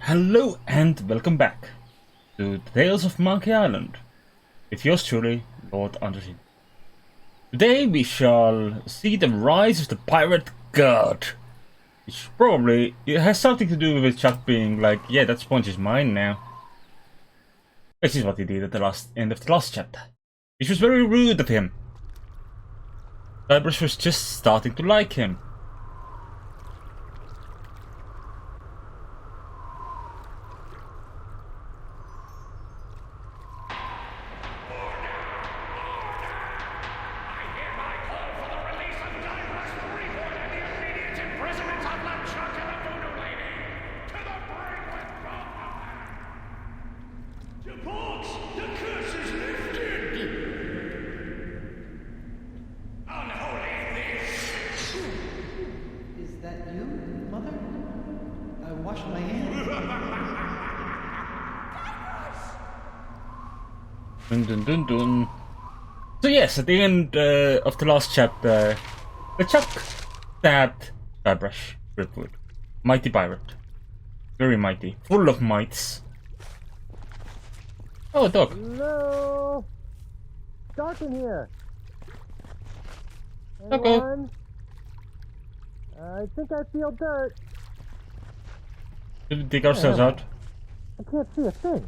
Hello and welcome back to the Tales of Monkey Island with yours truly, Lord Anderson. Today we shall see the rise of the pirate god, which probably it has something to do with Chuck being like, yeah, that sponge is mine now. This is what he did at the end of the last chapter, which was very rude of him. Guybrush was just starting to like him. Dun, dun, dun, dun. So yes, at the end of the last chapter, the Chuck stabbed Guybrush Threepwood. Mighty pirate. Very mighty. Full of mites. Oh, a dog. Hello? Dark in here. Okay. Anyone? I think I feel dirt. Should we dig ourselves out? I can't see a thing.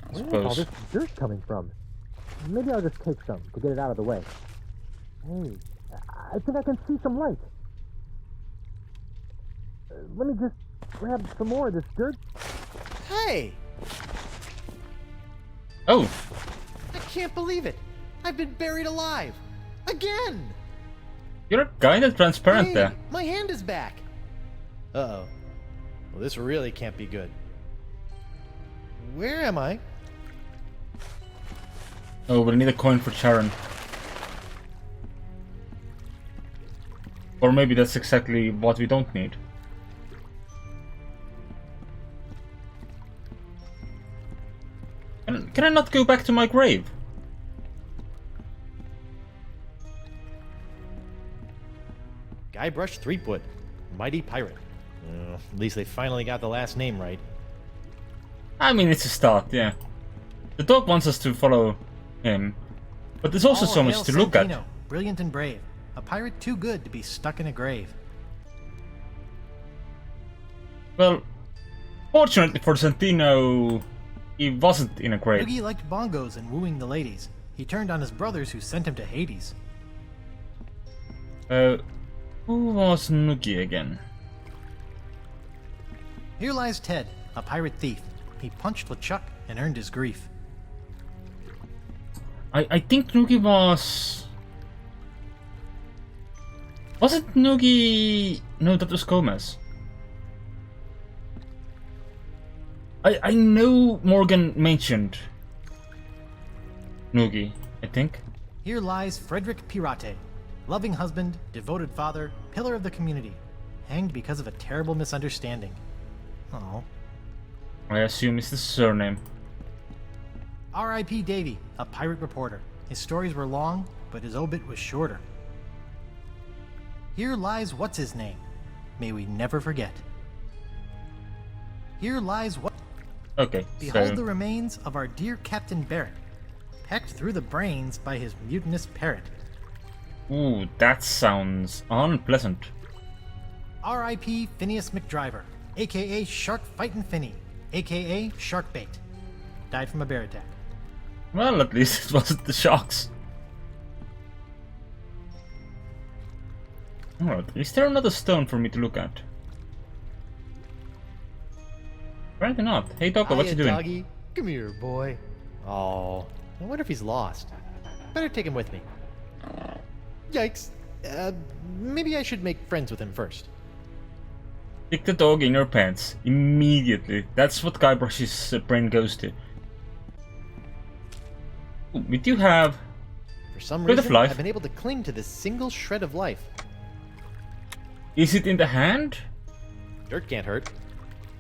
I Where is all suppose. this dirt coming from? Maybe I'll just take some to get it out of the way. Hey, I think I can see some light. Let me just grab some more of this dirt. Hey! Oh, I can't believe it! I've been buried alive! Again! you're kinda transparent Hey, there. my hand is back! Uh-oh. Well, this really can't be good. Where am I? Oh, we'll need a coin for Charon. Or maybe that's exactly what we don't need. Can I not go back to my grave? Guybrush Threepwood. Mighty pirate. At least they finally got the last name right. I mean, it's a start, yeah. The dog wants us to follow him, but there's also so much to look at. Santino, brilliant and brave. A pirate too good to be stuck in a grave. Well, fortunately for Santino, he wasn't in a grave. Noogie liked bongos and wooing the ladies. He turned on his brothers who sent him to Hades. Who was Noogie again? Here lies Ted, a pirate thief. He punched LeChuck and earned his grief. I think Noogie was... Wasn't Noogie... No, that was Gomez. I know Morgan mentioned Noogie, I think. Here lies Frederick Pirate, loving husband, devoted father, pillar of the community, hanged because of a terrible misunderstanding. Oh. I assume it's the surname. R.I.P. Davy, a pirate reporter. His stories were long, but his obit was shorter. Here lies what's his name. May we never forget. Here lies what. Okay, Behold so... the remains of our dear Captain Barrett, pecked through the brains by his mutinous parrot. Ooh, that sounds unpleasant. R.I.P. Phineas McDriver, aka Shark Fightin' Finny, aka Sharkbait. Died from a bear attack. Well, at least it wasn't the sharks. Alright, is there another stone for me to look at? Apparently not. Hey Doggo, what you doing? Doggy. Come here, boy. Oh, I wonder if he's lost. Better take him with me. Yikes. Maybe I should make friends with him first. Stick the dog in your pants. Immediately. That's what Guybrush's brain goes to. Ooh, we do have... For some Bit of reason, life. I've been able to cling to this single shred of life. Is it in the hand? Dirt can't hurt.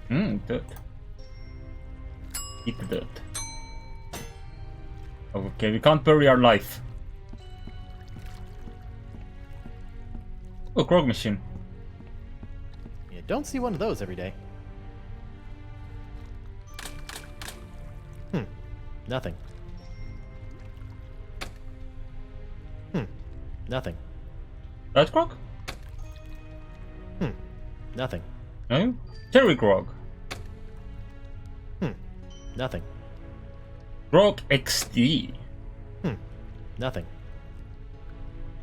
Dirt. Eat the dirt. Okay, we can't bury our life. Oh, Grog machine. You don't see one of those every day. Nothing. Nothing. Red grog? Nothing. No? Cherry grog. Nothing. Grog XD. Nothing.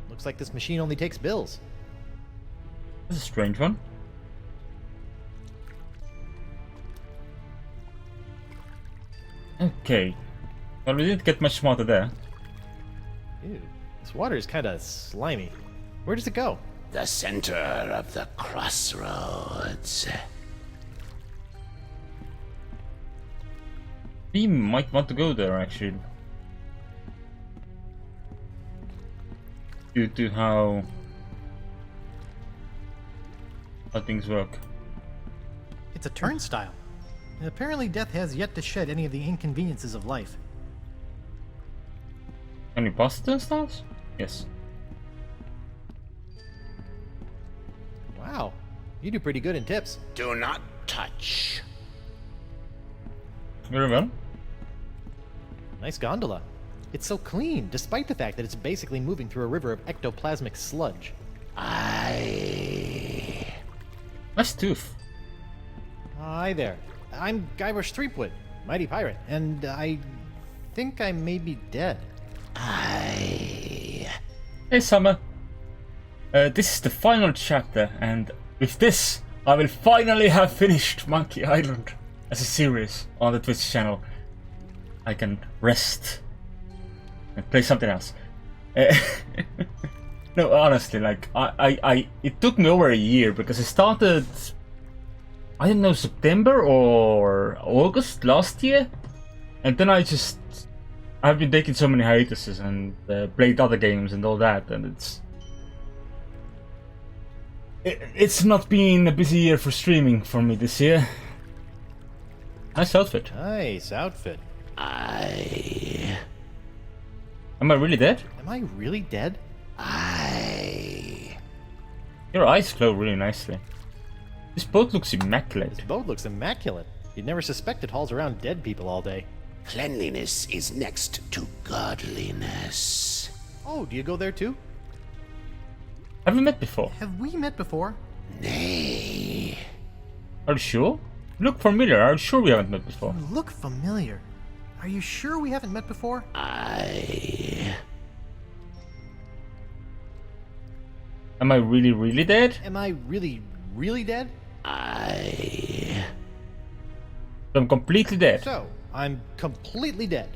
Looks like this machine only takes bills. That's a strange one. Okay. Well, we didn't get much smarter there. Ew. This water is kind of slimy. Where does it go? The center of the crossroads. We might want to go there, actually. Due to how things work. It's a turnstile. And apparently death has yet to shed any of the inconveniences of life. Can we pass the turnstiles? Yes. Wow. You do pretty good in tips. Do not touch. Very well. Nice gondola. It's so clean, despite the fact that it's basically moving through a river of ectoplasmic sludge. Nice tooth. Hi there. I'm Guybrush Threepwood, mighty pirate, and I think I may be dead. Hey, Summer. This is the final chapter, and with this, I will finally have finished Monkey Island as a series on the Twitch channel. I can rest and play something else. No, honestly, like it took me over a year because I started, I don't know, September or August last year, and then I've been taking so many hiatuses and played other games and all that, and it's not been a busy year for streaming for me this year. Nice outfit. Nice outfit. Am I really dead? Am I really dead? Your eyes glow really nicely. This boat looks immaculate. This boat looks immaculate. You'd never suspect it hauls around dead people all day. Cleanliness is next to godliness. Oh, do you go there too? Have we met before? Have we met before? Nay. Are you sure? You look familiar. Are you sure we haven't met before? You look familiar. Are you sure we haven't met before? Am I really, really dead? Am I really, really dead? I'm completely dead. So, I'm completely dead.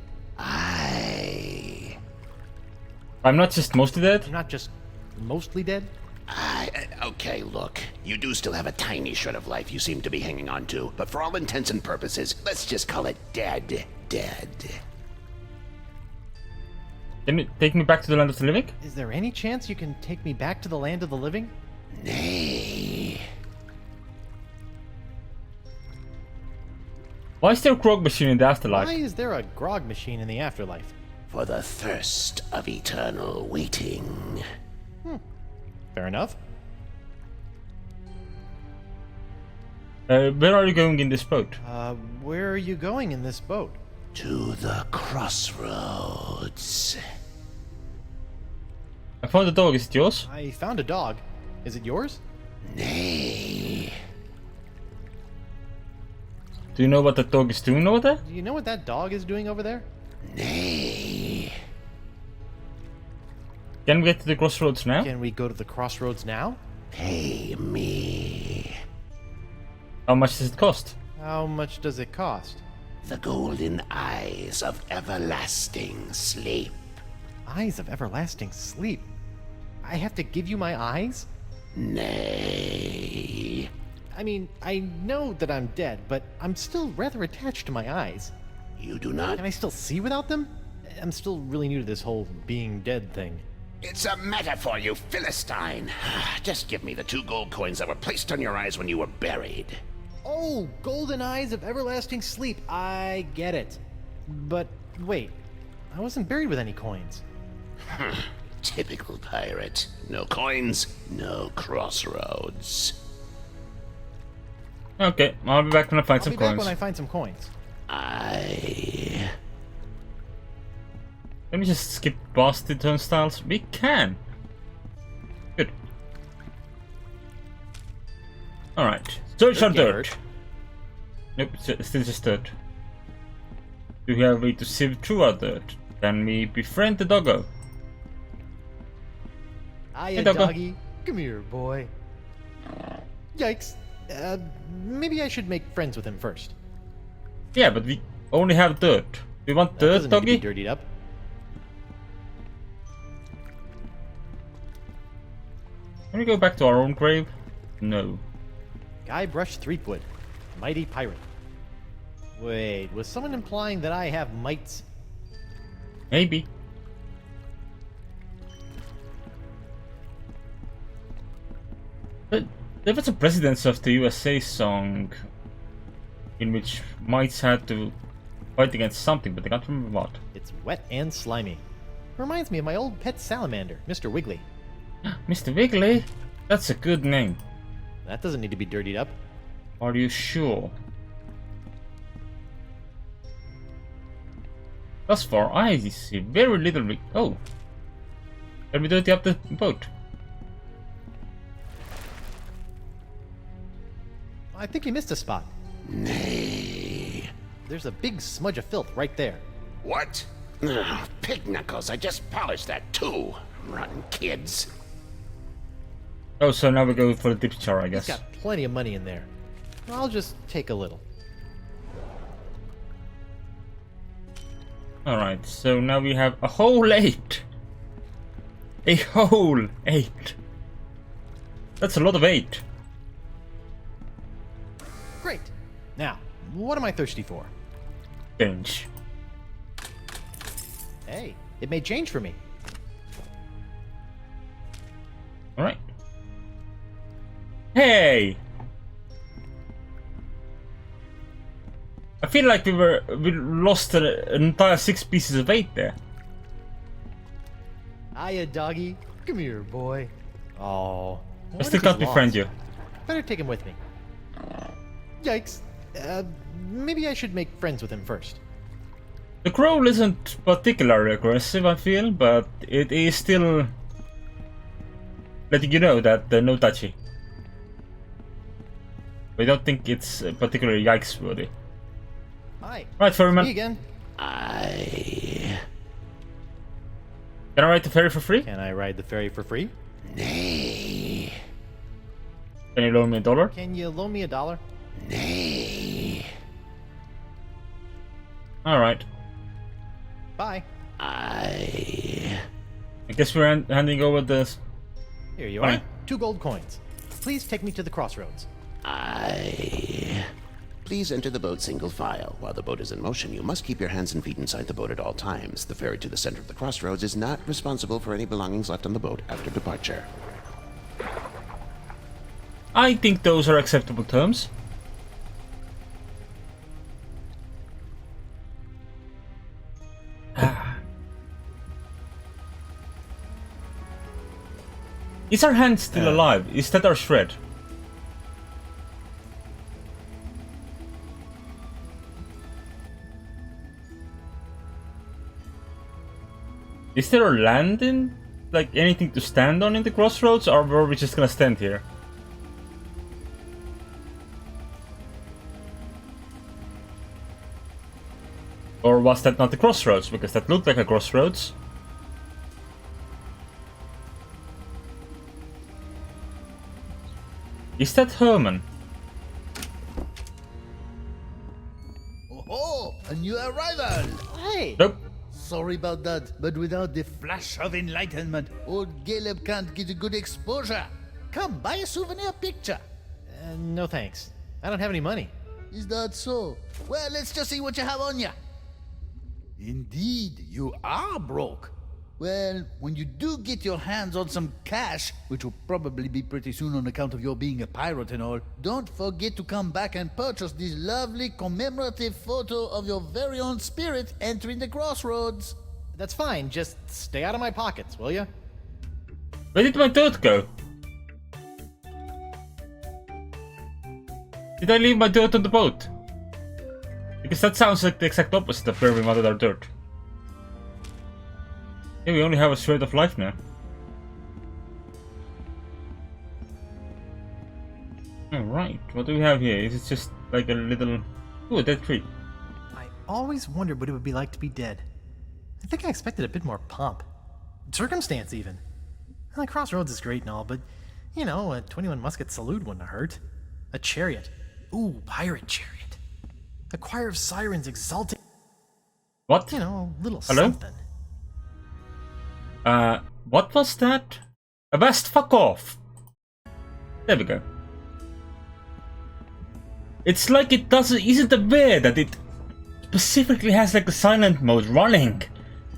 I'm not just mostly dead. I'm not just mostly dead. Okay, look. You do still have a tiny shred of life you seem to be hanging on to, but for all intents and purposes, let's just call it dead. Can you take me back to the land of the living? Is there any chance you can take me back to the land of the living? Nay. Why is there a grog machine in the afterlife? Why is there a grog machine in the afterlife? For the thirst of eternal waiting. Fair enough. Where are you going in this boat? Where are you going in this boat? To the crossroads. I found the dog. Is it yours? I found a dog. Is it yours? Nay. Do you know what the dog is doing over there? Do you know what that dog is doing over there? Nay. Can we get to the crossroads now? Can we go to the crossroads now? Pay me. How much does it cost? How much does it cost? The golden eyes of everlasting sleep. Eyes of everlasting sleep. I have to give you my eyes? Nay. I mean, I know that I'm dead, but I'm still rather attached to my eyes. You do not. Can I still see without them? I'm still really new to this whole being dead thing. It's a metaphor, you Philistine. Just give me the 2 gold coins that were placed on your eyes when you were buried. Oh, golden eyes of everlasting sleep. I get it. But wait, I wasn't buried with any coins. Typical pirate. No coins, no crossroads. Okay, I'll be back when I find I'll some be back coins. when I find some coins. Let me just skip past the turnstiles. We can. Good. Alright. Search our Don't get dirt. hurt. Nope, it's still just dirt. Do we have a way to sieve through our dirt? Can we befriend the doggo? Hiya, doggo. doggy. Come here, boy. Yikes. Maybe I should make friends with him first. Yeah, but we only have dirt. We want That dirt, doesn't need to be doggy? dirtied up. Can we go back to our own grave? No. Guybrush Threepwood. Mighty pirate. Wait, was someone implying that I have mites? Maybe. But there was a Presidents of the USA song in which mites had to fight against something, but I can't remember what. It's wet and slimy. Reminds me of my old pet salamander, Mr. Wiggly. Mr. Wiggly? That's a good name. That doesn't need to be dirtied up. Are you sure? Thus far, I see very little. Oh, can we dirty up the boat? I think you missed a spot. Nay. There's a big smudge of filth right there. What? Ugh, pig knuckles, I just polished that too. Rotten kids. Oh, so now we go for the dip jar, I He's guess. got plenty of money in there. I'll just take a little. Alright, so now we have a whole 8. A whole 8. That's a lot of 8. Great. Now, what am I thirsty for? Change. Hey, it made change for me. Alright. Hey! I feel like we lost an entire 6 pieces of 8 there. Hiya, doggy. Come here, boy. Oh. I still can't befriend you. Better take him with me. Yikes. Maybe I should make friends with him first. The crow isn't particularly aggressive, I feel, but it is still letting you know that no touchy. I don't think it's particularly yikes worthy. Hi. Right, ferryman. Me again. I... Can I ride the ferry for free? Can I ride the ferry for free? Nay. Can you loan me $1? Can you loan me $1? Nay. Alright. Bye. I... guess we're handing over the... Here you Fine. are. 2 gold coins. Please take me to the crossroads. Please enter the boat single file. While the boat is in motion, you must keep your hands and feet inside the boat at all times. The ferry to the center of the crossroads is not responsible for any belongings left on the boat after departure. I think those are acceptable terms. Is our hand still alive? Is that our shred? Is there a landing? Like anything to stand on in the crossroads, or were we just gonna stand here? Or was that not the crossroads? Because that looked like a crossroads. Is that Herman? Oh, a new arrival! Hey! Nope. Sorry about that, but without the flash of enlightenment, old Caleb can't get a good exposure. Come, buy a souvenir picture. No thanks. I don't have any money. Is that so? Well, let's just see what you have on you. Indeed, you are broke. Well, when you do get your hands on some cash, which will probably be pretty soon on account of your being a pirate and all, don't forget to come back and purchase this lovely commemorative photo of your very own spirit entering the crossroads. That's fine. Just stay out of my pockets, will you? Where did my dirt go? Did I leave my dirt on the boat? Because that sounds like the exact opposite of where we wanted our dirt. Yeah, we only have a shred of life now. Alright, what do we have here? Is it just like a little... Ooh, a dead tree. I always wondered what it would be like to be dead. I think I expected a bit more pomp. Circumstance, even. Well, Crossroads is great and all, but, you know, a 21 musket salute wouldn't have hurt. A chariot. Ooh, pirate chariot. A choir of sirens exalting... What? You know, a little Hello? something. What was that? Avast, fuck off! There we go. It's like it isn't aware that it specifically has like a silent mode running.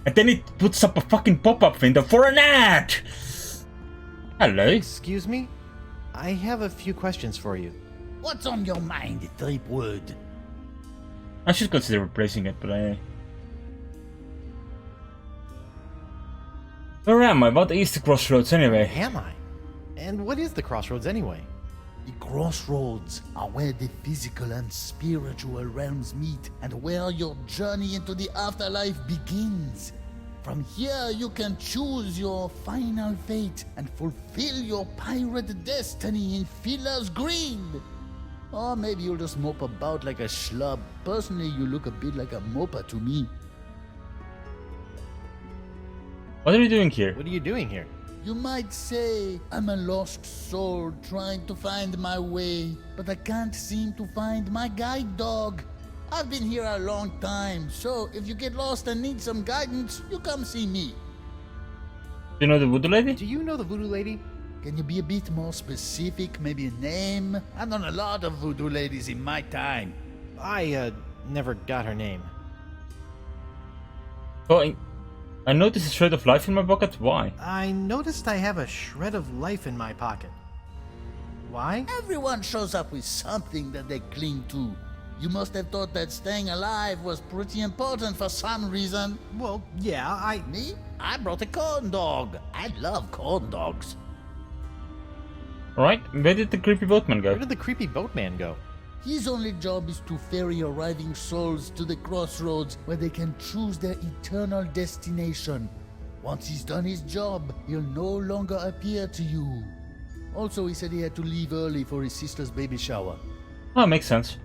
And then it puts up a fucking pop-up window for an ad! Hello? Excuse me? I have a few questions for you. What's on your mind, Threepwood? I should consider replacing it, but I... Where am I? What is the Crossroads anyway? Am I? And what is the Crossroads anyway? The crossroads are where the physical and spiritual realms meet and where your journey into the afterlife begins. From here, you can choose your final fate and fulfill your pirate destiny in Fiddler's Green. Or maybe you'll just mope about like a schlub. Personally, you look a bit like a moper to me. What are you doing here? What are you doing here? You might say I'm a lost soul trying to find my way, but I can't seem to find my guide dog. I've been here a long time, so if you get lost and need some guidance, you come see me. Do you know the voodoo lady? Do you know the voodoo lady? Can you be a bit more specific? Maybe a name? I've known a lot of voodoo ladies in my time. I, never got her name. Oh, I noticed a shred of life in my pocket. Why? I noticed I have a shred of life in my pocket. Why? Everyone shows up with something that they cling to. You must have thought that staying alive was pretty important for some reason. Well, yeah, Me? I brought a corn dog. I love corn dogs. Alright, where did the creepy boatman go? Where did the creepy boatman go? His only job is to ferry arriving souls to the crossroads where they can choose their eternal destination. Once he's done his job, he'll no longer appear to you. Also, he said he had to leave early for his sister's baby shower. Oh, makes sense.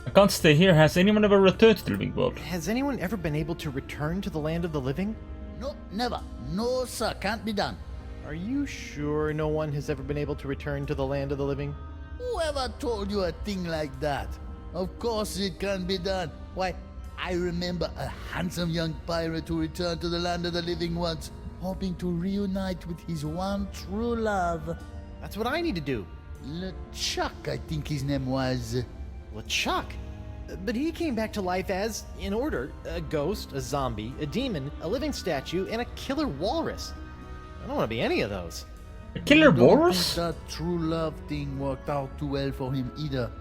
I can't stay here. Has anyone ever returned to the living world? Has anyone ever been able to return to the land of the living? No, never. No, sir, can't be done. Are you sure no one has ever been able to return to the land of the living? Whoever told you a thing like that? Of course it can be done. Why, I remember a handsome young pirate who returned to the land of the living once, hoping to reunite with his one true love. That's what I need to do. LeChuck, I think his name was. LeChuck. But he came back to life as, in order, a ghost, a zombie, a demon, a living statue, and a killer walrus. I don't want to be any of those. A killer Don't walrus? think that true love thing worked out too well for him either.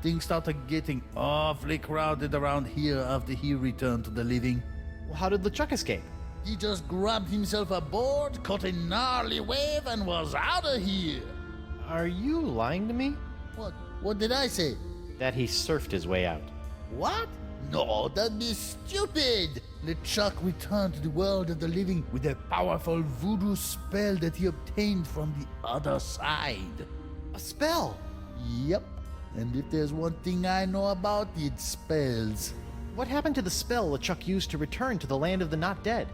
Things started getting awfully crowded around here after he returned to the living. Well, how did LeChuck escape? He just grabbed himself a board, caught a gnarly wave, and was out of here. Are you lying to me? What did I say? That he surfed his way out. What? No, that'd be stupid! LeChuck returned to the world of the living with a powerful voodoo spell that he obtained from the other side. A spell! Yep, and if there's one thing I know about, it's spells. What happened to the spell LeChuck used to return to the land of the not dead?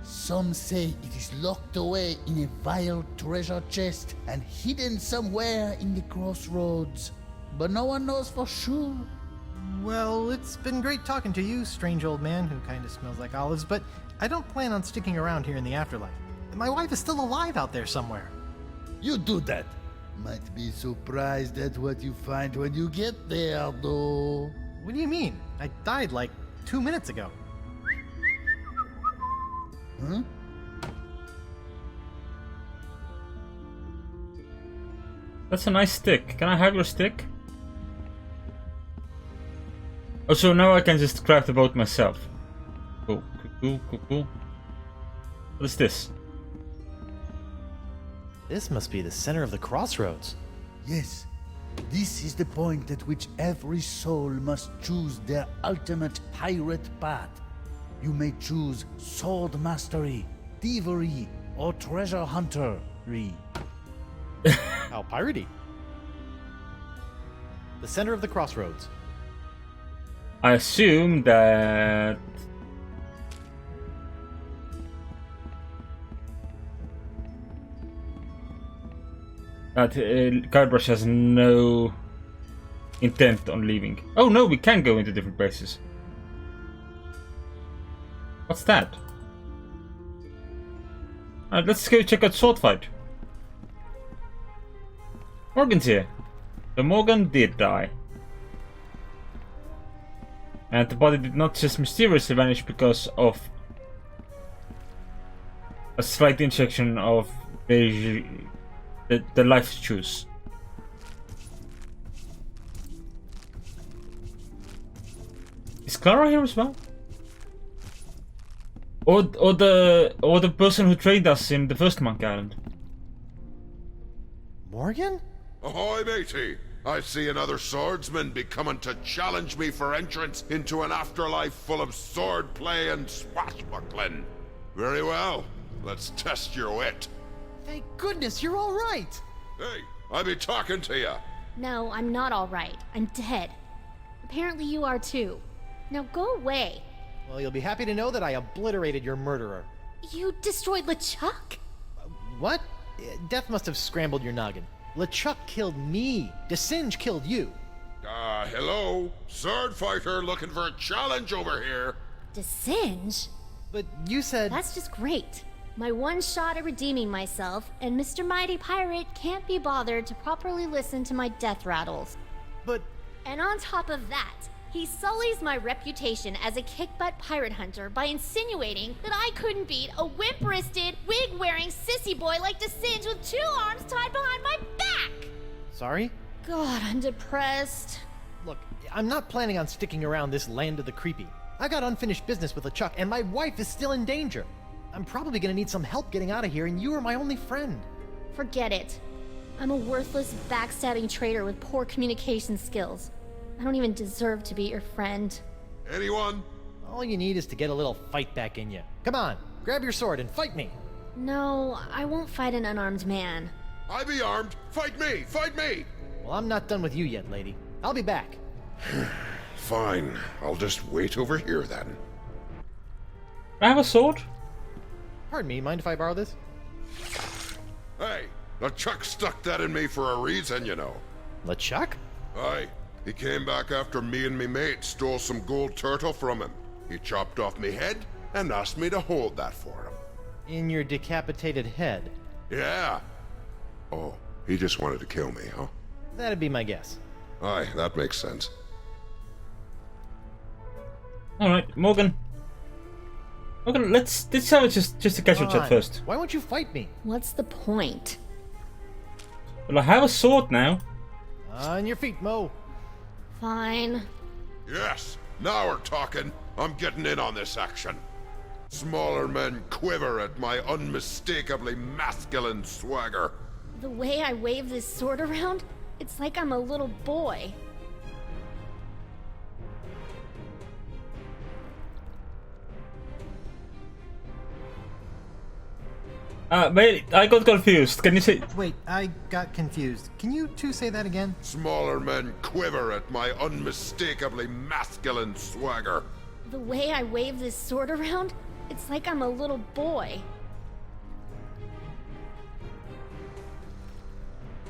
Some say it is locked away in a vile treasure chest and hidden somewhere in the crossroads. But no one knows for sure. well, it's been great talking to you, strange old man who kind of smells like olives, but I don't plan on sticking around here in the afterlife. My wife is still alive out there somewhere. You do that. Might be surprised at what you find when you get there, though. What do you mean? I died like 2 minutes ago. Huh? That's a nice stick. Can I have your stick? Oh, so now I can just craft the boat myself. Cool, cool. What is this? This must be the center of the crossroads. Yes. This is the point at which every soul must choose their ultimate pirate path. You may choose sword mastery, thievery, or treasure huntery. How piratey. The center of the crossroads. I assume that Guybrush has no intent on leaving. Oh no, we can go into different places. What's that? Alright, let's go check out Sword Fight. Morgan's here. So Morgan did die. And the body did not just mysteriously vanish because of a slight injection of the life juice. Is Clara here as well? Or the person who trained us in the first Monkey Island? Morgan? Ahoy, matey! I see another swordsman be coming to challenge me for entrance into an afterlife full of swordplay and swashbuckling. Very well. Let's test your wit. Thank goodness you're all right. Hey, I be talking to ya. No, I'm not all right. I'm dead. Apparently you are too. Now go away. Well, you'll be happy to know that I obliterated your murderer. You destroyed LeChuck? What? Death must have scrambled your noggin. LeChuck killed me. DeSinge killed you. Hello? Sword fighter looking for a challenge over here. DeSinge? But you said... That's just great. My one shot at redeeming myself, and Mr. Mighty Pirate can't be bothered to properly listen to my death rattles. But... And on top of that, he sullies my reputation as a kick-butt pirate hunter by insinuating that I couldn't beat a wimp-wristed, wig-wearing sissy boy like DeSinge with 2 arms tied behind my back! Sorry? God, I'm depressed. Look, I'm not planning on sticking around this land of the creepy. I got unfinished business with LeChuck, and my wife is still in danger. I'm probably gonna need some help getting out of here, and you are my only friend. Forget it. I'm a worthless, backstabbing traitor with poor communication skills. I don't even deserve to be your friend. Anyone? All you need is to get a little fight back in you. Come on, grab your sword and fight me. No, I won't fight an unarmed man. I be armed. Fight me! Fight me! Well, I'm not done with you yet, lady. I'll be back. Fine. I'll just wait over here then. I have a sword? Pardon me, mind if I borrow this? Hey, LeChuck stuck that in me for a reason, you know. LeChuck? Aye. He came back after me and me mate stole some gold turtle from him. He chopped off me head and asked me to hold that for him. In your decapitated head? Yeah. Oh, he just wanted to kill me, huh? That'd be my guess. Aye, that makes sense. Alright, Morgan. Morgan, let's have it just a casual Come chat on, first. Why won't you fight me? What's the point? Well, I have a sword now. On your feet, Mo. Fine. Yes, now we're talking. I'm getting in on this action. Smaller men quiver at my unmistakably masculine swagger. The way I wave this sword around, it's like I'm a little boy. Wait, I got confused. Can you say... Wait, I got confused. Can you two say that again? Smaller men quiver at my unmistakably masculine swagger. The way I wave this sword around, it's like I'm a little boy.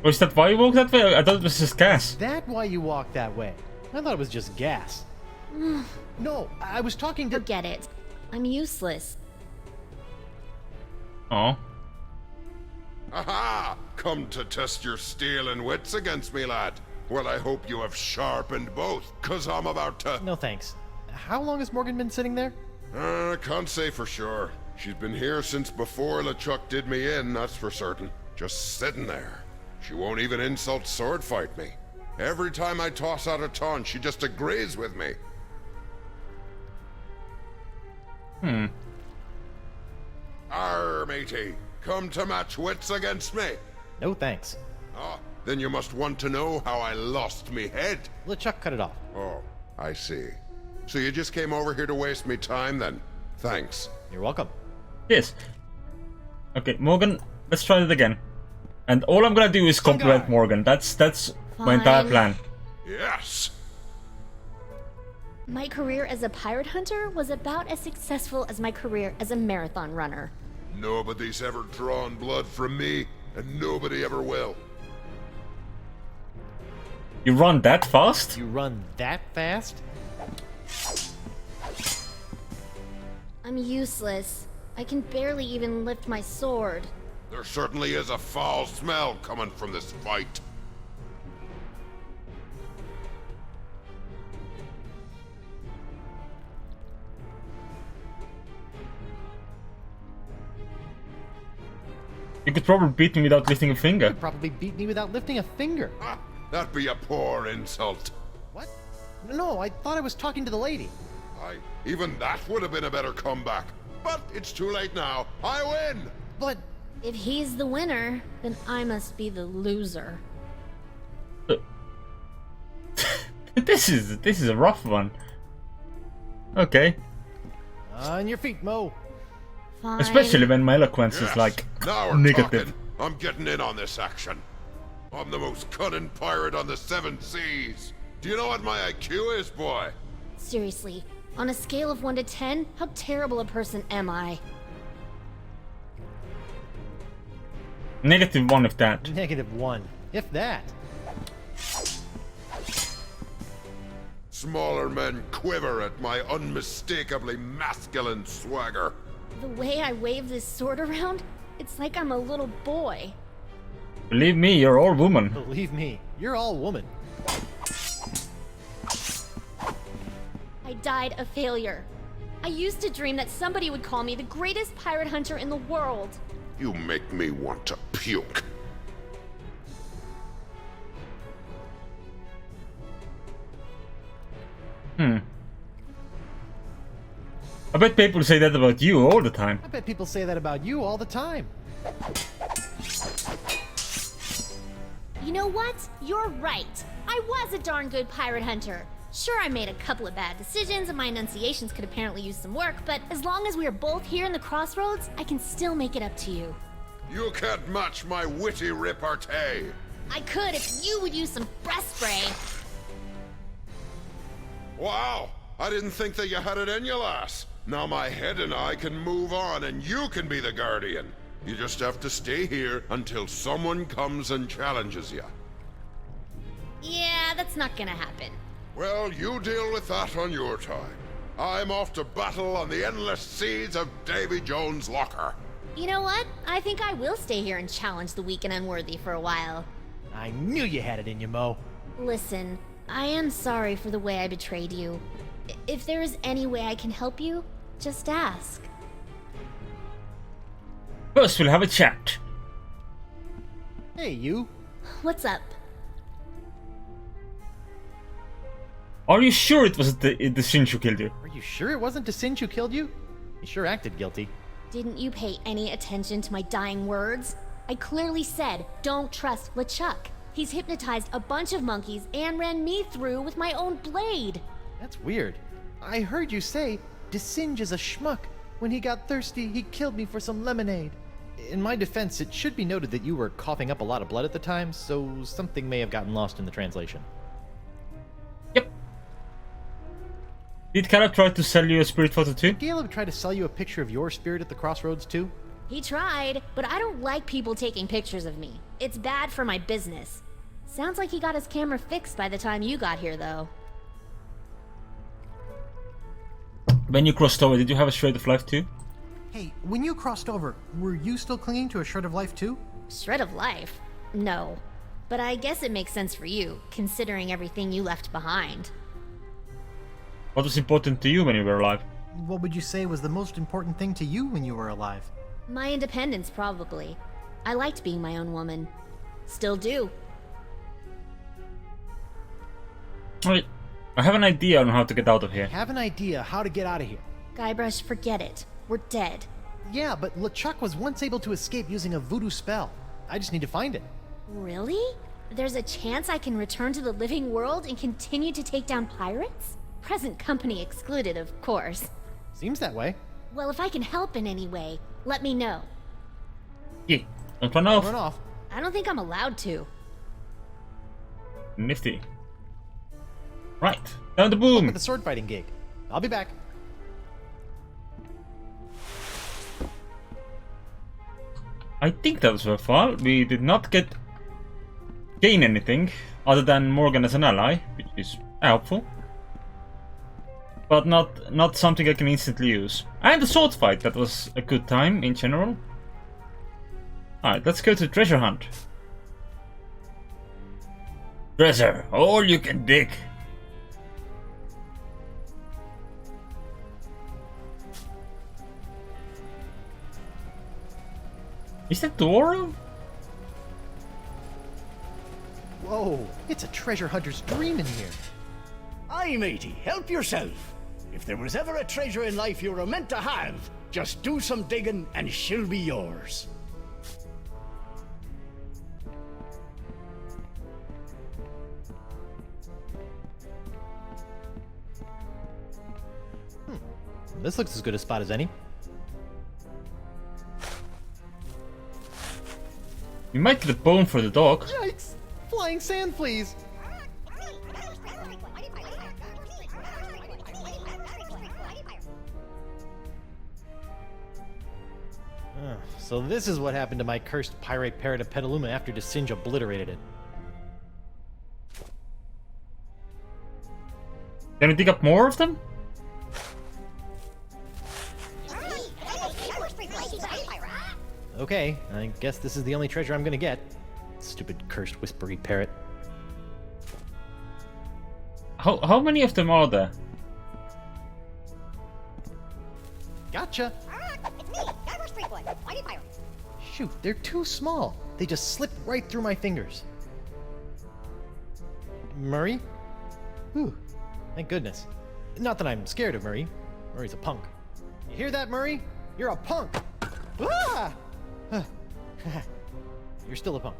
Was that why you walked that way? I thought it was just gas. Is that why you walk that way? I thought it was just gas. No, I was talking to... Forget it. I'm useless. Oh. Aha! Come to test your steel and wits against me, lad. Well, I hope you have sharpened both, 'cause I'm about to... No thanks. How long has Morgan been sitting there? I can't say for sure. She's been here since before LeChuck did me in, that's for certain. Just sitting there. She won't even insult sword fight me. Every time I toss out a taunt, she just agrees with me. Arr, matey. Come to match wits against me. No thanks. Ah, then you must want to know how I lost me head. LeChuck cut it off. Oh, I see. So you just came over here to waste me time then? Thanks. You're welcome. Yes. Okay, Morgan, let's try it again. And all I'm gonna do is compliment Morgan. That's my entire Fine. plan. Yes! My career as a pirate hunter was about as successful as my career as a marathon runner. Nobody's ever drawn blood from me, and nobody ever will. You run that fast? You run that fast? I'm useless. I can barely even lift my sword. There certainly is a foul smell coming from this fight. You could probably beat me without lifting a finger. You'd probably beat me without lifting a finger. Ah, that'd be a poor insult. What? No, I thought I was talking to the lady. Even that would have been a better comeback. But it's too late now. I win! But If he's the winner, then I must be the loser. This is a rough one. Okay. on your feet, Mo. Fine. Especially when my eloquence Yes, is like now we're negative. talking. I'm getting in on this action. I'm the most cunning pirate on the 7 seas. Do you know what my IQ is, boy? Seriously, on a scale of 1 to 10, how terrible a person am I? -1 if that. -1, if that. Smaller men quiver at my unmistakably masculine swagger. The way I wave this sword around, it's like I'm a little boy. Believe me, you're all woman. Believe me, you're all woman. I died a failure. I used to dream that somebody would call me the greatest pirate hunter in the world. You make me want to puke. I bet people say that about you all the time. I bet people say that about you all the time. You know what? You're right. I was a darn good pirate hunter. Sure, I made a couple of bad decisions and my enunciations could apparently use some work, but as long as we are both here in the crossroads, I can still make it up to you. You can't match my witty repartee. I could if you would use some breast spray. Wow, I didn't think that you had it in you, lass. Now my head and I can move on and you can be the guardian. You just have to stay here until someone comes and challenges you. Yeah, that's not gonna happen. Well, you deal with that on your time. I'm off to battle on the endless seas of Davy Jones' locker. You know what? I think I will stay here and challenge the weak and unworthy for a while. I knew you had it in you, Mo. Listen, I am sorry for the way I betrayed you. If there is any way I can help you, just ask. First, we'll have a chat. Hey, you. What's up? Are you sure it was the Sinch who killed you? Are you sure it wasn't Desinch who killed you? He sure acted guilty. Didn't you pay any attention to my dying words? I clearly said, don't trust LeChuck. He's hypnotized a bunch of monkeys and ran me through with my own blade. That's weird. I heard you say Desinge is a schmuck. When he got thirsty, he killed me for some lemonade. In my defense, it should be noted that you were coughing up a lot of blood at the time, so something may have gotten lost in the translation. Yep. Did Caleb try to sell you a spirit photo too? Caleb tried to sell you a picture of your spirit at the crossroads too? He tried, but I don't like people taking pictures of me. It's bad for my business. Sounds like he got his camera fixed by the time you got here, though. When you crossed over, did you have a shred of life too? Hey, when you crossed over, were you still clinging to a shred of life too? Shred of life? No. But I guess it makes sense for you, considering everything you left behind. What was important to you when you were alive? What would you say was the most important thing to you when you were alive? My independence, probably. I liked being my own woman. Still do. Alright, I have an idea on how to get out of here. Have an idea how to get out of here. Guybrush, forget it. We're dead. Yeah, but LeChuck was once able to escape using a voodoo spell. I just need to find it. Really? There's a chance I can return to the living world and continue to take down pirates? Present company excluded, of course. Seems that way. Well, if I can help in any way, let me know. Yeah, don't run off. Run off. I don't think I'm allowed to. Nifty. Right, down the At boom. the sword fighting gig. I'll be back. I think that was worthwhile. We did not gain anything other than Morgan as an ally, which is helpful. But not something I can instantly use. And the sword fight, that was a good time in general. Alright, let's go to the treasure hunt. Treasure, all you can dig. Is that Doro? Whoa, it's a treasure hunter's dream in here. Aye, matey, help yourself. If there was ever a treasure in life you were meant to have, just do some digging and she'll be yours. This looks as good a spot as any. You might get a bone for the dog. Yikes! Flying sand fleas! So this is what happened to my cursed pirate parrot of Petaluma after Desinge obliterated it. Can we dig up more of them? Okay, I guess this is the only treasure I'm gonna get. Stupid cursed whispery parrot. How many of them are there? Gotcha! Shoot, they're too small. They just slip right through my fingers. Murray? Whew, thank goodness. Not that I'm scared of Murray. Murray's a punk. You hear that, Murray? You're a punk! Ah! You're still a punk.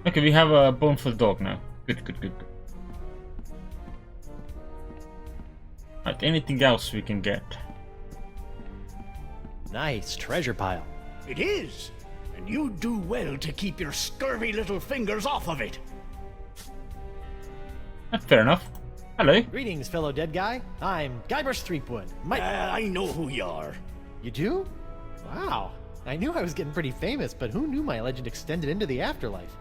Okay, we have a bone for the dog now. Good, good, good. Right, anything else we can get? Nice treasure pile. It is, and you do well to keep your scurvy little fingers off of it. Fair enough. Hello. Greetings, fellow dead guy. I'm Guybrush Threepwood. I know who you are. You do? Wow. I knew I was getting pretty famous, but who knew my legend extended into the afterlife?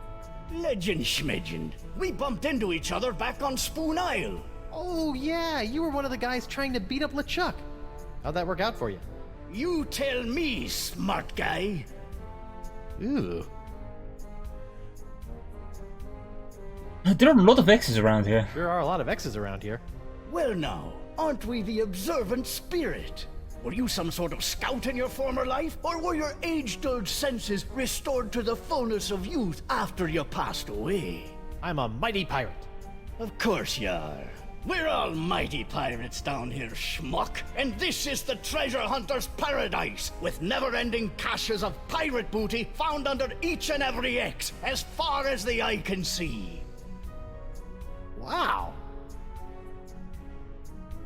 Legend schmegend. We bumped into each other back on Spoon Isle. Oh, yeah, you were one of the guys trying to beat up LeChuck. How'd that work out for you? You tell me, smart guy. Ooh. There are a lot of X's around here. There are a lot of X's around here. Well now, aren't we the observant spirit? Were you some sort of scout in your former life, or were your age-dulled senses restored to the fullness of youth after you passed away? I'm a mighty pirate. Of course you are. We're all mighty pirates down here, schmuck. And this is the treasure hunter's paradise, with never-ending caches of pirate booty found under each and every X, as far as the eye can see. Wow.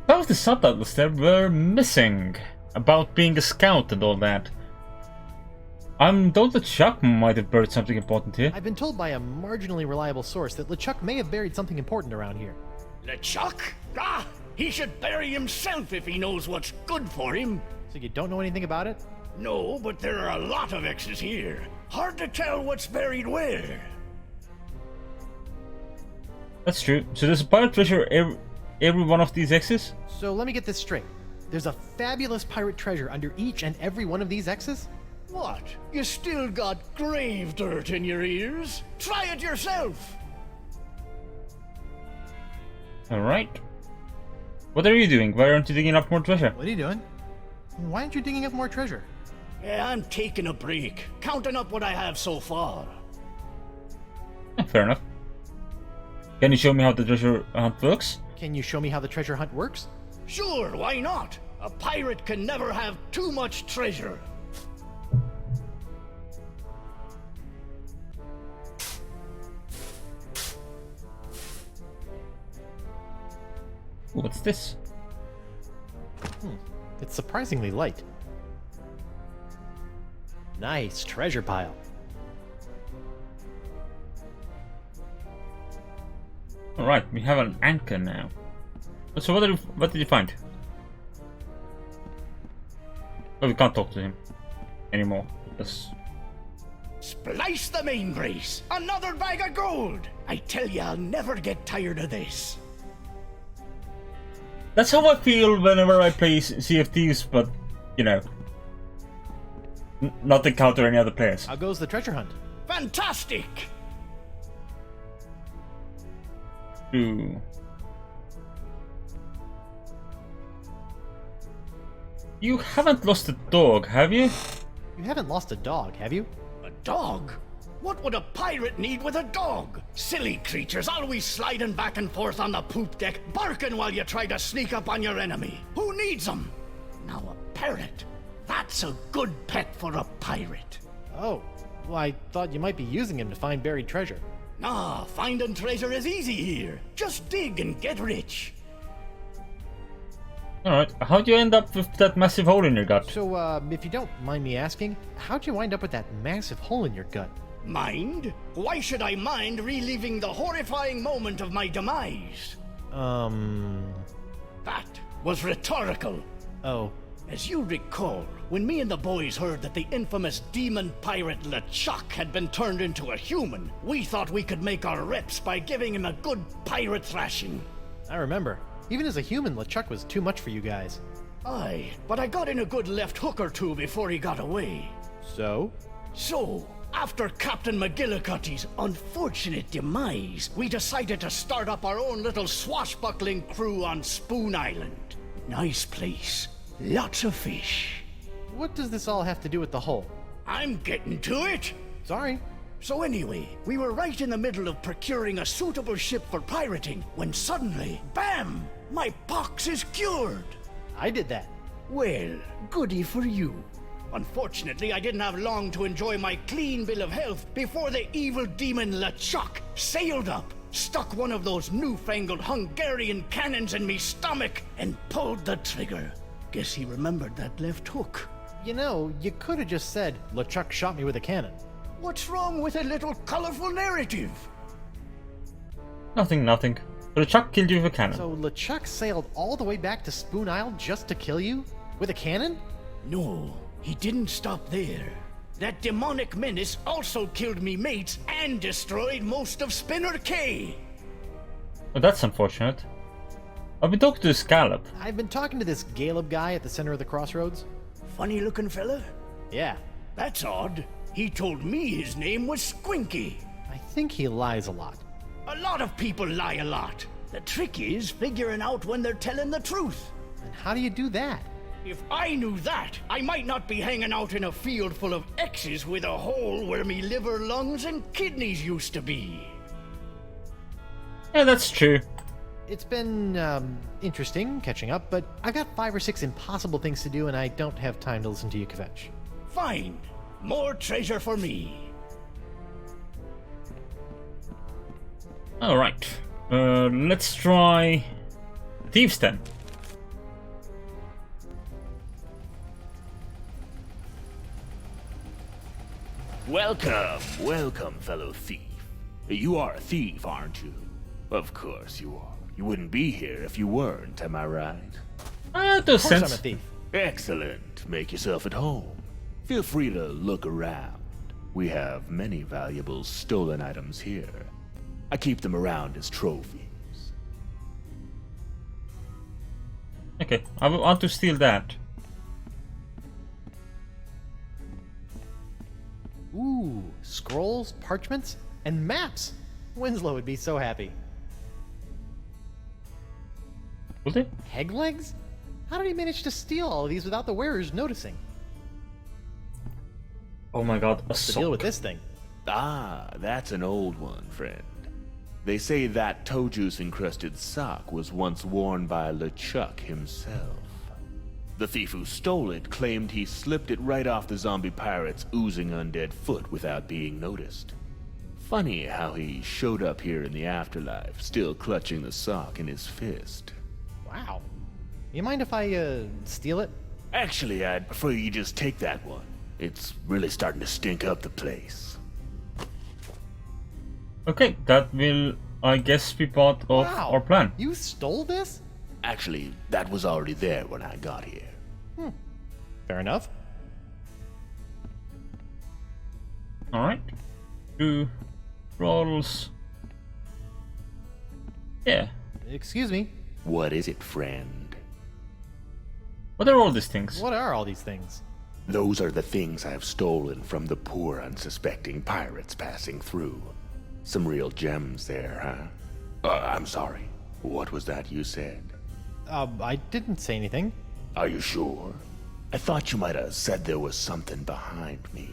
Some of the subtitles there were missing about being a scout and all that. I'm told that Chuck might have buried something important here. I've been told by a marginally reliable source that LeChuck may have buried something important around here. LeChuck? Ah, he should bury himself if he knows what's good for him. So you don't know anything about it? No, but there are a lot of X's here. Hard to tell what's buried where. That's true. So there's a pirate treasure every one of these X's? So let me get this straight. There's a fabulous pirate treasure under each and every one of these X's? What? You still got grave dirt in your ears? Try it yourself! Alright. What are you doing? Why aren't you digging up more treasure? What are you doing? Why aren't you digging up more treasure? Yeah, I'm taking a break, counting up what I have so far. Fair enough. Can you show me how the treasure hunt works? Can you show me how the treasure hunt works? Sure, why not? A pirate can never have too much treasure. What's this? It's surprisingly light. Nice treasure pile. Alright, we have an anchor now. So what did you find? Oh, we can't talk to him anymore. Yes. Splice the main brace! Another bag of gold! I tell you, I'll never get tired of this. That's how I feel whenever I play Sea of Thieves, but, you know, not encounter any other players. How goes the treasure hunt? Fantastic! Ooh. You haven't lost a dog, have you? You haven't lost a dog, have you? A dog? What would a pirate need with a dog? Silly creatures always sliding back and forth on the poop deck, barking while you try to sneak up on your enemy. Who needs them? Now a parrot. That's a good pet for a pirate. Oh, well, I thought you might be using him to find buried treasure. Nah, finding treasure is easy here. Just dig and get rich. Alright, how'd you end up with that massive hole in your gut? So, if you don't mind me asking, how'd you wind up with that massive hole in your gut? Mind? Why should I mind reliving the horrifying moment of my demise? That was rhetorical. Oh. As you recall, when me and the boys heard that the infamous demon pirate LeChuck had been turned into a human, we thought we could make our reps by giving him a good pirate thrashing. I remember. Even as a human, LeChuck was too much for you guys. Aye, but I got in a good left hook or two before he got away. So? So, after Captain McGillicuddy's unfortunate demise, we decided to start up our own little swashbuckling crew on Spoon Island. Nice place. Lots of fish. What does this all have to do with the hole? I'm getting to it. Sorry. So anyway, we were right in the middle of procuring a suitable ship for pirating when suddenly, bam! My pox is cured. I did that. Well, goody for you. Unfortunately, I didn't have long to enjoy my clean bill of health before the evil demon LeChuck sailed up, stuck one of those newfangled Hungarian cannons in me stomach, and pulled the trigger. Guess he remembered that left hook. You know, you could have just said, LeChuck shot me with a cannon. What's wrong with a little colorful narrative? Nothing. LeChuck killed you with a cannon. So LeChuck sailed all the way back to Spoon Isle just to kill you? With a cannon? No, he didn't stop there. That demonic menace also killed me mates and destroyed most of Spinner Cay. Oh, that's unfortunate. I've been talking to Scallop. I've been talking to this Galeb guy at the center of the crossroads. Funny looking fella? Yeah. That's odd. He told me his name was Squinky. I think he lies a lot. A lot of people lie a lot. The trick is figuring out when they're telling the truth. And how do you do that? If I knew that, I might not be hanging out in a field full of X's with a hole where me liver, lungs, and kidneys used to be. Yeah, that's true. It's been, interesting catching up, but I've got 5 or 6 impossible things to do and I don't have time to listen to you kvetch. Fine. More treasure for me. Alright. Let's try Thieves Den. Welcome, fellow thief. You are a thief, aren't you? Of course you are. You wouldn't be here if you weren't, am I right? Does Of course sense. I'm a thief. Excellent. Make yourself at home. Feel free to look around. We have many valuable stolen items here. I keep them around as trophies. Okay, I want to steal that. Ooh, scrolls, parchments, and maps. Winslow would be so happy. Will they? Peg legs? How did he manage to steal all of these without the wearers noticing? Oh my god, a What's the deal with this thing? Ah, that's an old one, friend. They say that toe juice encrusted sock was once worn by LeChuck himself. The thief who stole it claimed he slipped it right off the zombie pirate's oozing undead foot without being noticed. Funny how he showed up here in the afterlife, still clutching the sock in his fist. Wow. You mind if I, steal it? Actually, I'd prefer you just take that one. It's really starting to stink up the place. Okay, that will, I guess, be part of Wow. our plan. You stole this? Actually, that was already there when I got here. Fair enough. Alright. 2 rolls. Yeah. Excuse me. What is it, friend? What are all these things? What are all these things? Those are the things I've stolen from the poor, unsuspecting pirates passing through. Some real gems there, huh? I'm sorry. What was that you said? I didn't say anything. Are you sure? I thought you might have said there was something behind me.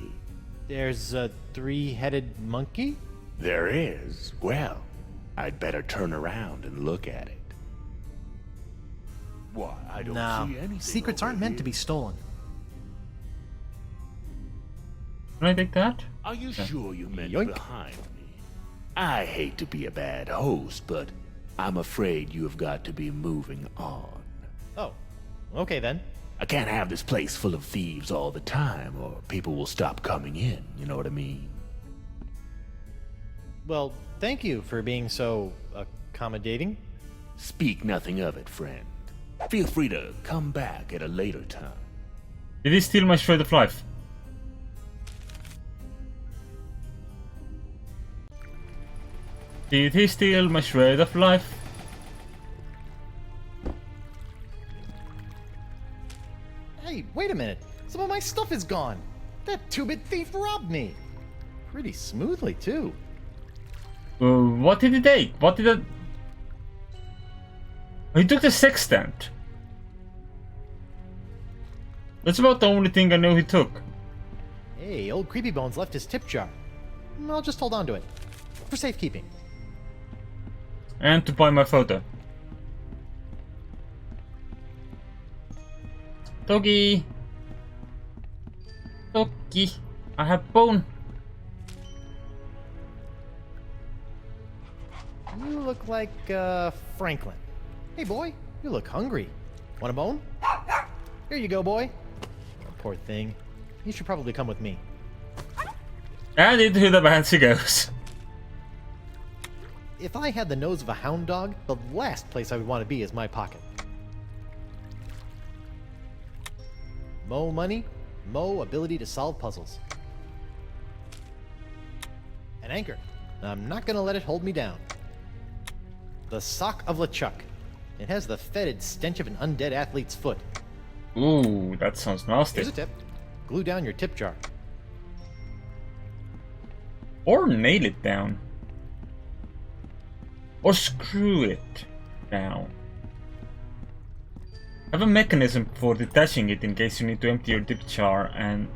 There's a 3-headed monkey? There is? Well, I'd better turn around and look at it. Why, I don't No, see anything. secrets over aren't meant here. to be stolen. Can I take that? Are you sure you meant Yoink. behind me? I hate to be a bad host, but I'm afraid you have got to be moving on. Oh, okay then. I can't have this place full of thieves all the time, or people will stop coming in, you know what I mean? Well, thank you for being so accommodating. Speak nothing of it, friend. Feel free to come back at a later time. Did he steal my shred of life? Did he steal my shred of life? Hey, wait a minute. Some of my stuff is gone. That 2-bit thief robbed me. Pretty smoothly, too. What did he take? What did I... He took the sextant. That's about the only thing I know he took. Hey, old Creepy Bones left his tip jar. I'll just hold on to it. For safekeeping. And to buy my photo. Doggy! Doggy! I have bone! You look like, Franklin. Hey, boy, you look hungry. Want a bone? Here you go, boy. Oh, poor thing. You should probably come with me. And into the bands he goes. If I had the nose of a hound dog, the last place I would want to be is my pocket. Mo money, Mo ability to solve puzzles. An anchor. I'm not gonna let it hold me down. The Sock of LeChuck. It has the fetid stench of an undead athlete's foot. Ooh, that sounds nasty. Here's a tip. Glue down your tip jar. Or nail it down. Or screw it down. Have a mechanism for detaching it in case you need to empty your tip jar and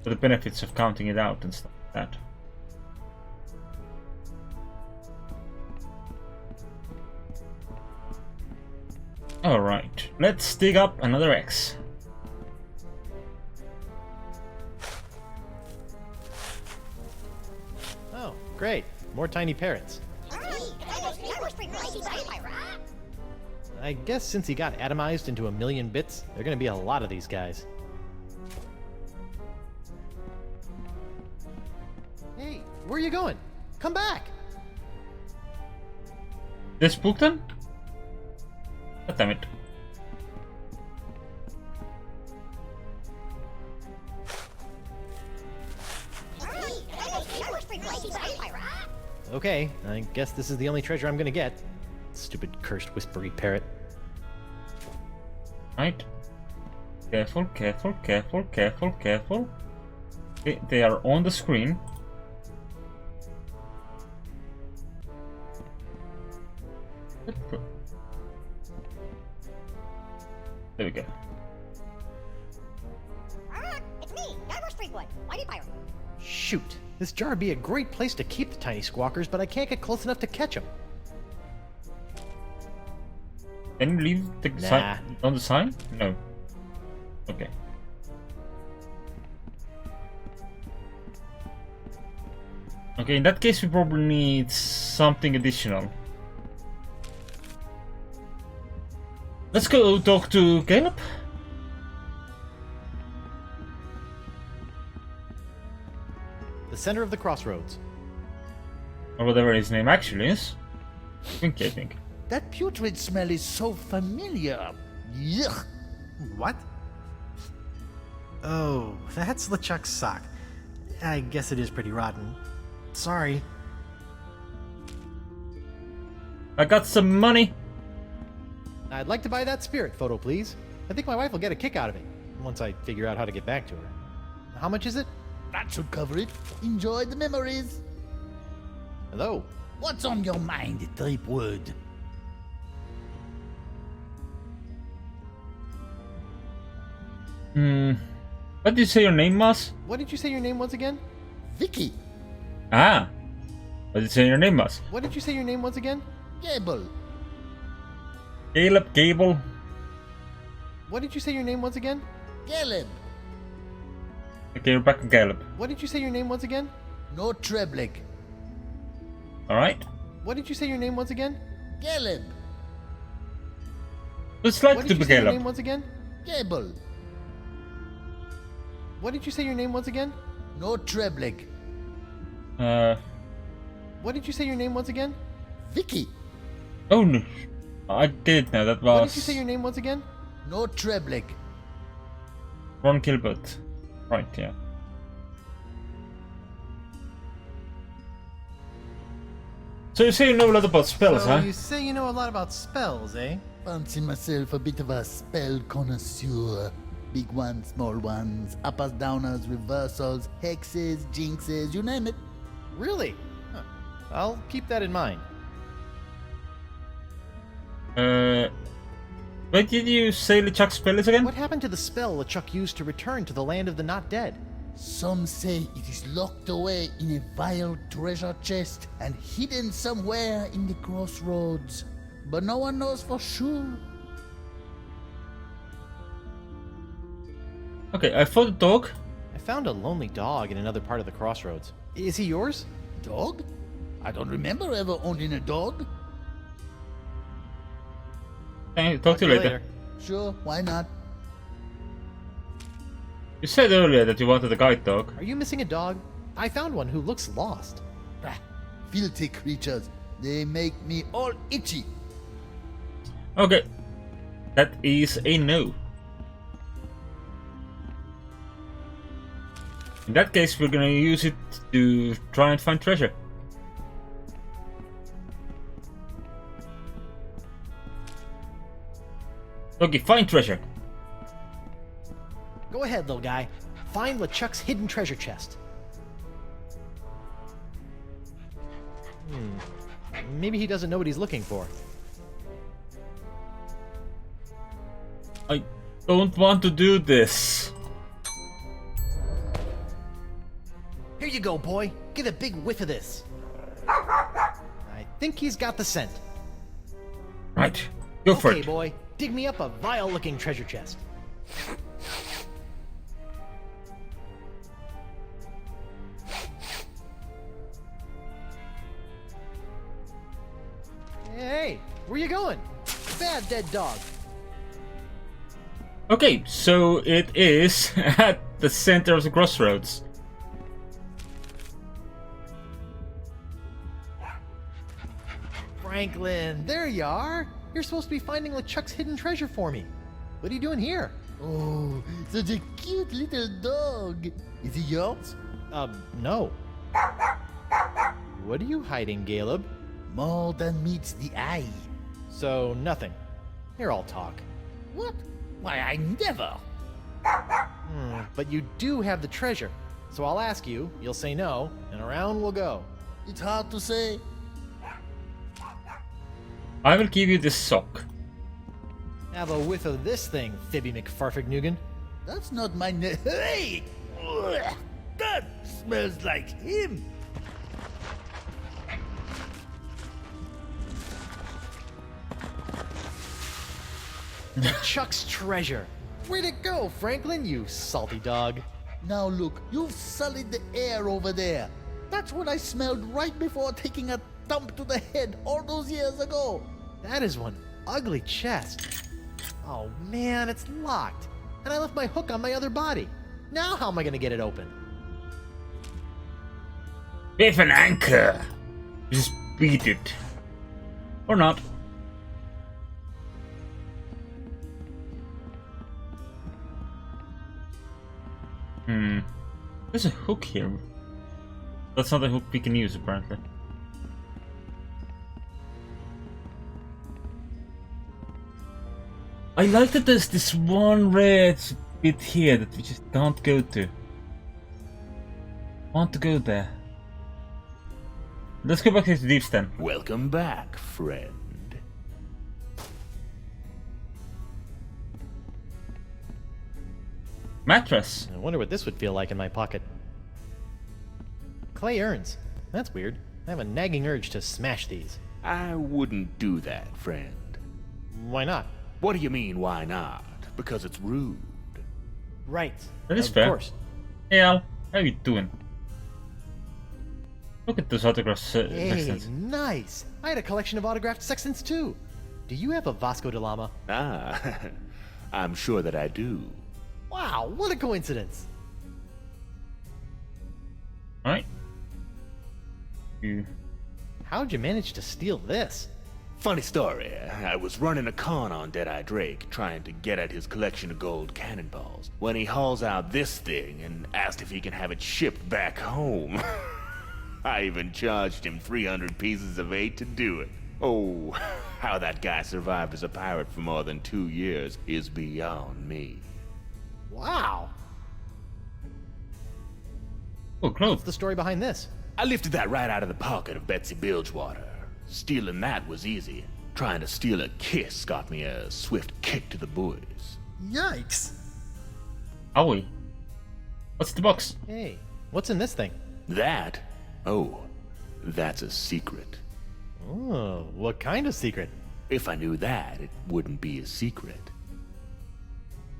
for the benefits of counting it out and stuff like that. Alright, let's dig up another X. Oh, great. More tiny parrots. I guess since he got atomized into a million bits, there are gonna be a lot of these guys. Hey, where are you going? Come back! They spooked them? God damn it. Okay, I guess this is the only treasure I'm gonna get. Stupid cursed whispery parrot. Right. Careful, careful, careful, careful, careful. They are on the screen. There we go. It's me, Guybrush Threepwood, Mighty Pirate. Shoot, this jar would be a great place to keep the tiny squawkers, but I can't get close enough to catch them. Can you leave the Nah. sign on the sign? No. Okay. Okay, in that case we probably need something additional. Let's go talk to Caleb. The center of the crossroads. Or whatever his name actually is. I think. That putrid smell is so familiar. Yuck. What? Oh, that's LeChuck's sock. I guess it is pretty rotten. Sorry. I got some money. I'd like to buy that spirit photo, please. I think my wife will get a kick out of it once I figure out how to get back to her. How much is it? That should cover it. Enjoy the memories. Hello. What's on your mind, Tripwood? What did you say your name was? What did you say your name was again? Vicky. Ah. What did you say your name was? What did you say your name was again? Gable. Caleb, Gable. What did you say your name was again? Caleb. Okay, you're back on Caleb. What did you say your name was again? No Treblik. Alright. What did you say your name was again? Caleb. It's like What to did be you say your Caleb. name was again? Gable. What did you say your name was again? No Treblik. What did you say your name was again? Vicky. Oh no. I did know that What was did you say your name was again? No Treblik. Ron Gilbert. Right, yeah. So you say you know a lot about spells, So huh? you say you know a lot about spells, eh? Fancy myself a bit of a spell connoisseur. Big ones, small ones, uppers, downers, reversals, hexes, jinxes, you name it. Really? Huh. I'll keep that in mind. What did you say LeChuck's spell is again? What happened to the spell LeChuck used to return to the land of the not dead? Some say it is locked away in a vile treasure chest and hidden somewhere in the crossroads. But no one knows for sure. Okay, I found a dog. I found a lonely dog in another part of the crossroads. Is he yours? Dog? I don't remember ever owning a dog. Okay, talk to you later. Sure, why not? You said earlier that you wanted a guide dog. Are you missing a dog? I found one who looks lost. Bah, filthy creatures. They make me all itchy. Okay. That is a no. In that case, we're gonna use it to try and find treasure. Okay, find treasure. Go ahead, little guy. Find LeChuck's hidden treasure chest. Maybe he doesn't know what he's looking for. I don't want to do this. Here you go, boy. Get a big whiff of this. I think he's got the scent. Right, go for Okay, it. boy. Dig me up a vile-looking treasure chest. Hey, where you going? Bad dead dog. Okay, so it is at the center of the crossroads. Franklin, there you are. You're supposed to be finding LeChuck's hidden treasure for me. What are you doing here? Oh, such a cute little dog. Is he yours? No. What are you hiding, Caleb? More than meets the eye. So, nothing. Here, I'll talk. What? Why, I never. But you do have the treasure. So I'll ask you, you'll say no, and around we'll go. It's hard to say. I will give you this sock. Have a whiff of this thing, Fibby McFarfignugan. That's not my name. Hey! Ugh, that smells like him. Chuck's treasure. Where'd it go, Franklin, you salty dog? Now look, you've sullied the air over there. That's what I smelled right before taking a thump to the head all those years ago. That is one ugly chest. Oh man, it's locked. And I left my hook on my other body. Now how am I gonna get it open? With an anchor. Just beat it. Or not. There's a hook here. That's not a hook we can use, apparently. I like that there's this one red bit here that we just can't go to. Want to go there. Let's go back to the deep stand. Welcome back, friend. Mattress. I wonder what this would feel like in my pocket. Clay urns. That's weird. I have a nagging urge to smash these. I wouldn't do that, friend. Why not? What do you mean, why not? Because it's rude. Right. That is of fair. course. Hey Al, how you doing? Look at those autographs. Hey, Sextants. nice. I had a collection of autographed sextants too. Do you have a Vasco da Lama? Ah, I'm sure that I do. Wow, what a coincidence. Alright. You. How'd you manage to steal this? Funny story, I was running a con on Deadeye Drake, trying to get at his collection of gold cannonballs, when he hauls out this thing and asked if he can have it shipped back home. I even charged him 300 pieces of 8 to do it. Oh, how that guy survived as a pirate for more than 2 years is beyond me. Wow. Oh, clothes. What's the story behind this? I lifted that right out of the pocket of Betsy Bilgewater. Stealing that was easy. Trying to steal a kiss got me a swift kick to the boys. Yikes. Owie. What's the box? Hey, what's in this thing? That? Oh, that's a secret. Oh, what kind of secret? If I knew that, it wouldn't be a secret.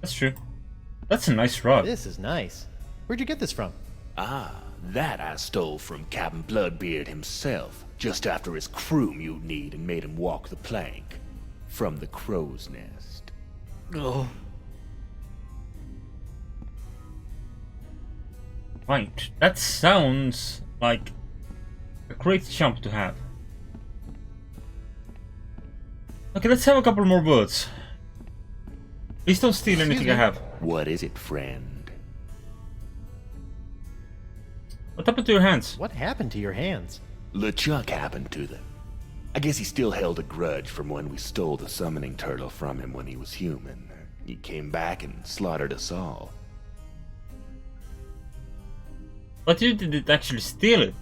That's true. That's a nice rod. This is nice. Where'd you get this from? Ah, that I stole from Captain Bloodbeard himself, just after his crew mutinied and made him walk the plank. From the crow's nest. Oh. Right. That sounds like a great jump to have. Okay, let's have a couple more bullets. Please don't steal anything I have. What is it, friend? What happened to your hands? What happened to your hands? LeChuck happened to them. I guess he still held a grudge from when we stole the summoning turtle from him when he was human. He came back and slaughtered us all. But you didn't actually steal it.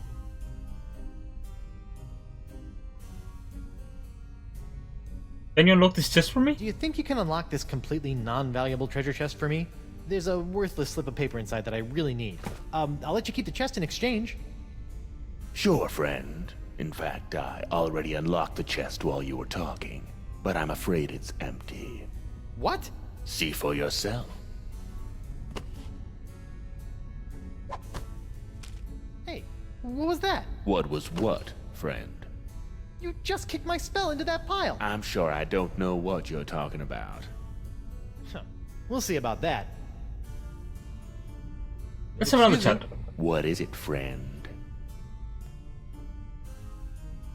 Can you unlock this chest for me? Do you think you can unlock this completely non-valuable treasure chest for me? There's a worthless slip of paper inside that I really need. I'll let you keep the chest in exchange. Sure, friend. In fact, I already unlocked the chest while you were talking, but I'm afraid it's empty. What? See for yourself. Hey, what was that? What was what, friend? You just kicked my spell into that pile. I'm sure I don't know what you're talking about. Huh. We'll see about that. Let's have another Excuse chat. me? What is it, friend?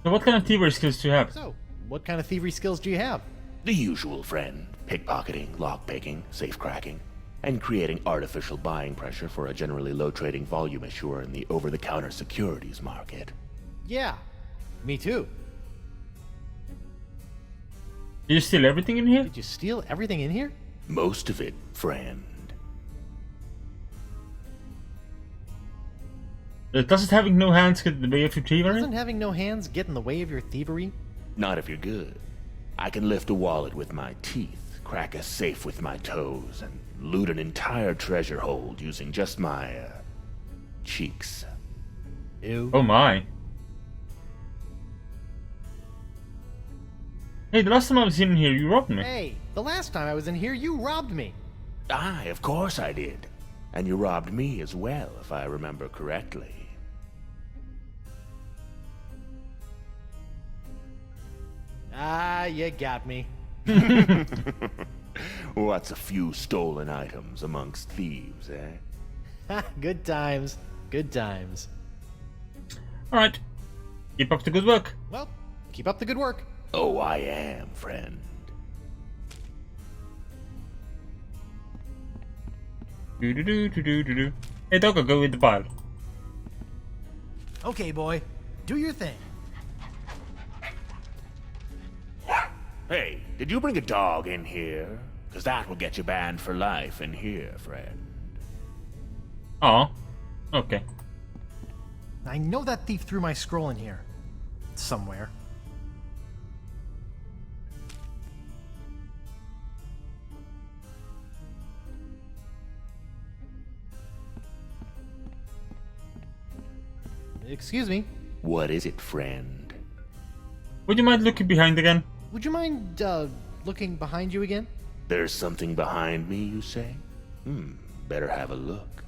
So what kind of thievery skills do you have? So, what kind of thievery skills do you have? The usual, friend. Pickpocketing, lockpicking, safe cracking, and creating artificial buying pressure for a generally low trading volume issuer in the over-the-counter securities market. Yeah, me too. Did you steal everything in here? Did you steal everything in here? Most of it, friend. Does it having no hands get in the way of your thievery? Doesn't having no hands get in the way of your thievery? Not if you're good. I can lift a wallet with my teeth, crack a safe with my toes, and loot an entire treasure hold using just my, cheeks. Ew. Oh my. Hey, the last time I was in here, you robbed me. Hey, the last time I was in here, you robbed me. Aye, of course I did. And you robbed me as well, if I remember correctly. Ah, you got me. What's a few stolen items amongst thieves, eh? Good times. Good times. Alright. Keep up the good work. Well, keep up the good work. Oh, I am, friend. Do-do-do-do-do-do. Hey, Doggo, go with the pile. Okay, boy. Do your thing. Hey, did you bring a dog in here? Because that will get you banned for life in here, friend. Oh. Okay. I know that thief threw my scroll in here. Somewhere. Excuse me. What is it, friend? Would you mind looking behind again? Would you mind, looking behind you again? There's something behind me, you say? Better have a look.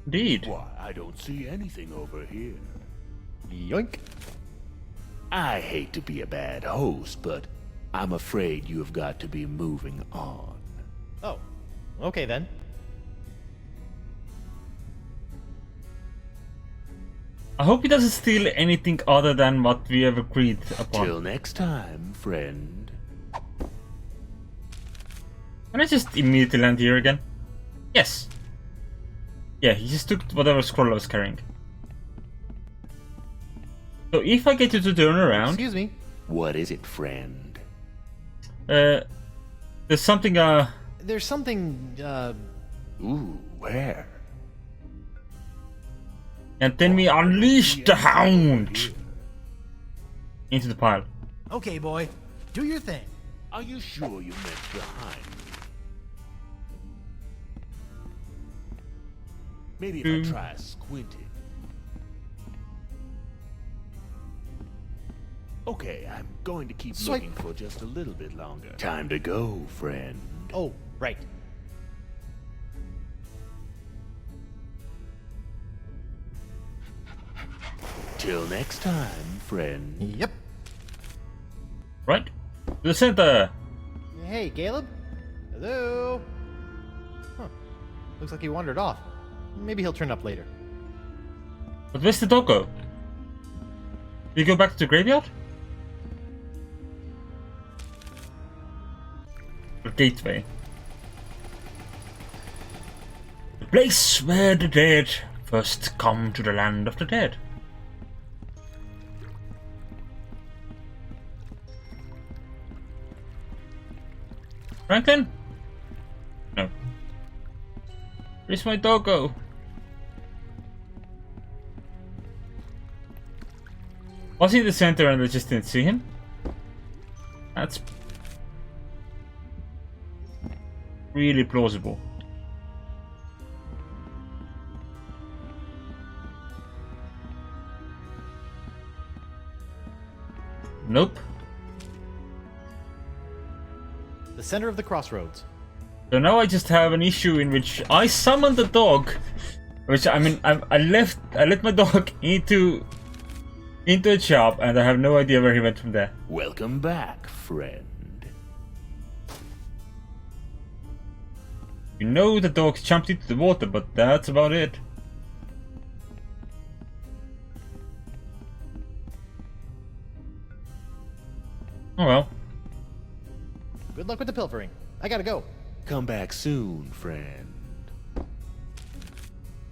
Indeed. Why, I don't see anything over here. Yoink. I hate to be a bad host, but I'm afraid you have got to be moving on. Oh. Okay, then. I hope he doesn't steal anything other than what we have agreed upon. Till next time, friend. Can I just immediately land here again? Yes. Yeah, he just took whatever scroll I was carrying. So if I get you to turn around... Excuse me. What is it, friend? there's something, There's something, Ooh, where? And then we unleash the hound! Into the pile. Okay, boy. Do your thing. Are you sure you meant behind? Maybe if I try squinting. Okay, I'm going to keep looking for just a little bit longer. Time to go, friend. oh, right. Till next time, friend. Yep. Right? To the center! Hey, Caleb? Hello? Huh. Looks like he wandered off. Maybe he'll turn up later. But where's the dog go? Did you go back to the graveyard? Or gateway? The place where the dead first come to the land of the dead. Franklin? No. Where's my doggo? Was he in the center and I just didn't see him? That's really plausible. Nope. The center of the crossroads. So now I just have an issue in which I summoned the dog, which I mean I let my dog into a shop and I have no idea where he went from there. Welcome back, friend. You know the dog jumped into the water, but that's about it. Oh well. Good luck with the pilfering. I gotta go. Come back soon, friend.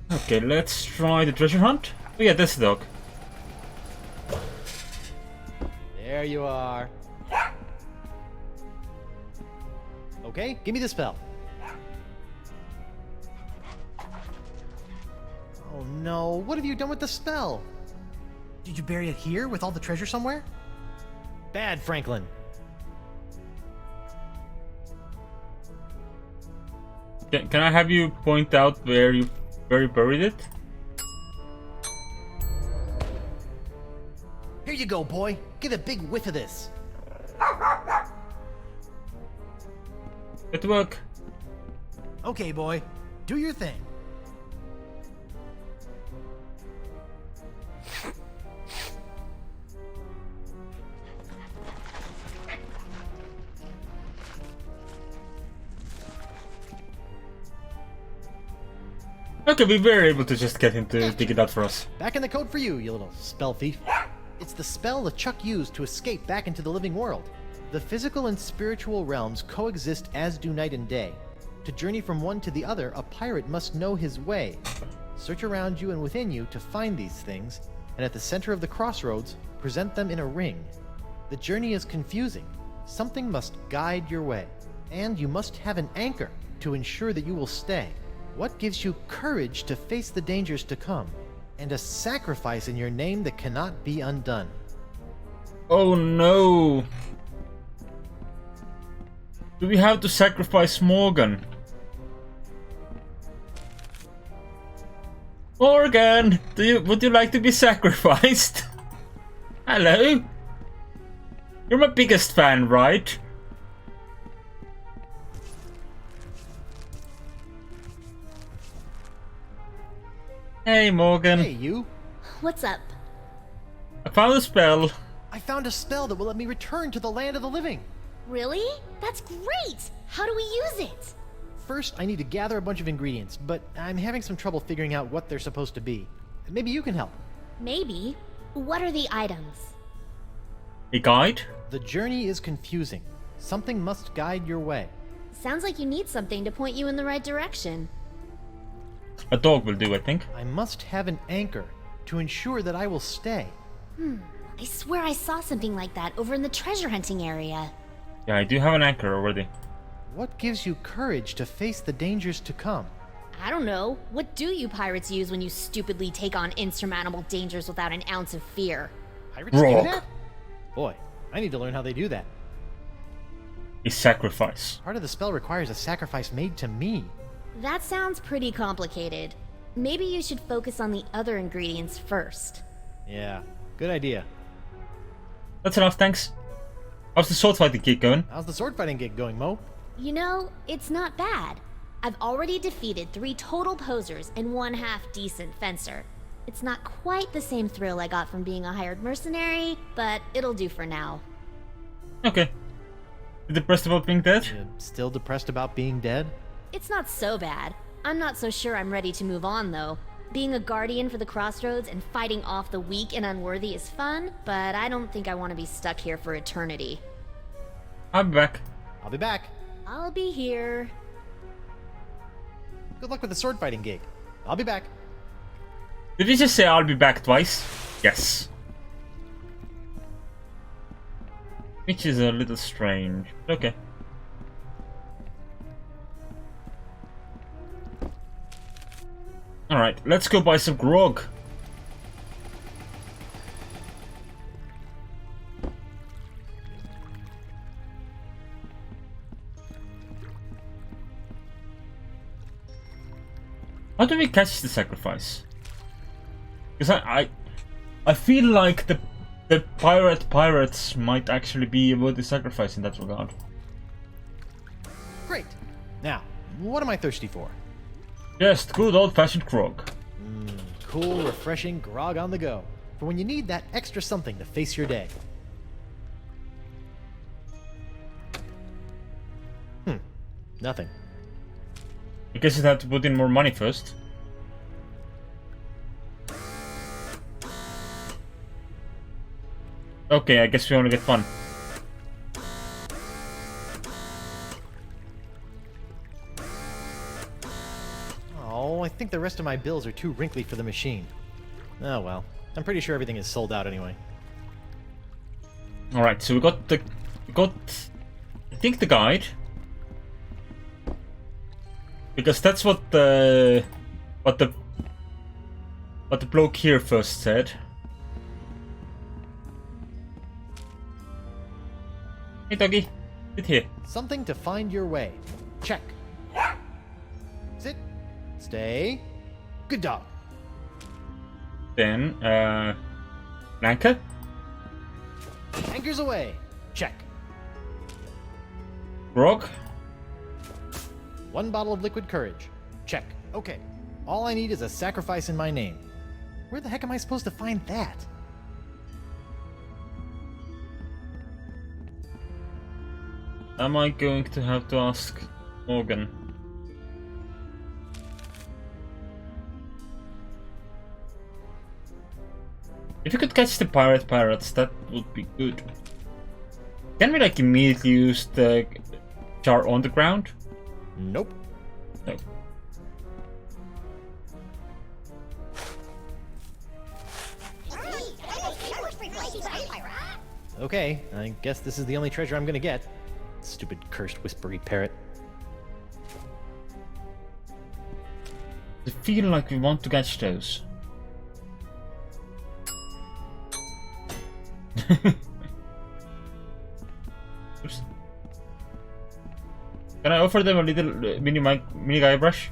Okay, let's try the treasure hunt. Oh yeah, that's the dog. There you are. Okay, give me the spell. Oh no, what have you done with the spell? Did you bury it here with all the treasure somewhere? Bad, Franklin. Can I have you point out where you buried it? Here you go, boy. Get a big whiff of this. Get to work. Okay, boy. Do your thing. Okay, we were able to just get him to dig it out for us. Back in the code for you, you little spell thief. It's the spell LeChuck used to escape back into the living world. The physical and spiritual realms coexist as do night and day. To journey from one to the other, a pirate must know his way. Search around you and within you to find these things, and at the center of the crossroads, present them in a ring. The journey is confusing. Something must guide your way, and you must have an anchor to ensure that you will stay. What gives you courage to face the dangers to come, and a sacrifice in your name that cannot be undone? Oh no! Do we have to sacrifice Morgan? Morgan, would you like to be sacrificed? Hello? You're my biggest fan, right? Hey, Morgan. Hey, you. What's up? I found a spell. I found a spell that will let me return to the land of the living. Really? That's great! How do we use it? First, I need to gather a bunch of ingredients, but I'm having some trouble figuring out what they're supposed to be. Maybe you can help. Maybe. What are the items? A guide? The journey is confusing. Something must guide your way. Sounds like you need something to point you in the right direction. A dog will do, I think. I must have an anchor to ensure that I will stay. I swear I saw something like that over in the treasure hunting area. Yeah, I do have an anchor already. What gives you courage to face the dangers to come? I don't know. What do you pirates use when you stupidly take on insurmountable dangers without an ounce of fear? Pirates do Rock. that? Boy, I need to learn how they do that. A sacrifice. Part of the spell requires a sacrifice made to me. That sounds pretty complicated. Maybe you should focus on the other ingredients first. Yeah, good idea. That's enough, thanks. How's the sword fighting gig going? How's the sword fighting gig going, Mo? You know, it's not bad. I've already defeated 3 total posers and 1 half-decent fencer. It's not quite the same thrill I got from being a hired mercenary, but it'll do for now. Okay. You depressed about being dead? You still depressed about being dead? It's not so bad. I'm not so sure I'm ready to move on, though. Being a guardian for the Crossroads and fighting off the weak and unworthy is fun, but I don't think I want to be stuck here for eternity. I'll be back. I'll be back. I'll be here. Good luck with the sword fighting gig. I'll be back. Did you just say I'll be back twice? Yes. Which is a little strange. Okay. Alright, let's go buy some grog. How do we catch the sacrifice? Because I feel like the pirates might actually be about the sacrifice in that regard. Great. Now, what am I thirsty for? Just good old-fashioned grog. Cool, refreshing grog on the go. For when you need that extra something to face your day. Nothing. I guess you'd have to put in more money first. Okay, I guess we only get one. Oh, I think the rest of my bills are too wrinkly for the machine. Oh well. I'm pretty sure everything is sold out anyway. Alright, so we got I think the guide. Because that's what the bloke here first said. Hey doggy, sit here. Something to find your way. Check. Sit. Stay. Good dog. Then, anchor? Anchors away. Check. Grog? 1 bottle of liquid courage. Check. Okay. All I need is a sacrifice in my name. Where the heck am I supposed to find that? Am I going to have to ask Morgan? If you could catch the pirates, that would be good. Can we like immediately use the jar on the ground? Nope. No. Okay, I guess this is the only treasure I'm gonna get. Stupid cursed whispery parrot. I feel like we want to catch those. Oops. Can I offer them a little mini Guybrush?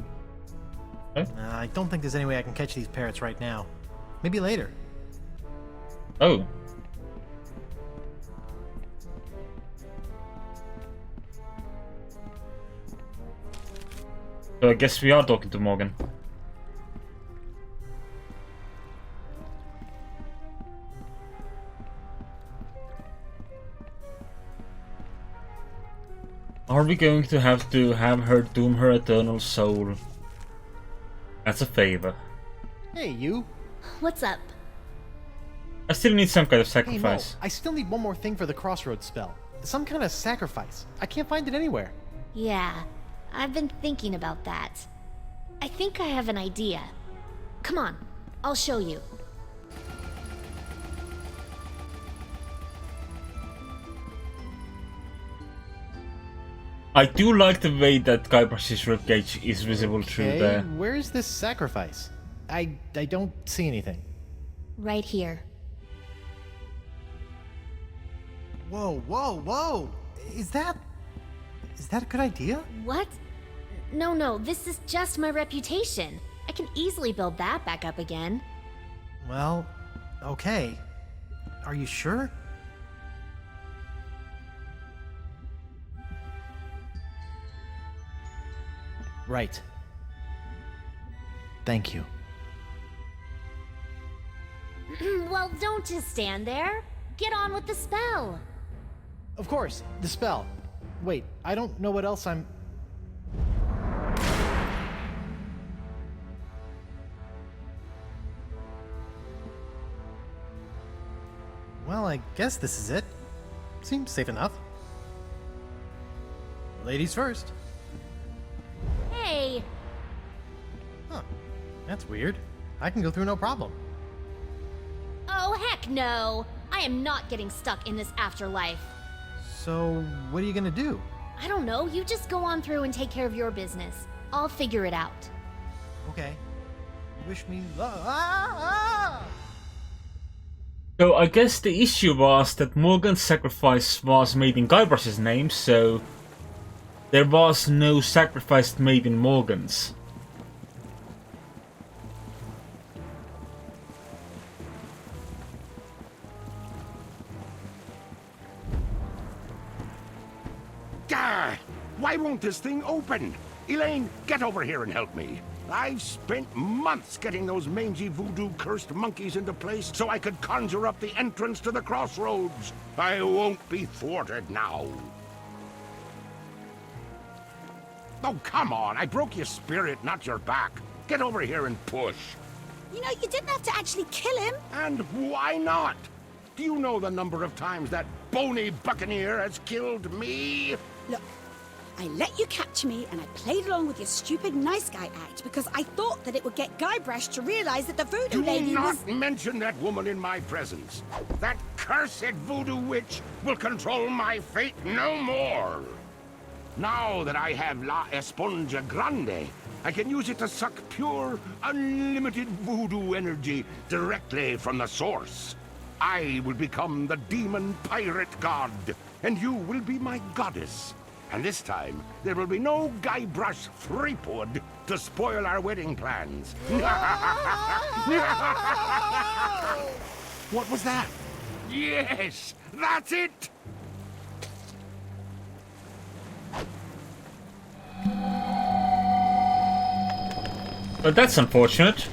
No? I don't think there's any way I can catch these parrots right now. Maybe later. Oh. So I guess we are talking to Morgan. Are we going to have her doom her eternal soul? That's a favor. Hey, you. What's up? I still need some kind of Hey, Mo, sacrifice. I still need one more thing for the crossroads spell. Some kind of sacrifice. I can't find it anywhere. Yeah, I've been thinking about that. I think I have an idea. Come on, I'll show you. I do like the way that Guybrush's ribcage is visible through Okay, the... where is this sacrifice? I don't see anything. Right here. Whoa, whoa, whoa! Is that a good idea? What? No, this is just my reputation. I can easily build that back up again. Well, okay. Are you sure? Right. Thank you. Well, don't just stand there. Get on with the spell. Of course, the spell. Wait, I don't know what else I'm... Well, I guess this is it. Seems safe enough. Ladies first. Hey! Huh. That's weird. I can go through no problem. Oh, heck no! I am not getting stuck in this afterlife. So, what are you gonna do? I don't know, you just go on through and take care of your business. I'll figure it out. Okay. Wish me luck. Ah! So I guess the issue was that Morgan's sacrifice was made in Guybrush's name, so there was no sacrifice made in Morgan's. Gah! Why won't this thing open? Elaine, get over here and help me. I've spent months getting those mangy voodoo-cursed monkeys into place so I could conjure up the entrance to the crossroads. I won't be thwarted now. Oh, come on. I broke your spirit, not your back. Get over here and push. You know, you didn't have to actually kill him. And why not? Do you know the number of times that bony buccaneer has killed me? Look, I let you capture me and I played along with your stupid nice guy act because I thought that it would get Guybrush to realize that the voodoo lady Do not was... mention that woman in my presence. That cursed voodoo witch will control my fate no more. Now that I have La Esponja Grande, I can use it to suck pure, unlimited voodoo energy directly from the source. I will become the demon pirate god, and you will be my goddess. And this time, there will be no Guybrush Threepwood to spoil our wedding plans. What was that? Yes, that's it! But that's unfortunate.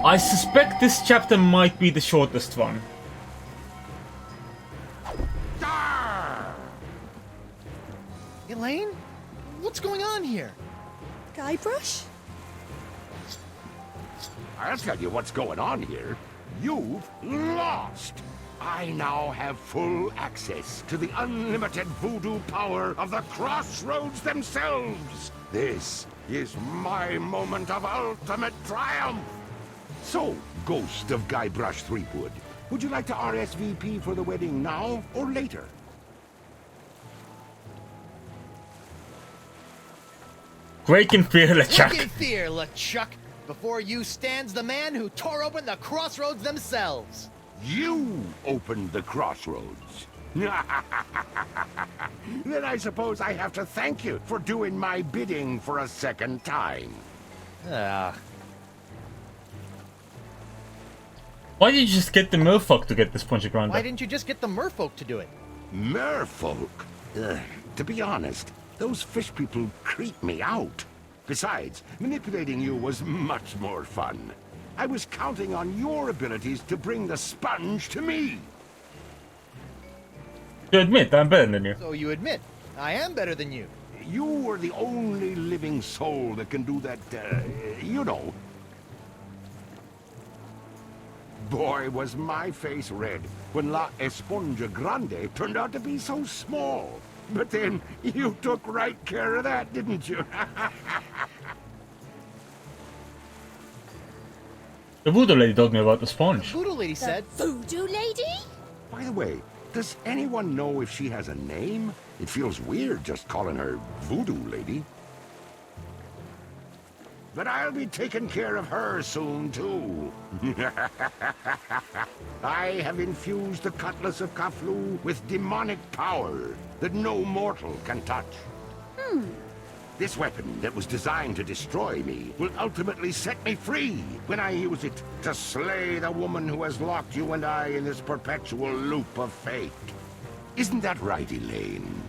I suspect this chapter might be the shortest one. Elaine? Guybrush? I'll tell you what's going on here. You've lost. I now have full access to the unlimited voodoo power of the Crossroads themselves. This is my moment of ultimate triumph. So, Ghost of Guybrush Threepwood, would you like to RSVP for the wedding now or later? Quake in fear, LeChuck. Quake in fear, LeChuck. Before you stands the man who tore open the Crossroads themselves. You opened the Crossroads. Then I suppose I have to thank you for doing my bidding for a second time. Why did you just get the merfolk to get this Spongy Grande? Why didn't you just get the merfolk to do it? Merfolk? To be honest, those fish people creep me out. Besides, manipulating you was much more fun. I was counting on your abilities to bring the sponge to me. You admit I'm better than you. So you admit, I am better than you. You are the only living soul that can do that, you know. Boy, was my face red when La Esponja Grande turned out to be so small. But then, you took right care of that, didn't you? The voodoo lady told me about the The sponge. voodoo lady said... Voodoo lady? By the way, does anyone know if she has a name? It feels weird just calling her Voodoo Lady. But I'll be taking care of her soon, too. I have infused the Cutlass of Kaflu with demonic power that no mortal can touch. This weapon that was designed to destroy me will ultimately set me free when I use it to slay the woman who has locked you and I in this perpetual loop of fate. Isn't that right, Elaine?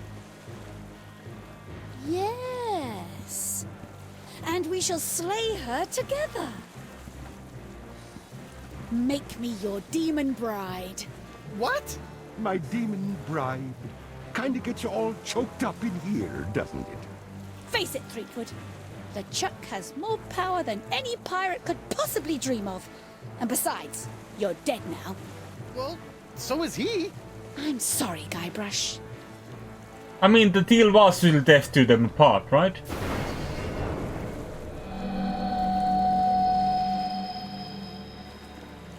Yes. And we shall slay her together. Make me your demon bride. What? My demon bride. Kinda gets you all choked up in here, doesn't it? Face it, Threepwood. LeChuck has more power than any pirate could possibly dream of. And besides, you're dead now. Well, so is he. I'm sorry, Guybrush. I mean, the deal was we'll death to them apart, right?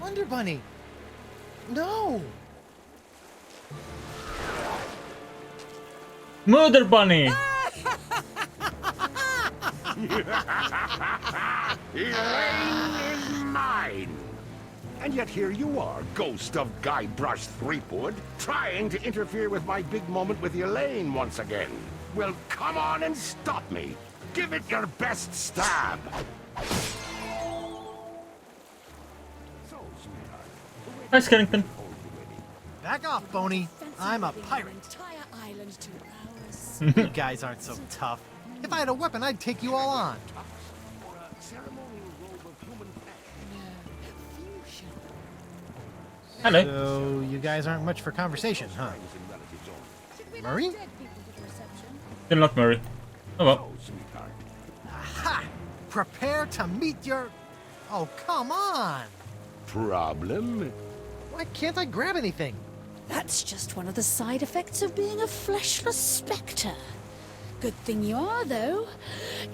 Wonder Bunny. No. Murder Bunny! Elaine is mine! And yet here you are, Ghost of Guybrush Threepwood, trying to interfere with my big moment with Elaine once again. Well, come on and stop me. Give it your best stab. Hi, Skellington. Back off, Boney. I'm a pirate. Entire island to ours. You guys aren't so tough. If I had a weapon, I'd take you all on. Hello. So, you guys aren't much for conversation, huh? Murray? Still not Murray. Oh well. Aha! Prepare to meet your... Oh, come on! Problem? Why can't I grab anything? That's just one of the side effects of being a fleshless spectre. Good thing you are, though.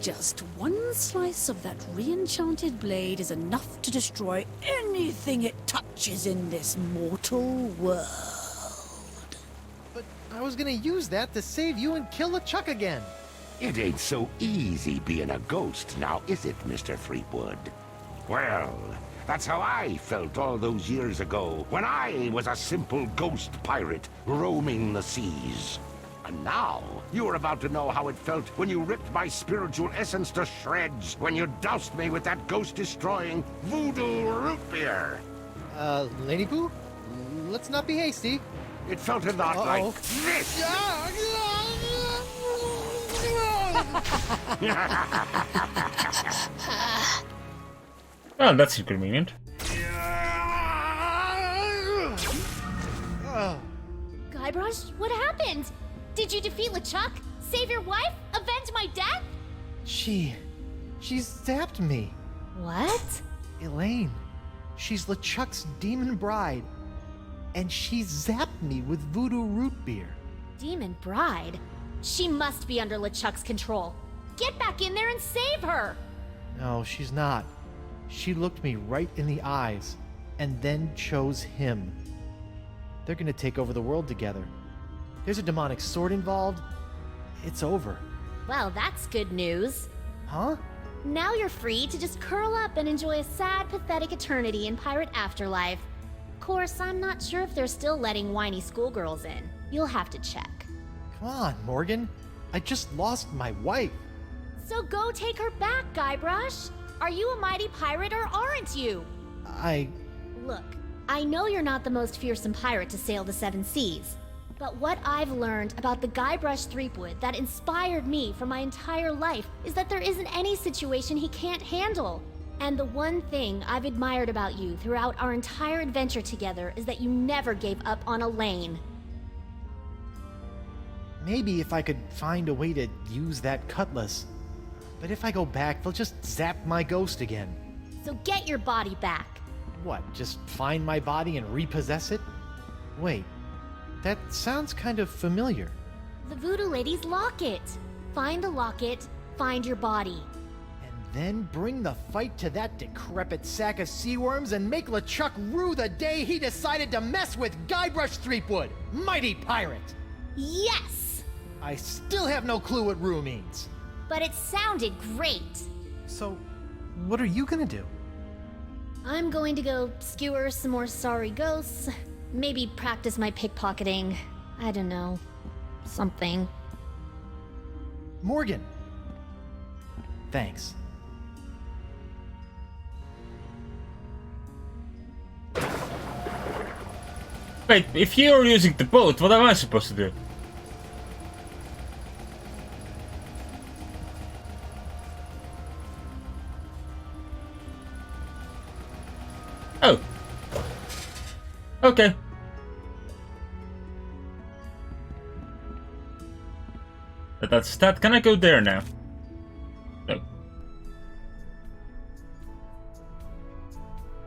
Just one slice of that re-enchanted blade is enough to destroy anything it touches in this mortal world. But I was gonna use that to save you and kill LeChuck again. It ain't so easy being a ghost now, is it, Mr. Threepwood? Well, that's how I felt all those years ago, when I was a simple ghost pirate roaming the seas. And now, you're about to know how it felt when you ripped my spiritual essence to shreds, when you doused me with that ghost-destroying voodoo root beer. Lady Pooh? Let's not be hasty. It felt a lot like this. Well, that's inconvenient. Guybrush, what happened? Did you defeat LeChuck? Save your wife? Avenge my death? She She's zapped me. What? Elaine. She's LeChuck's demon bride. And she zapped me with voodoo root beer. Demon bride? She must be under LeChuck's control. Get back in there and save her! No, she's not. She looked me right in the eyes, and then chose him. They're gonna take over the world together. There's a demonic sword involved. It's over. Well, that's good news. Huh? Now you're free to just curl up and enjoy a sad, pathetic eternity in Pirate Afterlife. Of course, I'm not sure if they're still letting whiny schoolgirls in. You'll have to check. Come on, Morgan. I just lost my wife. So go take her back, Guybrush. Are you a mighty pirate or aren't you? Look, I know you're not the most fearsome pirate to sail the seven seas. But what I've learned about the Guybrush Threepwood that inspired me for my entire life is that there isn't any situation he can't handle. And the one thing I've admired about you throughout our entire adventure together is that you never gave up on Elaine. maybe if I could find a way to use that cutlass. But if I go back, they'll just zap my ghost again. So get your body back. What, just find my body and repossess it? Wait, that sounds kind of familiar. The Voodoo Lady's locket. Find the locket, find your body. And then bring the fight to that decrepit sack of sea worms and make LeChuck rue the day he decided to mess with Guybrush Threepwood, mighty pirate! Yes! I still have no clue what rue means. But it sounded great. So, what are you gonna do? I'm going to go skewer some more sorry ghosts. Maybe practice my pickpocketing. I don't know. Something. Morgan! Thanks. Wait, if you're using the boat, what am I supposed to do? Oh. Okay. That's that. Can I go there now? No.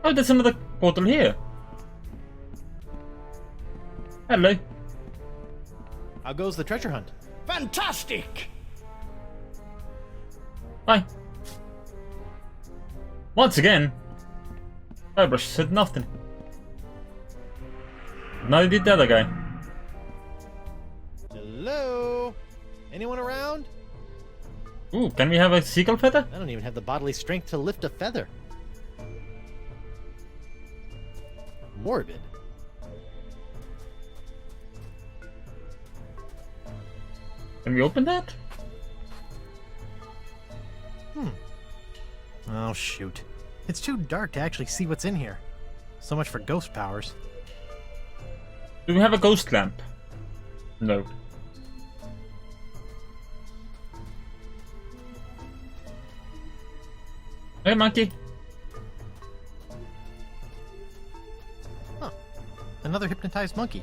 Oh, there's another portal here. Hello. How goes the treasure hunt? Fantastic! Bye. Once again, Guybrush said nothing. Neither did the other guy. Hello? Anyone around? Ooh, can we have a seagull feather? I don't even have the bodily strength to lift a feather. Morbid. Can we open that? Oh, shoot. It's too dark to actually see what's in here. So much for ghost powers. Do we have a ghost lamp? No. Hey, monkey. Huh. Another hypnotized monkey.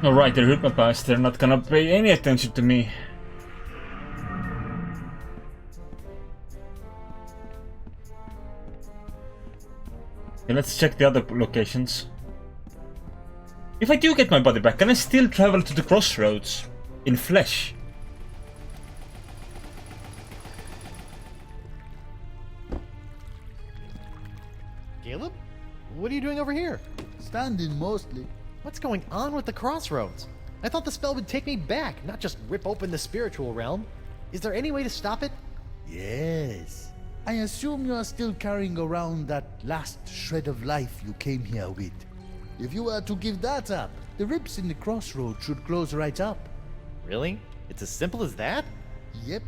Alright, they're hypnotized. They're not gonna pay any attention to me. Okay, let's check the other locations. If I do get my body back, can I still travel to the crossroads in flesh? Caleb? What are you doing over here? Standing mostly. What's going on with the crossroads? I thought the spell would take me back, not just rip open the spiritual realm. Is there any way to stop it? Yes. I assume you are still carrying around that last shred of life you came here with. If you were to give that up, the rips in the crossroads should close right up. Really? It's as simple as that? Yep.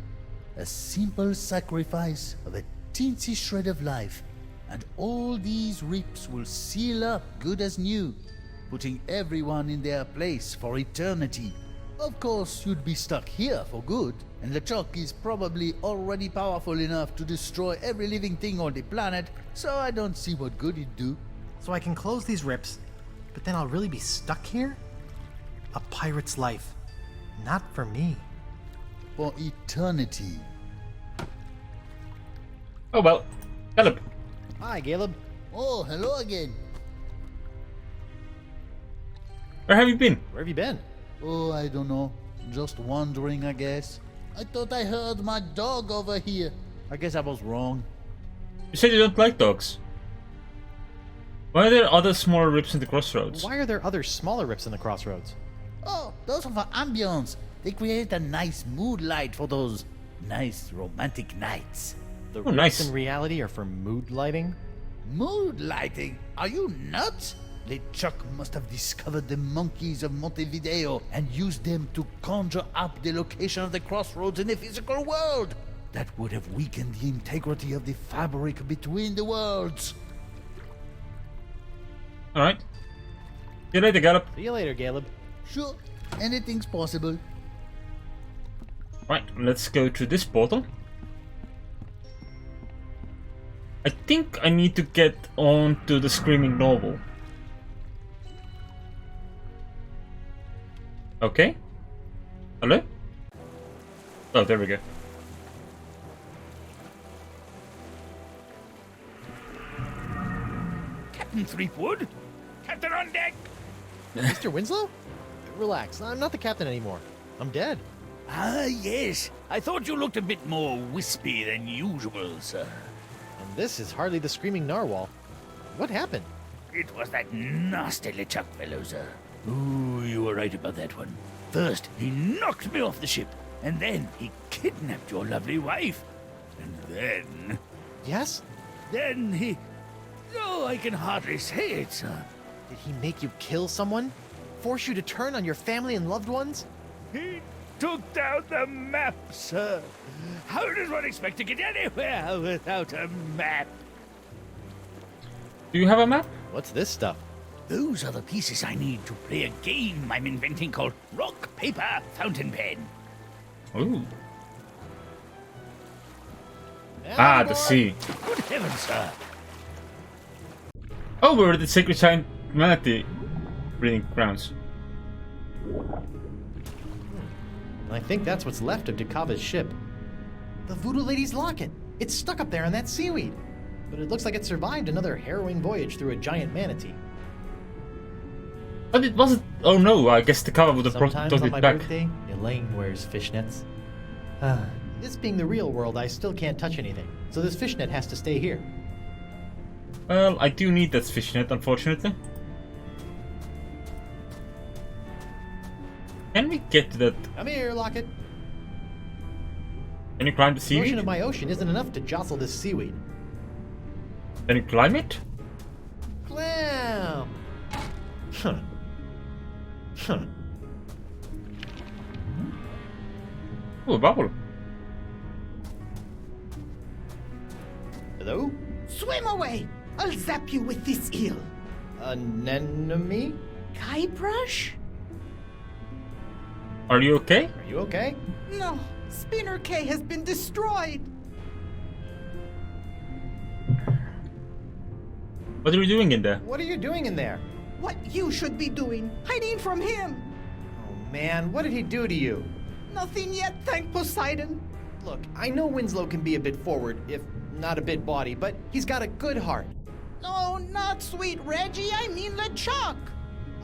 A simple sacrifice of a teensy shred of life, and all these rips will seal up good as new, putting everyone in their place for eternity. Of course, you'd be stuck here for good, and LeChuck is probably already powerful enough to destroy every living thing on the planet, so I don't see what good it'd do. So I can close these rips, but then I'll really be stuck here? A pirate's life. Not for me. for eternity. Oh well. Caleb, Hi, Caleb. Oh, hello again. where have you been? Where have you been? Oh, I don't know. Just wandering, I guess. I thought I heard my dog over here. I guess I was wrong. You said you don't like dogs. Why are there other smaller rips in the crossroads? Why are there other smaller rips in the crossroads? Oh, those are for ambience. They create a nice mood light for those nice romantic nights. The Oh, rips nice. in reality are for mood lighting? Mood lighting? Are you nuts? LeChuck must have discovered the monkeys of Montevideo and used them to conjure up the location of the crossroads in the physical world. That would have weakened the integrity of the fabric between the worlds. Alright. See you later, Caleb. See you later, Caleb. Sure, anything's possible. Right, let's go to this portal. I think I need to get on to the Screaming Novel. Okay. Hello? Oh, there we go. Captain Threepwood? Captain on deck! Mr. Winslow? Relax, I'm not the captain anymore. I'm dead. Ah, yes. I thought you looked a bit more wispy than usual, sir. And this is hardly the screaming narwhal. What happened? It was that nasty LeChuck fellow, sir. Ooh, you were right about that one. First, he knocked me off the ship, and then he kidnapped your lovely wife. And then... Yes? Then he... Oh, I can hardly say it, sir. Did he make you kill someone? Force you to turn on your family and loved ones? He took down the map, sir. How does one expect to get anywhere without a map? Do you have a map? What's this stuff? Those are the pieces I need to play a game I'm inventing called Rock, Paper, Fountain Pen. Ooh. Ah, the sea. Good heavens, sir. Oh, we're at the Sacred Giant Manatee breeding grounds. I think that's what's left of Dakava's ship. The Voodoo Lady's locket. It's stuck up there in that seaweed. But it looks like it survived another harrowing voyage through a giant manatee. But it wasn't. Oh no, I guess the cover would have brought Sometimes on it my back. birthday, Elaine wears fishnets. This being the real world, I still can't touch anything. So this fishnet has to stay here. Well, I do need that fishnet, unfortunately. Can we get to that? Come here, Locket. Can you climb the The seaweed? motion of my ocean isn't enough to jostle this seaweed. Can you climb it? Clam! Huh. Huh. Oh, a bubble. Hello? Swim away! I'll zap you with this eel. Anemone? Guybrush? Are you okay? Are you okay? No, Spinner K has been destroyed. What are you doing in there? What are you doing in there? What you should be doing, hiding from him. Oh man, what did he do to you? Nothing yet, thank Poseidon. Look, I know Winslow can be a bit forward, if not a bit bawdy, but he's got a good heart. No, not sweet Reggie, I mean LeChuck.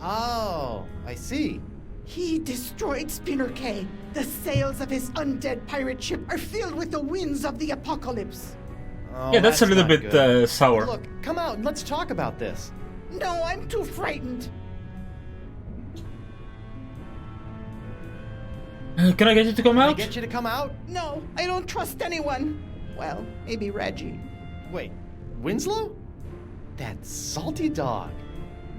Oh, I see. He destroyed Spinner K. The sails of his undead pirate ship are filled with the winds of the apocalypse. Oh, Yeah, that's a little not bit good. sour. Look, come out and let's talk about this. No, I'm too frightened. Can I get you to come Can I out? get you to come out? No, I don't trust anyone. Well, maybe Reggie. Wait, Winslow? That salty dog.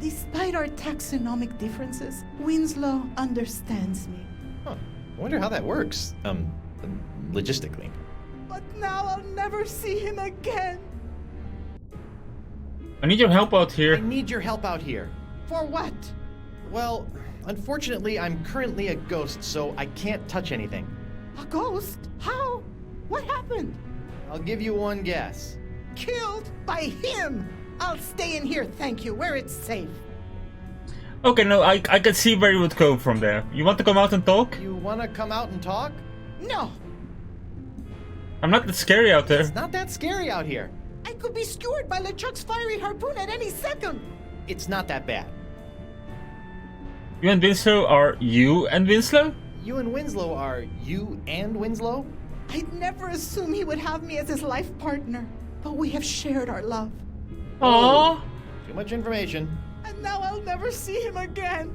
Despite our taxonomic differences, Winslow understands me. Huh. I wonder how that works. Logistically. But now I'll never see him again. I need your help out I here. need your help out here. For what? Well, unfortunately, I'm currently a ghost, so I can't touch anything. A ghost? How? What happened? I'll give you one guess. Killed by him. I'll stay in here, thank you, where it's safe. Okay, no, I can see where you would go from there. You want to come out and talk? You wanna come out and talk? No! I'm not that scary out there. It's not that scary out here. I could be skewered by LeChuck's fiery harpoon at any second! It's not that bad. You and Winslow are you and Winslow? You and Winslow are you and Winslow? I'd never assume he would have me as his life partner, but we have shared our love. Aww. Too much information. And now I'll never see him again.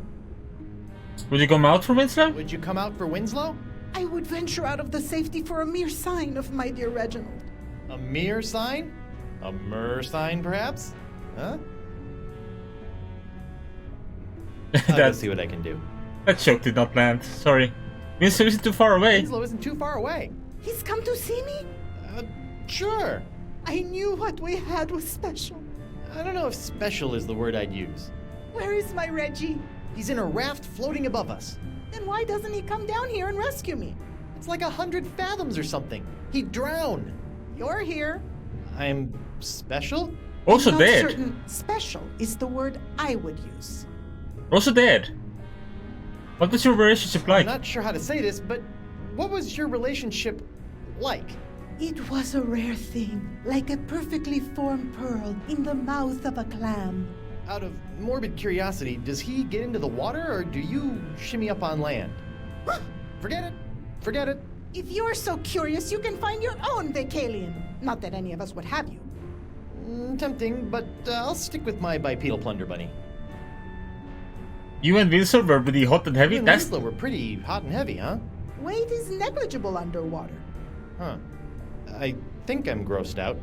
Would you come out for Winslow? Would you come out for Winslow? I would venture out of the safety for a mere sign of my dear Reginald. A mere sign? A mer sign, perhaps? Huh? I'll go see what I can do. That joke did not land. Sorry. Winslow isn't too far away. Winslow isn't too far away. He's come to see me? Sure. I knew what we had was special. I don't know if special is the word I'd use. Where is my Reggie? He's in a raft floating above us. Then why doesn't he come down here and rescue me? It's like 100 fathoms or something. He'd drown. You're here. I'm special? Also Not dead. certain special is the word I would use. Also dead. What was your relationship like? I'm not sure how to say this, but what was your relationship like? It was a rare thing, like a perfectly formed pearl in the mouth of a clam. Out of morbid curiosity, does he get into the water or do you shimmy up on land? Forget it. Forget it. If you're so curious, you can find your own Vacalian. Not that any of us would have you. Tempting, but I'll stick with my bipedal plunder bunny. You and Winslow were pretty hot and heavy? You and That's... Winslow were pretty hot and heavy, huh? Weight is negligible underwater. Huh. I think I'm grossed out.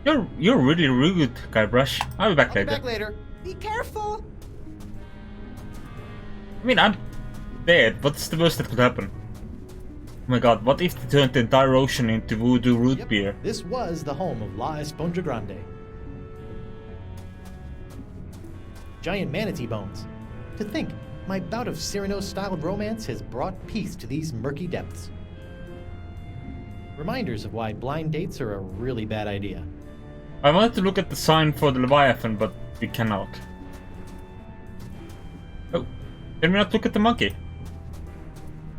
You're really rude, Guybrush. I'll be back later. Back later. Be careful. I mean, I'm dead. What's the worst that could happen? Oh my god, what if they turned the entire ocean into voodoo root beer? This was the home of La Esponja Grande. Giant manatee bones. To think, my bout of Cyrano-styled romance has brought peace to these murky depths. Reminders of why blind dates are a really bad idea. I wanted to look at the sign for the Leviathan, but we cannot. Oh, can we not look at the monkey?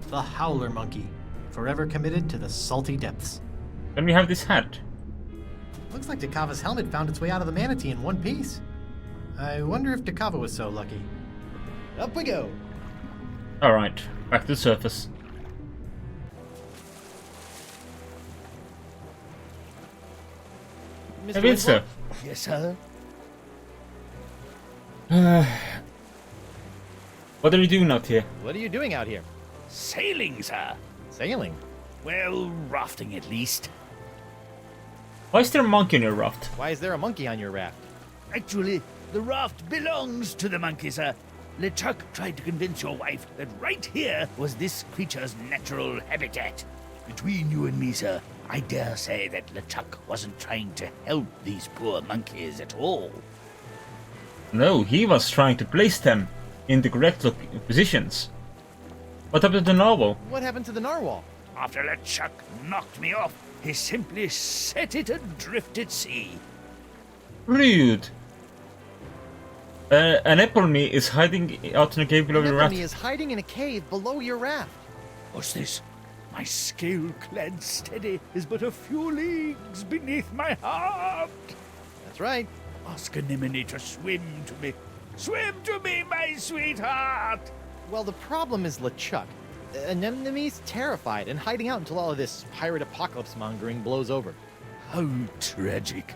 The Howler Monkey, forever committed to the salty depths. Can we have this hat? Looks like Dakava's helmet found its way out of the manatee in one piece. I wonder if Dakava was so lucky. Up we go. Alright, back to the surface. Mr. Hey, Winslow. Yes, sir? What are you doing out here? What are you doing out here? Sailing, sir. Sailing? Well, rafting at least. Why is there a monkey on your raft? Why is there a monkey on your raft? Actually, the raft belongs to the monkey, sir. LeChuck tried to convince your wife that right here was this creature's natural habitat. Between you and me, sir, I dare say that LeChuck wasn't trying to help these poor monkeys at all. No, he was trying to place them in the correct positions. What happened to the narwhal? What happened to the narwhal? After LeChuck knocked me off, he simply set it adrift at sea. Rude. An Anemone is hiding out in a cave below your raft. Anemone is hiding in a cave below your raft. What's this? My scale-clad steady is but a few leagues beneath my heart. That's right. Ask Anemone to swim to me. Swim to me, my sweetheart! Well, the problem is LeChuck. Anemone's terrified and hiding out until all of this pirate apocalypse mongering blows over. How tragic.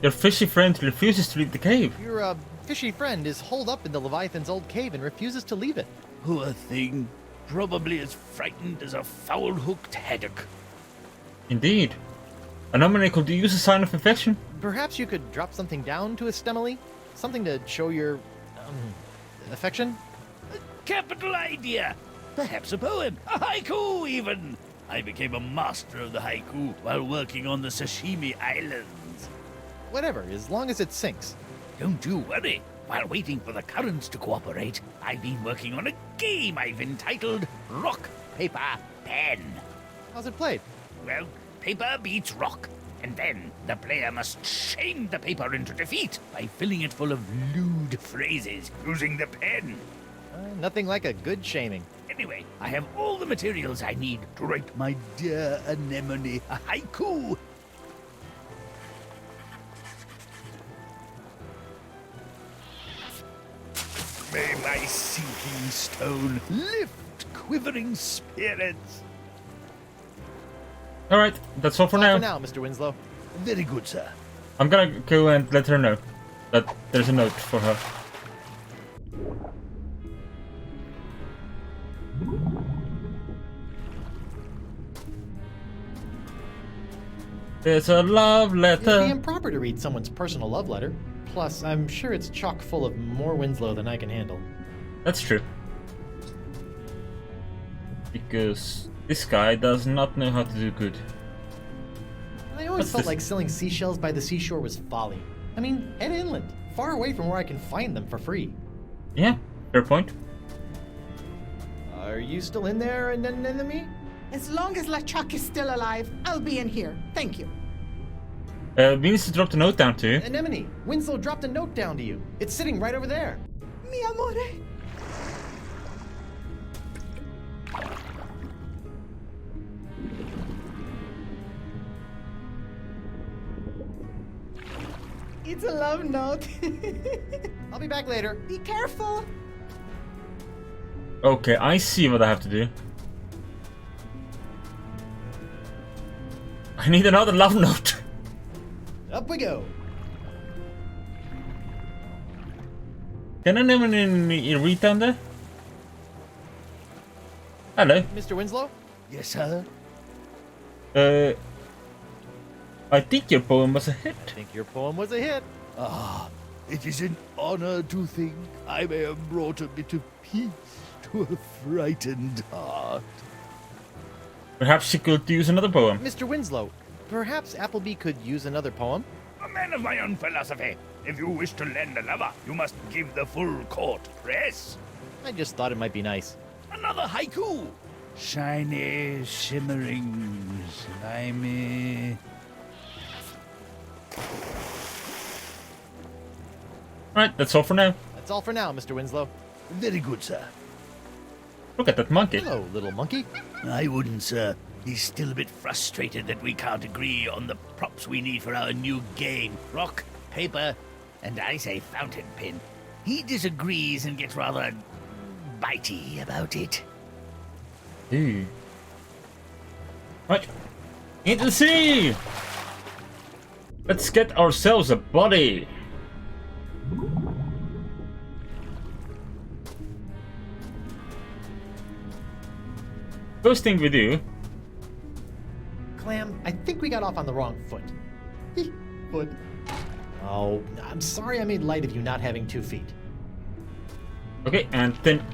Your fishy friend refuses to leave the cave. Your fishy friend is holed up in the Leviathan's old cave and refuses to leave it. Poor thing. Probably as frightened as a foul-hooked haddock. Indeed. Anemone could use a sign of affection. Perhaps you could drop something down to Estemily? Something to show your, affection? Capital idea! Perhaps a poem, a haiku even! I became a master of the haiku while working on the Sashimi Islands. Whatever, as long as it sinks. Don't you worry. While waiting for the currents to cooperate, I've been working on a game I've entitled Rock, Paper, Pen. How's it played? Well, paper beats rock, and then the player must shame the paper into defeat by filling it full of lewd phrases using the pen. Nothing like a good shaming. Anyway, I have all the materials I need to write my dear anemone a haiku. May my sinking stone lift quivering spirits. Alright, that's all for All now. for now, Mr. Winslow. Very good, sir. I'm gonna go and let her know that there's a note for her. There's a love It'd be letter. improper to read someone's personal love letter. Plus, I'm sure it's chock full of more Winslow than I can handle. That's true. Because this guy does not know how to do good. I always What's felt this? like selling seashells by the seashore was folly. I mean, head inland, far away from where I can find them for free. Yeah, fair point. Are you still in there, Anemone? As long as LeChuck is still alive, I'll be in here. Thank you. We need to drop the note down to you. Anemone, Winslow dropped a note down to you. It's sitting right over there. Mi amore. It's a love note. I'll be back later. Be careful. Okay, I see what I have to do. I need another love note. Up we go. Can anyone read down there? Hello. Mr. Winslow? Yes, sir. I think your poem was a hit. I think your poem was a hit. Ah, it is an honor to think I may have brought a bit of peace to a frightened heart. Perhaps you could use another poem. Mr. Winslow, perhaps Appleby could use another poem? A man of my own philosophy. If you wish to lend a lover, you must give the full court press. I just thought it might be nice. Another haiku. Shiny, shimmering, slimy. Alright, that's all for now. That's all for now, Mr. Winslow. Very good, sir. Look at that monkey. Hello, little monkey. I wouldn't, sir. He's still a bit frustrated that we can't agree on the props we need for our new game. Rock, paper, and I say fountain pen. He disagrees and gets rather bitey about it. Ooh. Right. Into the sea! Let's get ourselves a body. First thing we do. Clam, I think we got off on the wrong foot. Foot. Oh, I'm sorry I made light of you not having 2 feet. Okay, and then.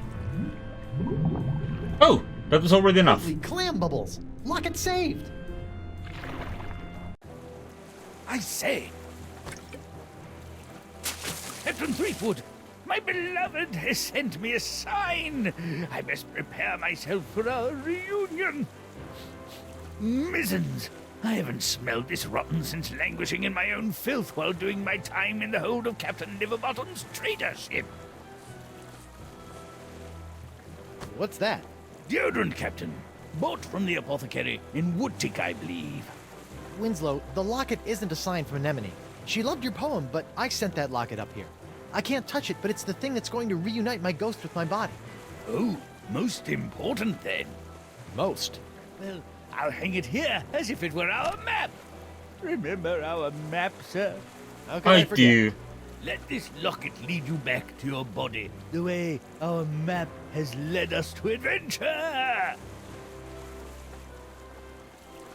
Oh, that was already enough. Holy clam bubbles! Locket saved! I say, Captain Threepwood, my beloved has sent me a sign. I must prepare myself for our reunion. Mizzens, I haven't smelled this rotten since languishing in my own filth while doing my time in the hold of Captain Liverbottom's trader ship. What's that? Deodorant, Captain. Bought from the apothecary in Woodtick, I believe. Winslow, the locket isn't a sign from Anemone. She loved your poem, but I sent that locket up here. I can't touch it, but it's the thing that's going to reunite my ghost with my body. Oh, most important then. Most. Well, I'll hang it here as if it were our map. Remember our map, sir? Okay, I forget. do. Let this locket lead you back to your body, the way our map has led us to adventure.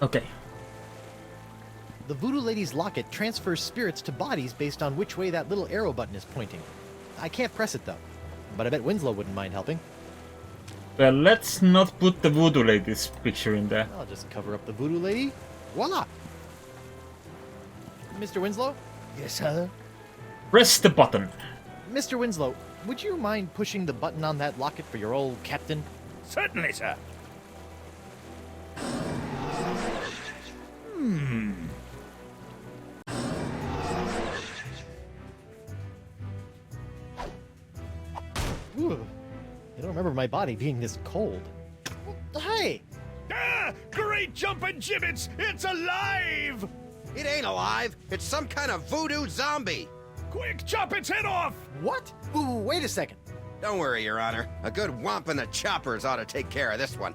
Okay. The Voodoo Lady's locket transfers spirits to bodies based on which way that little arrow button is pointing. I can't press it though, but I bet Winslow wouldn't mind helping. Well, let's not put the Voodoo Lady's picture in there. I'll just cover up the Voodoo Lady. Voila! Mr. Winslow? Yes, sir? Press the button. Mr. Winslow, would you mind pushing the button on that locket for your old captain? Certainly, sir. Ooh, I don't remember my body being this cold. Hey! Ah! Great jumping gibbets! It's alive! It ain't alive. It's some kind of voodoo zombie. Quick, chop its head off! What? Ooh, wait a second. Don't worry, Your Honor. A good whomp in the choppers ought to take care of this one.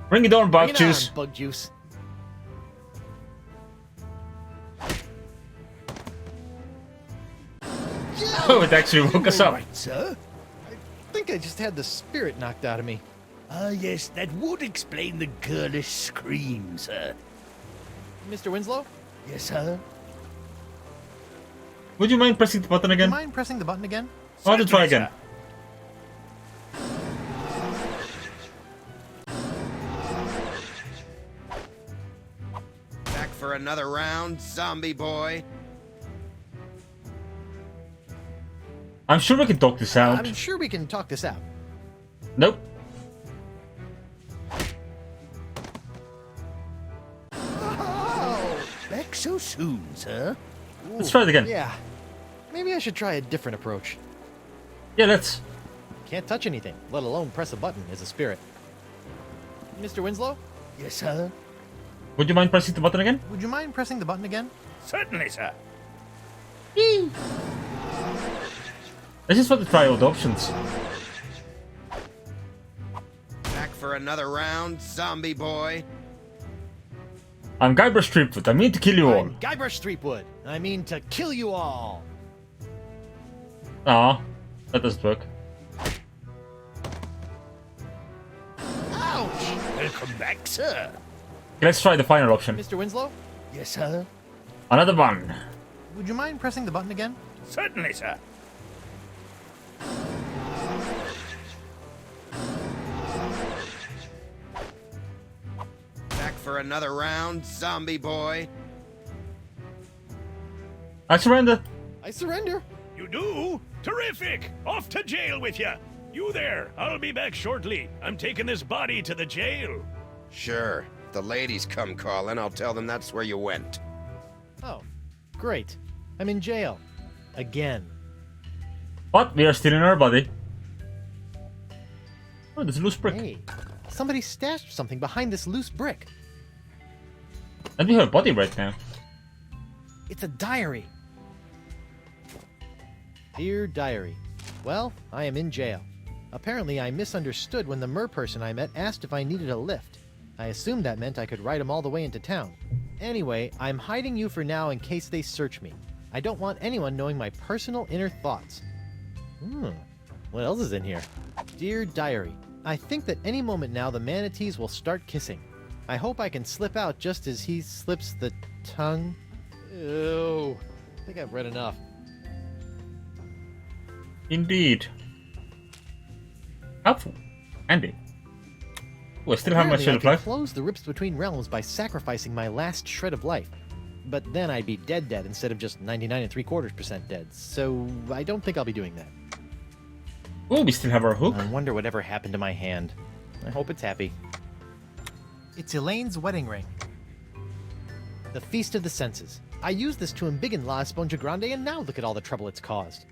Bring it on, Bug Bring it Juice. on, Bug Juice. Oh, it actually woke us up. Right, sir. I think I just had the spirit knocked out of me. Ah, yes, that would explain the girlish scream, sir. Mr. Winslow? Yes, sir? Would you mind pressing the button Do you again? mind pressing the button again? I want to try again. Back for another round, zombie boy. I'm sure we can talk this out. I'm sure we can talk this out. Nope. Back so soon, sir? Let's try it again. Yeah. Maybe I should try a different approach. Yeah, let's. Can't touch anything, let alone press a button as a spirit. Mr. Winslow? Yes, sir? Would you mind pressing the button again? Would you mind pressing the button again? Certainly, sir. I just want to try all the options. Back for another round, zombie boy. I'm Guybrush Threepwood. I mean to kill you all. I'm Guybrush Threepwood. I mean to kill you all. Aw, that doesn't work. Ouch! Welcome back, sir. Let's try the final option. Mr. Winslow? Yes, sir? Another one. Would you mind pressing the button again? Certainly, sir. Back for another round, zombie boy. I surrender. I surrender. You do? Terrific! Off to jail with you. You there. I'll be back shortly. I'm taking this body to the jail. Sure. If the ladies come calling, I'll tell them that's where you went. Oh, great. I'm in jail. Again. But we are still in our body. Oh, there's a loose brick. Hey, somebody stashed something behind this loose brick. And we have a body right now. It's a diary. Dear Diary. Well, I am in jail. Apparently, I misunderstood when the mer person I met asked if I needed a lift. I assumed that meant I could ride him all the way into town. Anyway, I'm hiding you for now in case they search me. I don't want anyone knowing my personal inner thoughts. What else is in here? Dear Diary, I think that any moment now the manatees will start kissing. I hope I can slip out just as he slips the tongue. Ew. I think I've read enough. Indeed. Helpful. Handy. Oh, I still have my Apparently, shelf I could life. close the rips between realms by sacrificing my last shred of life. But then I'd be dead instead of just 99.75% dead. So I don't think I'll be doing that. Oh, we still have our hook. I wonder whatever happened to my hand. I hope it's happy. It's Elaine's wedding ring. The Feast of the Senses. I used this to embiggen La Esponja Grande, and now look at all the trouble it's caused.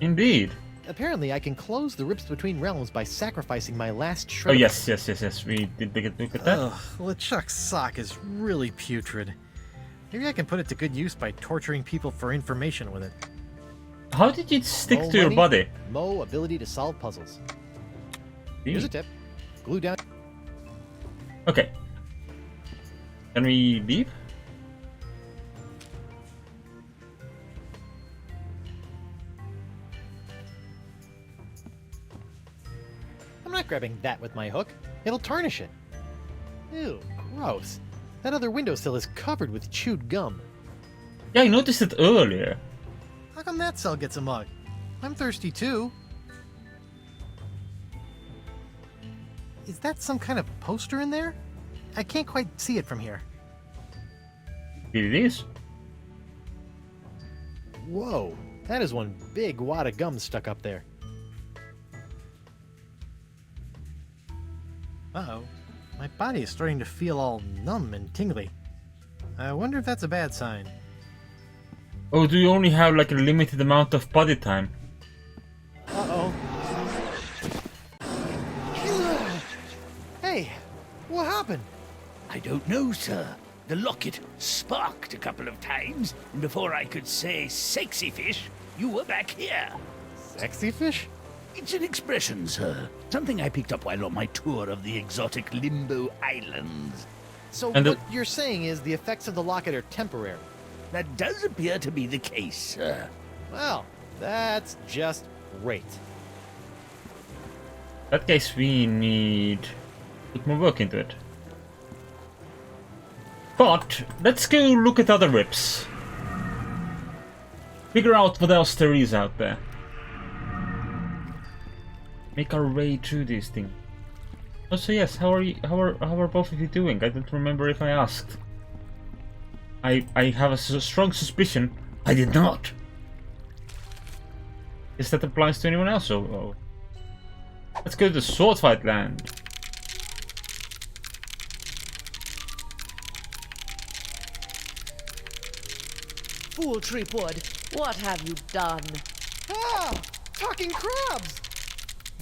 Indeed. Apparently, I can close the rips between realms by sacrificing my last Oh, shred. yes. We did take a look at that. Ugh, LeChuck's sock is really putrid. Maybe I can put it to good use by torturing people for information with it. How did it stick Mo to your money, body? Mo ability to solve puzzles. Here's a tip. Glue down. Okay. Can we leave? I'm not grabbing that with my hook. It'll tarnish it. Ew, gross. That other windowsill is covered with chewed gum. Yeah, I noticed it earlier. How come that cell gets a mug? I'm thirsty too. Is that some kind of poster in there? I can't quite see it from here. It is. Whoa, that is one big wad of gum stuck up there. Uh-oh. My body is starting to feel all numb and tingly. I wonder if that's a bad sign. Oh, do you only have like a limited amount of body time? Uh-oh. Hey, what happened? I don't know, sir. The locket sparked a couple of times, and before I could say sexy fish, you were back here. Sexy fish? It's an expression, sir. Something I picked up while on my tour of the exotic Limbo Islands. So what you're saying is the effects of the locket are temporary? That does appear to be the case, sir. Well, that's just great. In that case, we need to put more work into it. But let's go look at other rips. Figure out what else there is out there. Make our way through these things. Also, yes, how are both of you doing? I don't remember if I asked. I have a strong suspicion I did not. Guess that applies to anyone else. Oh. Let's go to the Swordfight Land. Fool Tripwood, what have you done? Ah! Talking crabs!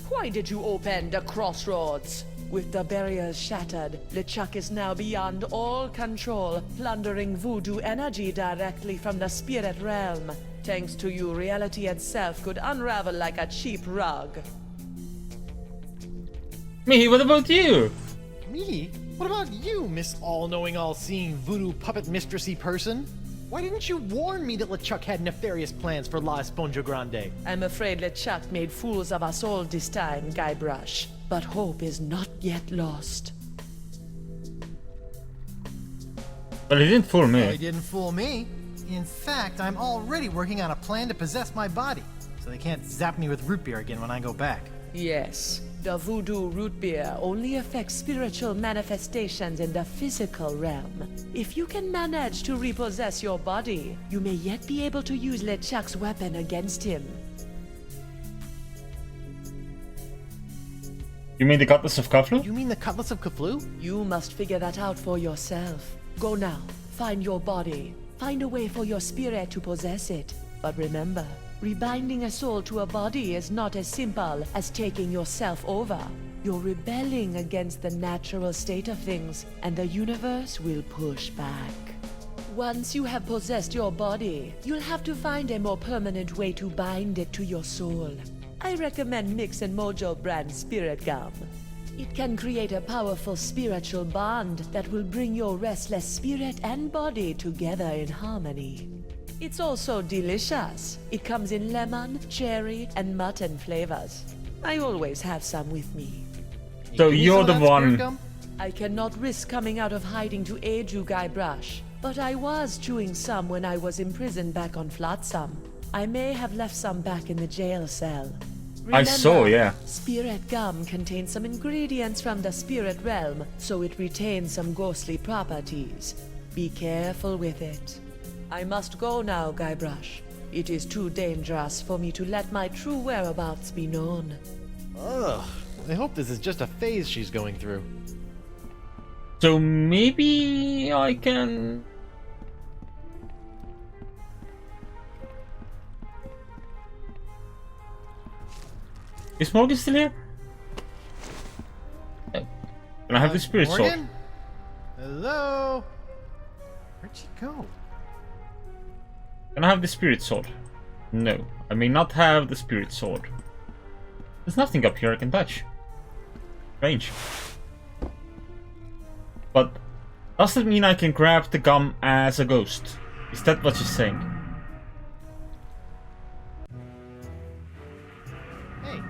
Why did you open the crossroads? With the barriers shattered, LeChuck is now beyond all control, plundering voodoo energy directly from the spirit realm. Thanks to you, reality itself could unravel like a cheap rug. Me, what about you? Me? What about you, Miss All-Knowing, All-Seeing, voodoo puppet mistressy person? Why didn't you warn me that LeChuck had nefarious plans for La Esponja Grande? I'm afraid LeChuck made fools of us all this time, Guybrush. But hope is not yet lost. But he didn't fool me. He didn't fool me. In fact, I'm already working on a plan to possess my body, so they can't zap me with root beer again when I go back. Yes, the voodoo root beer only affects spiritual manifestations in the physical realm. If you can manage to repossess your body, you may yet be able to use LeChuck's weapon against him. You mean the Cutlass of Kaflu? You mean the Cutlass of Kaflu? You must figure that out for yourself. Go now, find your body. Find a way for your spirit to possess it. But remember, rebinding a soul to a body is not as simple as taking yourself over. You're rebelling against the natural state of things, and the universe will push back. Once you have possessed your body, you'll have to find a more permanent way to bind it to your soul. I recommend Mix and Mojo brand Spirit Gum. It can create a powerful spiritual bond that will bring your restless spirit and body together in harmony. It's also delicious. It comes in lemon, cherry, and mutton flavors. I always have some with me. So you're the one. I cannot risk coming out of hiding to aid you, Guybrush, but I was chewing some when I was imprisoned back on Flotsam. I may have left some back in the jail cell. Remember, I saw, yeah. Spirit gum contains some ingredients from the spirit realm, so it retains some ghostly properties. Be careful with it. I must go now, Guybrush. It is too dangerous for me to let my true whereabouts be known. Ugh, I hope this is just a phase she's going through. So maybe I can... Is Morgan still here? Can I have the spirit sword? Morgan? Hello? Where'd she go? Can I have the spirit sword? No, I may not have the spirit sword. There's nothing up here I can touch. Strange. But does that mean I can grab the gum as a ghost? Is that what she's saying? Hey,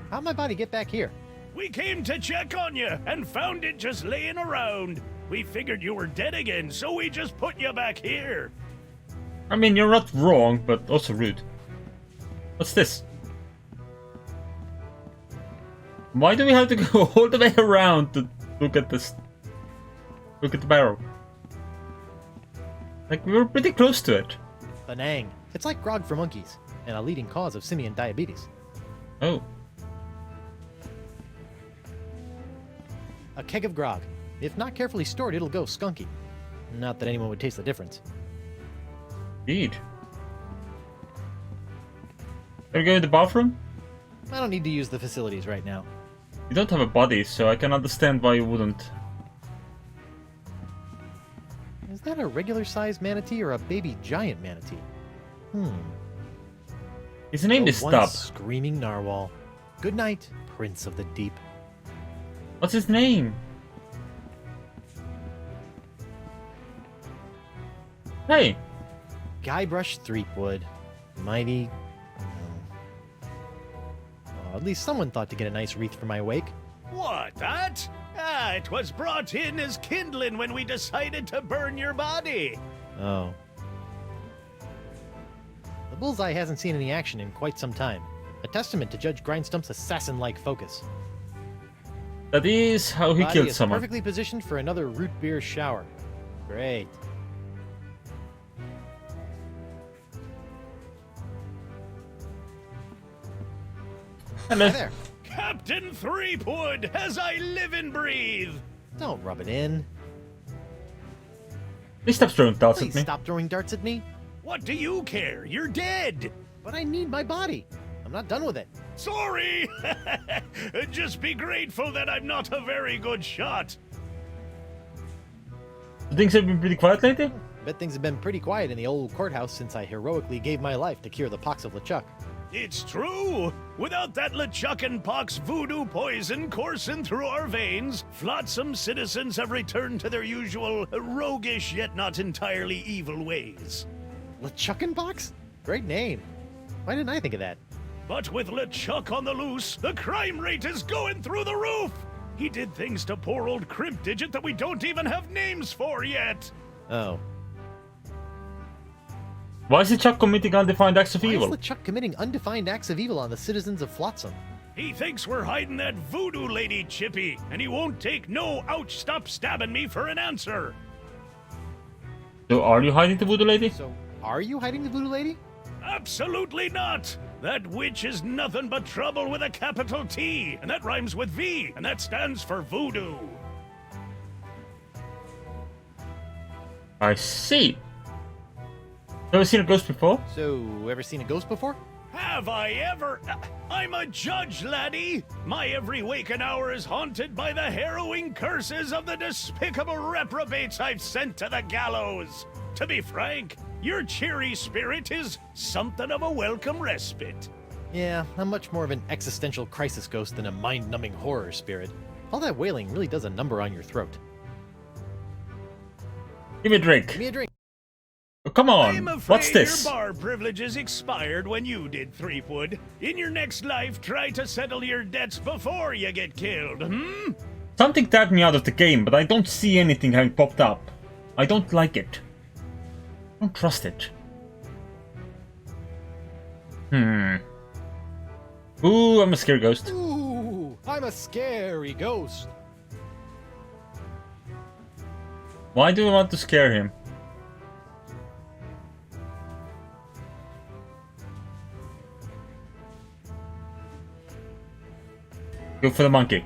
how'd my body get back here? We came to check on you and found it just laying around. We figured you were dead again, so we just put you back here. I mean, you're not wrong, but also rude. What's this? Why do we have to go all the way around to look at this? Look at the barrel. Like, we were pretty close to it. Penang. It's like grog for monkeys, and a leading cause of simian diabetes. Oh. A keg of grog. If not carefully stored, it'll go skunky. Not that anyone would taste the difference. Indeed. Can we go to the bathroom? I don't need to use the facilities right now. You don't have a body, so I can understand why you wouldn't. Is that a regular-sized manatee or a baby giant manatee? His name is One Stub. screaming narwhal. Good night, Prince of the Deep. What's his name? Hey! Guybrush Threepwood. Mighty... Oh, at least someone thought to get a nice wreath for my wake. What, that? Ah, it was brought in as kindling when we decided to burn your body. Oh. The bullseye hasn't seen any action in quite some time. A testament to Judge Grindstump's assassin-like focus. That is how he Body killed is someone. perfectly positioned for another root beer shower. Great. Hello. Hi there. Captain Threepwood, as I live and breathe. Don't rub it in. Please stop throwing darts Please at me. stop throwing darts at me. What do you care? You're dead. But I need my body. I'm not done with it. Sorry. Just be grateful that I'm not a very good shot. Things have been pretty quiet lately? Bet things have been pretty quiet in the old courthouse since I heroically gave my life to cure the pox of LeChuck. It's true. Without that LeChuck and Pox voodoo poison coursing through our veins, Flotsam citizens have returned to their usual roguish yet not entirely evil ways. LeChuck and Pox? Great name. Why didn't I think of that? But with LeChuck on the loose, the crime rate is going through the roof. He did things to poor old Crimp Digit that we don't even have names for yet. Oh. Why is LeChuck committing undefined acts of Why evil? is LeChuck committing undefined acts of evil on the citizens of Flotsam? He thinks we're hiding that voodoo lady, Chippy, and he won't take no ouch stop stabbing me for an answer. So are you hiding the voodoo lady? So, are you hiding the voodoo lady? Absolutely not! That witch is nothing but trouble with a capital T, and that rhymes with V, and that stands for voodoo. I see. Ever seen a ghost before? So, ever seen a ghost before? Have I ever? I'm a judge, laddie! My every waking hour is haunted by the harrowing curses of the despicable reprobates I've sent to the gallows. To be frank, your cheery spirit is something of a welcome respite. Yeah, I'm much more of an existential crisis ghost than a mind-numbing horror spirit. All that wailing really does a number on your throat. Give me a drink. Give me a drink. Oh, come on. I'm afraid What's this? your bar privileges expired when you did, Threepwood. In your next life, try to settle your debts before you get killed, hmm? Something tagged me out of the game, but I don't see anything having popped up. I don't like it. I don't trust it. Ooh, I'm a scary ghost. Ooh, I'm a scary ghost. Why do you want to scare him? Go for the monkey.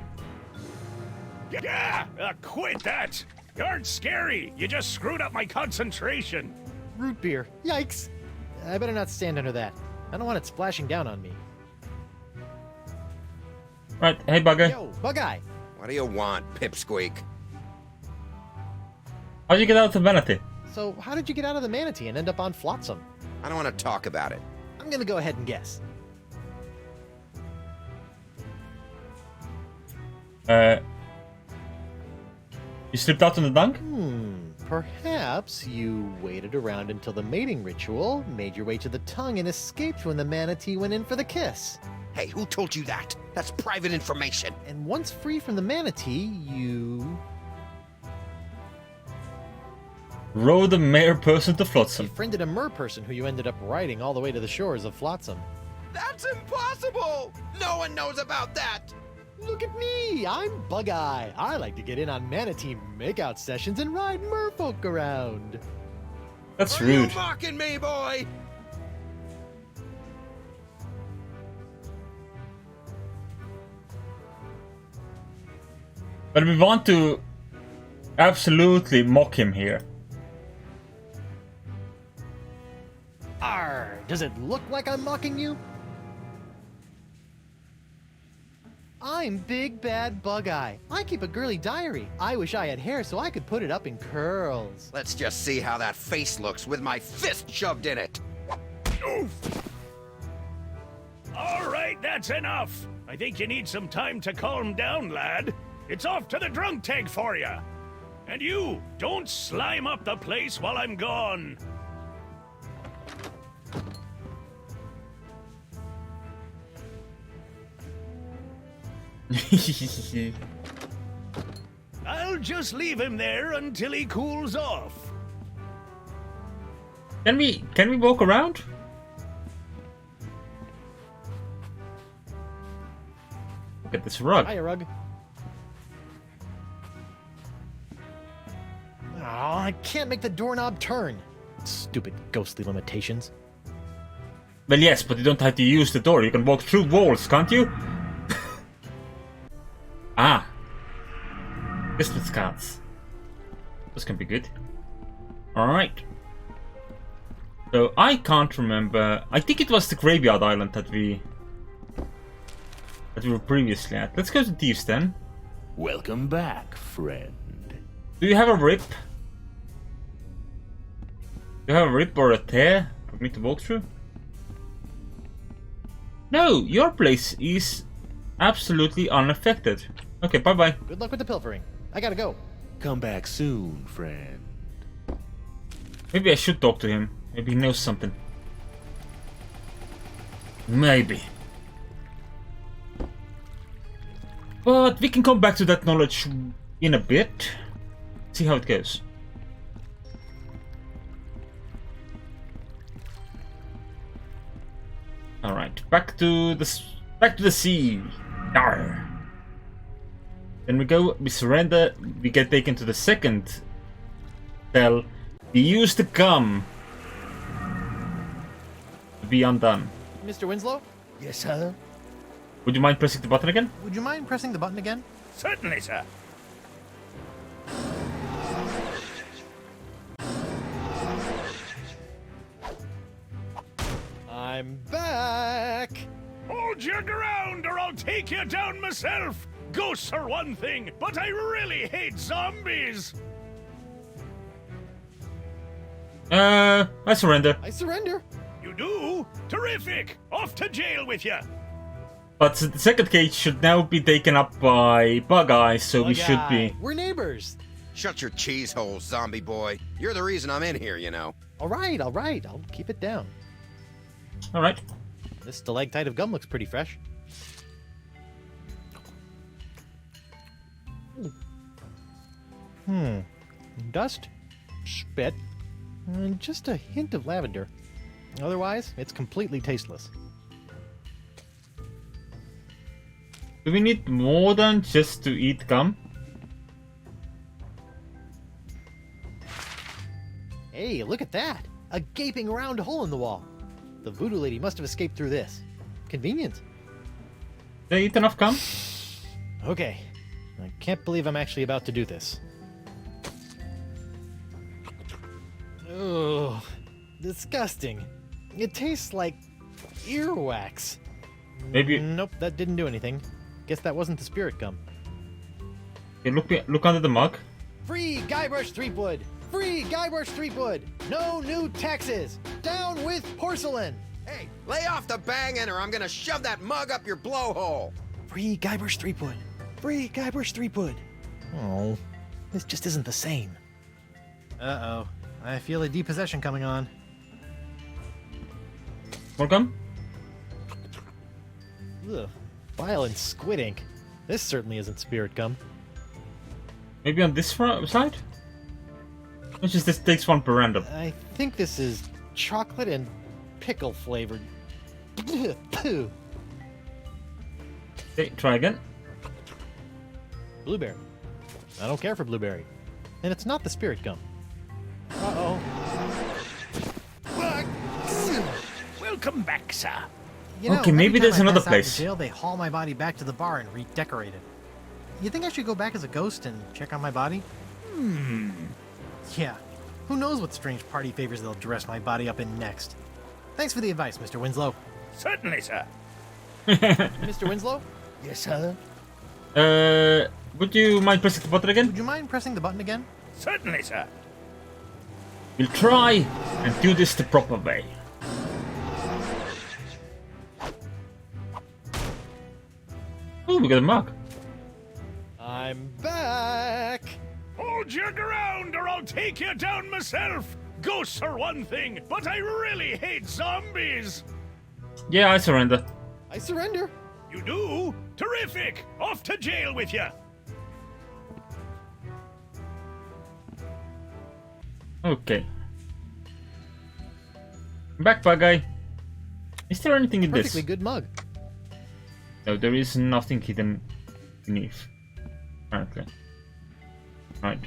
Yeah, quit that! You aren't scary, you just screwed up my concentration. Root beer. Yikes. I better not stand under that. I don't want it splashing down on me. Right, hey Bugger. Yo, Bug-Eye. What do you want, Pipsqueak? How'd you get out of Vanity? So, how did you get out of the manatee and end up on Flotsam? I don't want to talk about it. I'm gonna go ahead and guess. You slipped out on the dunk? Perhaps you waited around until the mating ritual, made your way to the tongue, and escaped when the manatee went in for the kiss. Hey, who told you that? That's private information. And once free from the manatee, you Rode a mere person to Flotsam. befriended a mer person who you ended up riding all the way to the shores of Flotsam. That's impossible! No one knows about that! Look at me! I'm Bug-Eye. I like to get in on manatee makeout sessions and ride merfolk around. That's Are rude. you mocking me, boy? But we want to absolutely mock him here. Arr! Does it look like I'm mocking you? I'm Big Bad Bug-Eye. I keep a girly diary. I wish I had hair so I could put it up in curls. Let's just see how that face looks with my fist shoved in it. Oof! All right, that's enough. I think you need some time to calm down, lad. It's off to the drunk tank for you. And you, don't slime up the place while I'm gone. I'll just leave him there until he cools off. Can we walk around? Look at this rug. Hiya, rug. Oh, I can't make the doorknob turn. Stupid ghostly limitations. Well, yes, but you don't have to use the door. You can walk through walls, can't you? Ah. Christmas cards. This can be good. Alright. So, I can't remember. I think it was the Graveyard Island that we were previously at. Let's go to Thieves then. Welcome back, friend. Do you have a rip? Do you have a rip or a tear for me to walk through? No, your place is absolutely unaffected. Okay, bye-bye. Good luck with the pilfering. I gotta go. Come back soon, friend. Maybe I should talk to him. Maybe he knows something. Maybe. But we can come back to that knowledge in a bit. See how it goes. Alright, back to the sea. Arr. Then we surrender, we get taken to the second cell. We use the gum to be undone. Mr. Winslow? Yes, sir? Would you mind pressing the button again? Would you mind pressing the button again? Certainly, sir. I'm back! Hold your ground or I'll take you down myself! Ghosts are one thing, but I really hate zombies! I surrender. I surrender. You do? Terrific! Off to jail with you! But the second cage should now be taken up by Bug-Eye, so we should be... We're neighbors. Shut your cheese hole, zombie boy. You're the reason I'm in here, you know. All right. I'll keep it down. Alright. This stalactite of gum looks pretty fresh. Dust, spit, and just a hint of lavender. Otherwise, it's completely tasteless. Do we need more than just to eat gum? Hey, look at that! A gaping round hole in the wall. The voodoo lady must have escaped through this. Convenient. Did I eat enough gum? Okay. I can't believe I'm actually about to do this. Ugh. Disgusting. It tastes like earwax. Maybe... Nope, that didn't do anything. Guess that wasn't the spirit gum. Okay, look under the mug. Free Guybrush Threepwood! Free Guybrush Threepwood! No new taxes! Down with porcelain! Hey, lay off the banging or I'm gonna shove that mug up your blowhole! Free Guybrush Threepwood! Free Guybrush Threepwood! Oh, this just isn't the same. Uh-oh. I feel a depossession coming on. More gum? Ugh. Bile and squid ink. This certainly isn't spirit gum. Maybe on this side? Which is this takes one per random. I think this is chocolate and pickle flavored. Pooh. Okay, try again. Blueberry. I don't care for blueberry. And it's not the spirit gum. Uh-oh. Welcome back, sir. You know, okay, maybe every there's time I another pass out of place. Jail, they haul my body back to the bar and redecorate it. You think I should go back as a ghost and check on my body? Yeah. Who knows what strange party favors they'll dress my body up in next. Thanks for the advice, Mr. Winslow. Certainly, sir. Mr. Winslow? Yes, sir? Would you mind pressing the button again? Would you mind pressing the button again? Certainly, sir. We'll try and do this the proper way. Oh, we got a mug. I'm back! Hold your ground or I'll take you down myself! Ghosts are one thing, but I really hate zombies! Yeah, I surrender. I surrender. You do? Terrific! Off to jail with you! Okay. Back, bad guy. Is there anything in Perfectly this? good mug. No, there is nothing hidden beneath. Apparently. Right.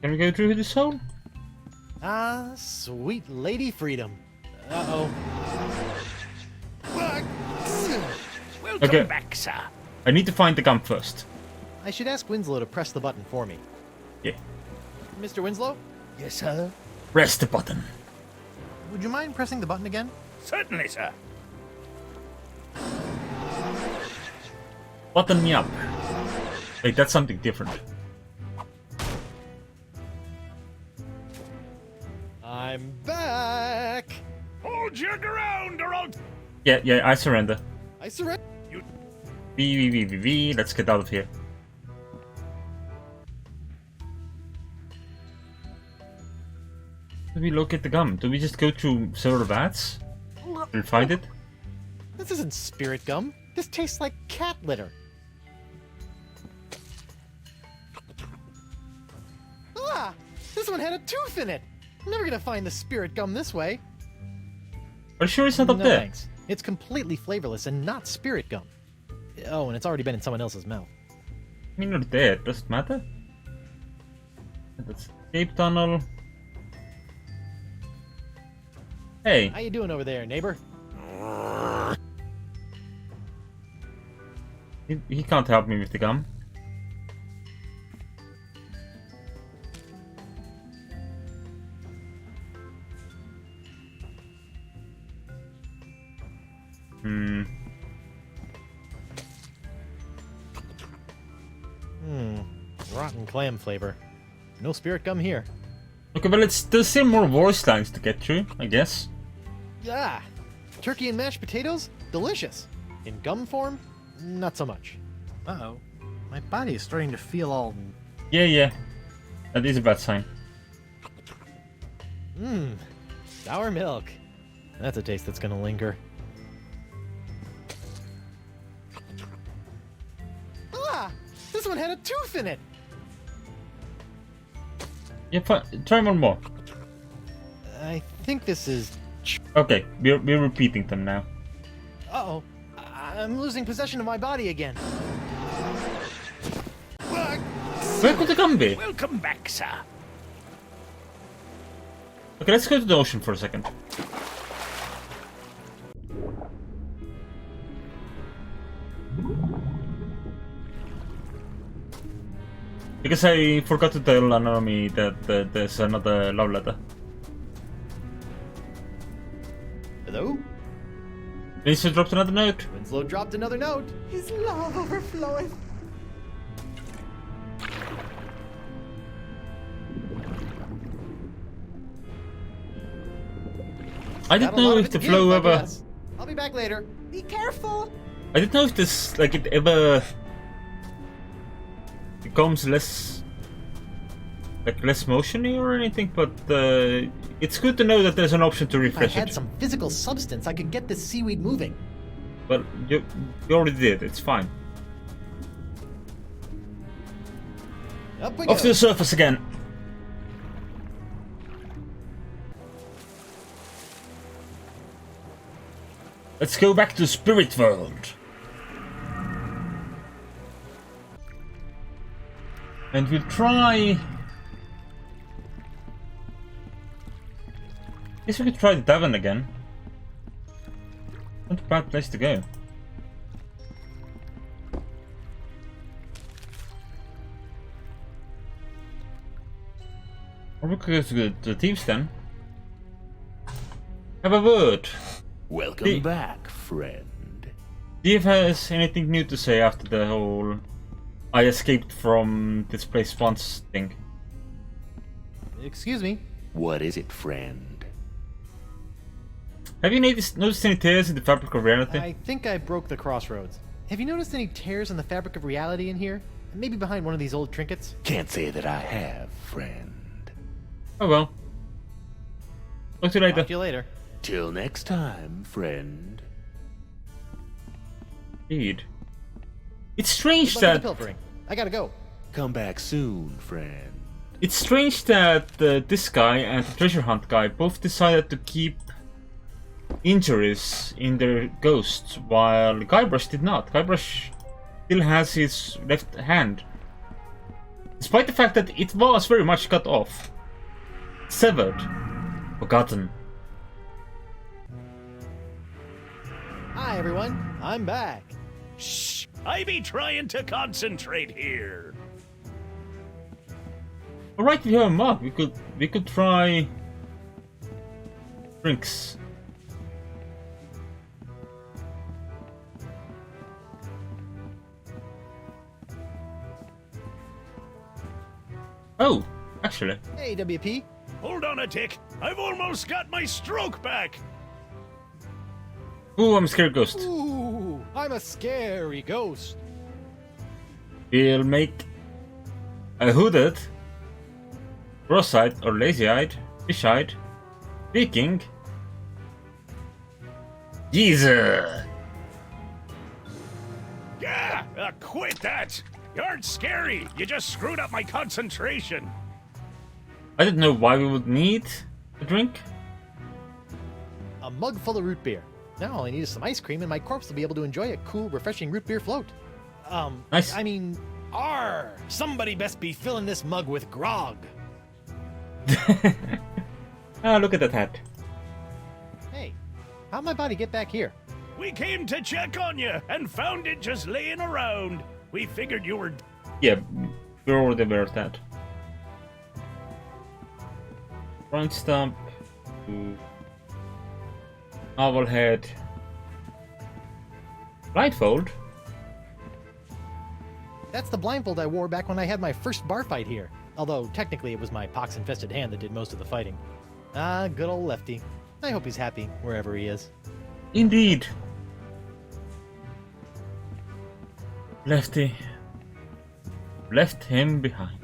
Can we go through this hole? Ah, sweet Lady Freedom. Uh-oh. Welcome Okay. back, sir. I need to find the gun first. I should ask Winslow to press the button for me. Yeah. Mr. Winslow? Yes, sir? Press the button. Would you mind pressing the button again? Certainly, sir. Button me up. Wait, that's something different. I'm back! Hold your ground or I'll... Yeah, I surrender. I surrender. V, let's get out of here. Do we locate the gum? Do we just go through several vats and find it? This isn't spirit gum. This tastes like cat litter. Ah! This one had a tooth in it! I'm never gonna find the spirit gum this way. Are you sure it's not up No, there? thanks. It's completely flavorless and not spirit gum. Oh, and it's already been in someone else's mouth. I mean, not there. Does it matter? That's escape tunnel. Hey. How you doing over there, neighbor? He can't help me with the gum. Rotten clam flavor. No spirit gum here. Okay, well, there's still more voice lines to get through, I guess. Ah! Turkey and mashed potatoes? Delicious. In gum form? Not so much. Uh-oh. My body is starting to feel all... Yeah. That is a bad sign. Mmm. Sour milk. That's a taste that's gonna linger. Ah! This one had a tooth in it! Yeah, try one more. I think this is... Okay, we're repeating them now. Uh-oh. I'm losing possession of my body again. Where could the gum be? Welcome back, sir. Okay, let's go to the ocean for a second. Because I forgot to tell Anami that there's another love letter. Hello? Winslow dropped another note. Winslow dropped another note. His love overfloweth. I didn't know if the flow ever... I'll be back later. Be careful. I didn't know if this, like, it ever becomes less, like, less motiony or anything, but it's good to know that there's an option to If I refresh had it. some physical substance, I could get this seaweed moving. But you already did, it's fine. Up we Off go. to the surface again. Let's go back to Spirit World. And we'll try... Guess we could try the tavern again. Not a bad place to go. Or we could go to the thieves then. Have a word. Welcome back, friend. Steve has anything new to say after the whole I escaped from this place once thing. Excuse me. What is it, friend? Have you noticed any tears in the fabric of reality? I think I broke the crossroads. Have you noticed any tears in the fabric of reality in here? Maybe behind one of these old trinkets? Can't say that I have, friend. Oh well. Talk to you later. Talk to you later. Till next time, friend. Indeed. It's strange Good luck with that... the pilfering. I gotta go. Come back soon, friend. It's strange that this guy and the treasure hunt guy both decided to keep injuries in their ghosts, while Guybrush did not. Guybrush still has his left hand, despite the fact that it was very much cut off, severed, forgotten. Hi everyone, I'm back. Shh! I be trying to concentrate here. Alright, we have a mug. We could try drinks. Oh, actually. Hey WP. Hold on a tick. I've almost got my stroke back. Ooh, I'm a scared ghost. Ooh, I'm a scary ghost. We'll make a hooded, cross-eyed or lazy-eyed, fish-eyed, Viking, Jesus. Yeah, quit that. You aren't scary. You just screwed up my concentration. I didn't know why we would need a drink. A mug full of root beer. Now all I need is some ice cream and my corpse will be able to enjoy a cool, refreshing root beer float. Nice. I mean, somebody best be filling this mug with grog. Ah, look at that hat. Hey, how'd my body get back here? We came to check on you and found it just laying around. We figured you were... Yeah, we're already aware of that. Front stump. Owl head. Blindfold? That's the blindfold I wore back when I had my first bar fight here. Although, technically, it was my pox-infested hand that did most of the fighting. Ah, good old Lefty. I hope he's happy, wherever he is. Indeed. Lefty. Left him behind.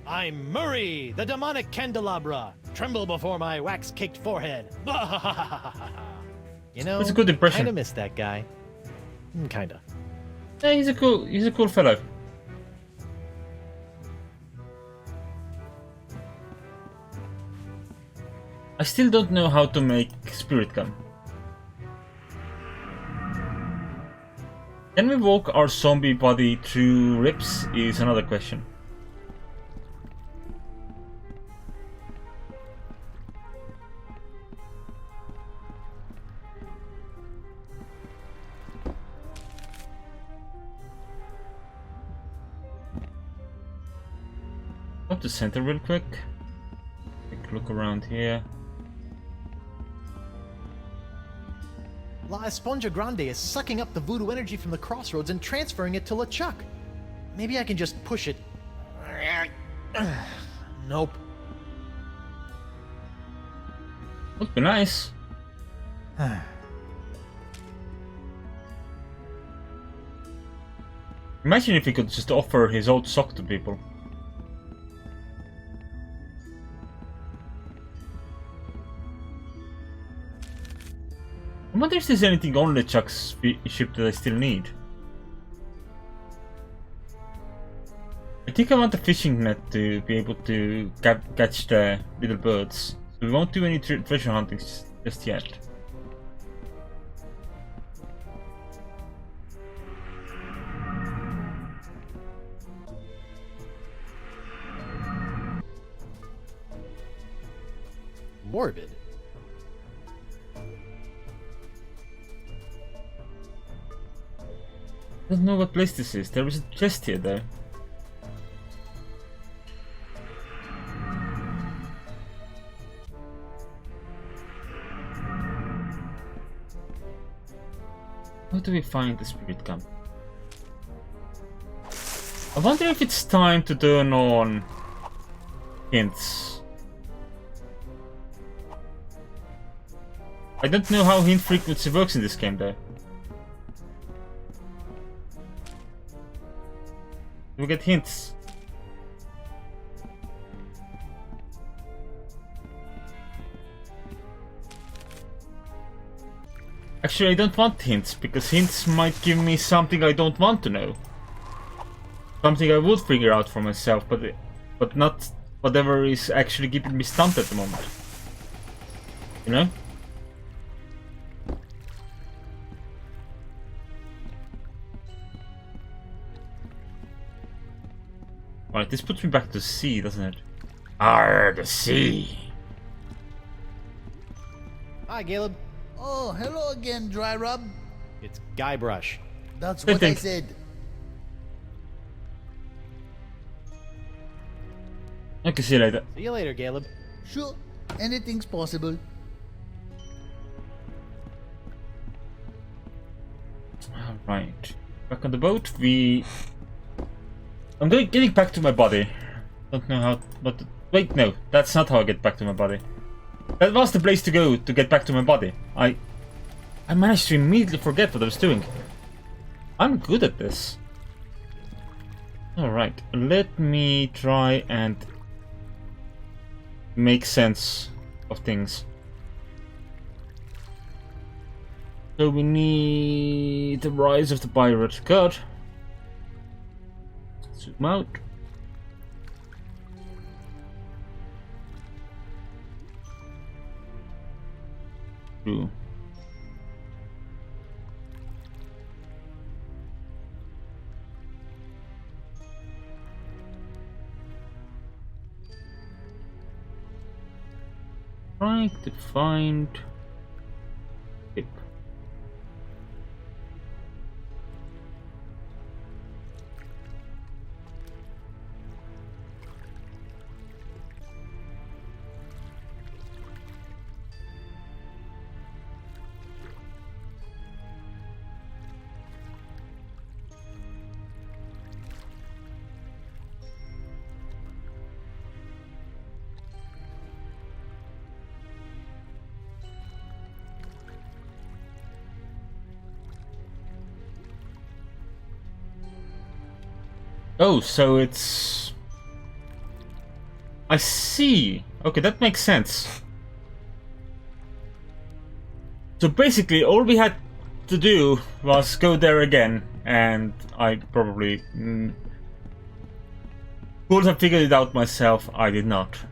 I'm Murray, the demonic candelabra. Tremble before my wax-caked forehead. You know, That's a good impression. Kinda miss that guy. Kinda. Yeah, he's a cool fellow. I still don't know how to make spirit gum. Can we walk our zombie body through ribs is another question. Up to center real quick. Take a look around here. La Esponja Grande is sucking up the voodoo energy from the crossroads and transferring it to LeChuck. Maybe I can just push it. Nope. Would be nice. Imagine if he could just offer his old sock to people. I wonder if there's anything on LeChuck's ship that I still need. I think I want a fishing net to be able to catch the little birds. So we won't do any treasure hunting just yet. Morbid. I don't know what place this is. There was a chest here though. How do we find the spirit gum? I wonder if it's time to turn on hints. I don't know how hint frequency works in this game though. We get hints. Actually, I don't want hints, because hints might give me something I don't want to know. Something I would figure out for myself, but not whatever is actually keeping me stumped at the moment. You know? Alright, this puts me back to sea, doesn't it? Arr, the sea! Hi, Caleb. Oh, hello again, Dry Rub. It's Guybrush. That's what I said. Okay, see you later. See you later, Caleb. Sure, anything's possible. Alright. Back on the boat, I'm getting back to my body. Don't know how, but wait, no, that's not how I get back to my body. That was the place to go to get back to my body. I managed to immediately forget what I was doing. I'm good at this. Alright, let me try and make sense of things. So we need the rise of the pirate god. Zoom out. True. Trying to find tip. Oh, so it's... I see. Okay, that makes sense. So basically, all we had to do was go there again, and I probably could have figured it out myself. I did not. So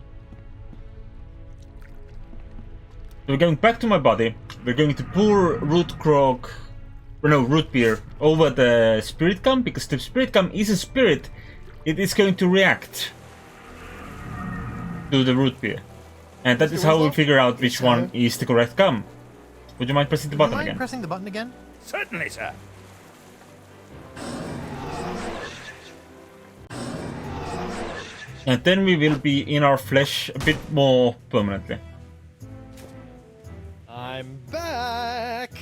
we're going back to my body. We're going to pour root beer over the spirit gum, because the spirit gum is a spirit. It is going to react to the root beer, and that is how we figure out which one is the correct gum. Would you mind pressing the button again? Pressing the button again? Certainly, sir. And then we will be in our flesh a bit more permanently. I'm back!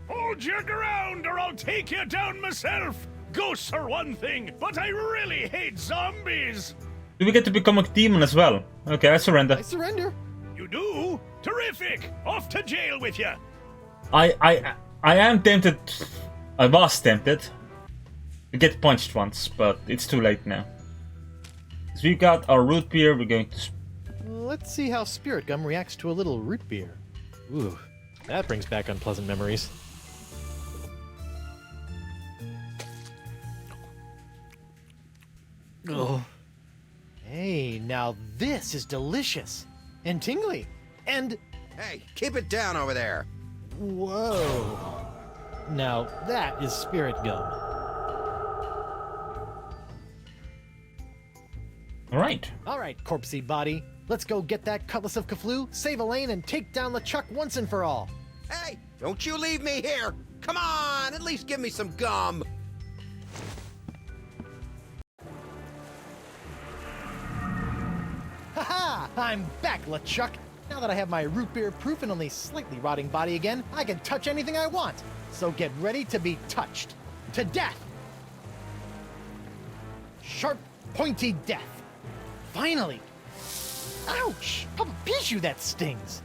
Hold your ground or I'll take you down myself! Ghosts are one thing, but I really hate zombies! Do we get to become a demon as well? Okay, I surrender. I surrender. You do? Terrific! Off to jail with you! I am tempted. I was tempted to get punched once, but it's too late now. So we got our root beer, we're going to... Let's see how spirit gum reacts to a little root beer. Ooh, that brings back unpleasant memories. Oh. Hey, now this is delicious. And tingly. And... Hey, keep it down over there. Whoa. Now, that is spirit gum. Alright, corpsey body. Let's go get that Cutlass of Cthulhu, save Elaine, and take down LeChuck once and for all. Hey, don't you leave me here. Come on, at least give me some gum. Haha! I'm back, LeChuck. Now that I have my root beer proof and only slightly rotting body again, I can touch anything I want. So get ready to be touched. To death! Sharp, pointy death. Finally. Ouch! How piece you that stings.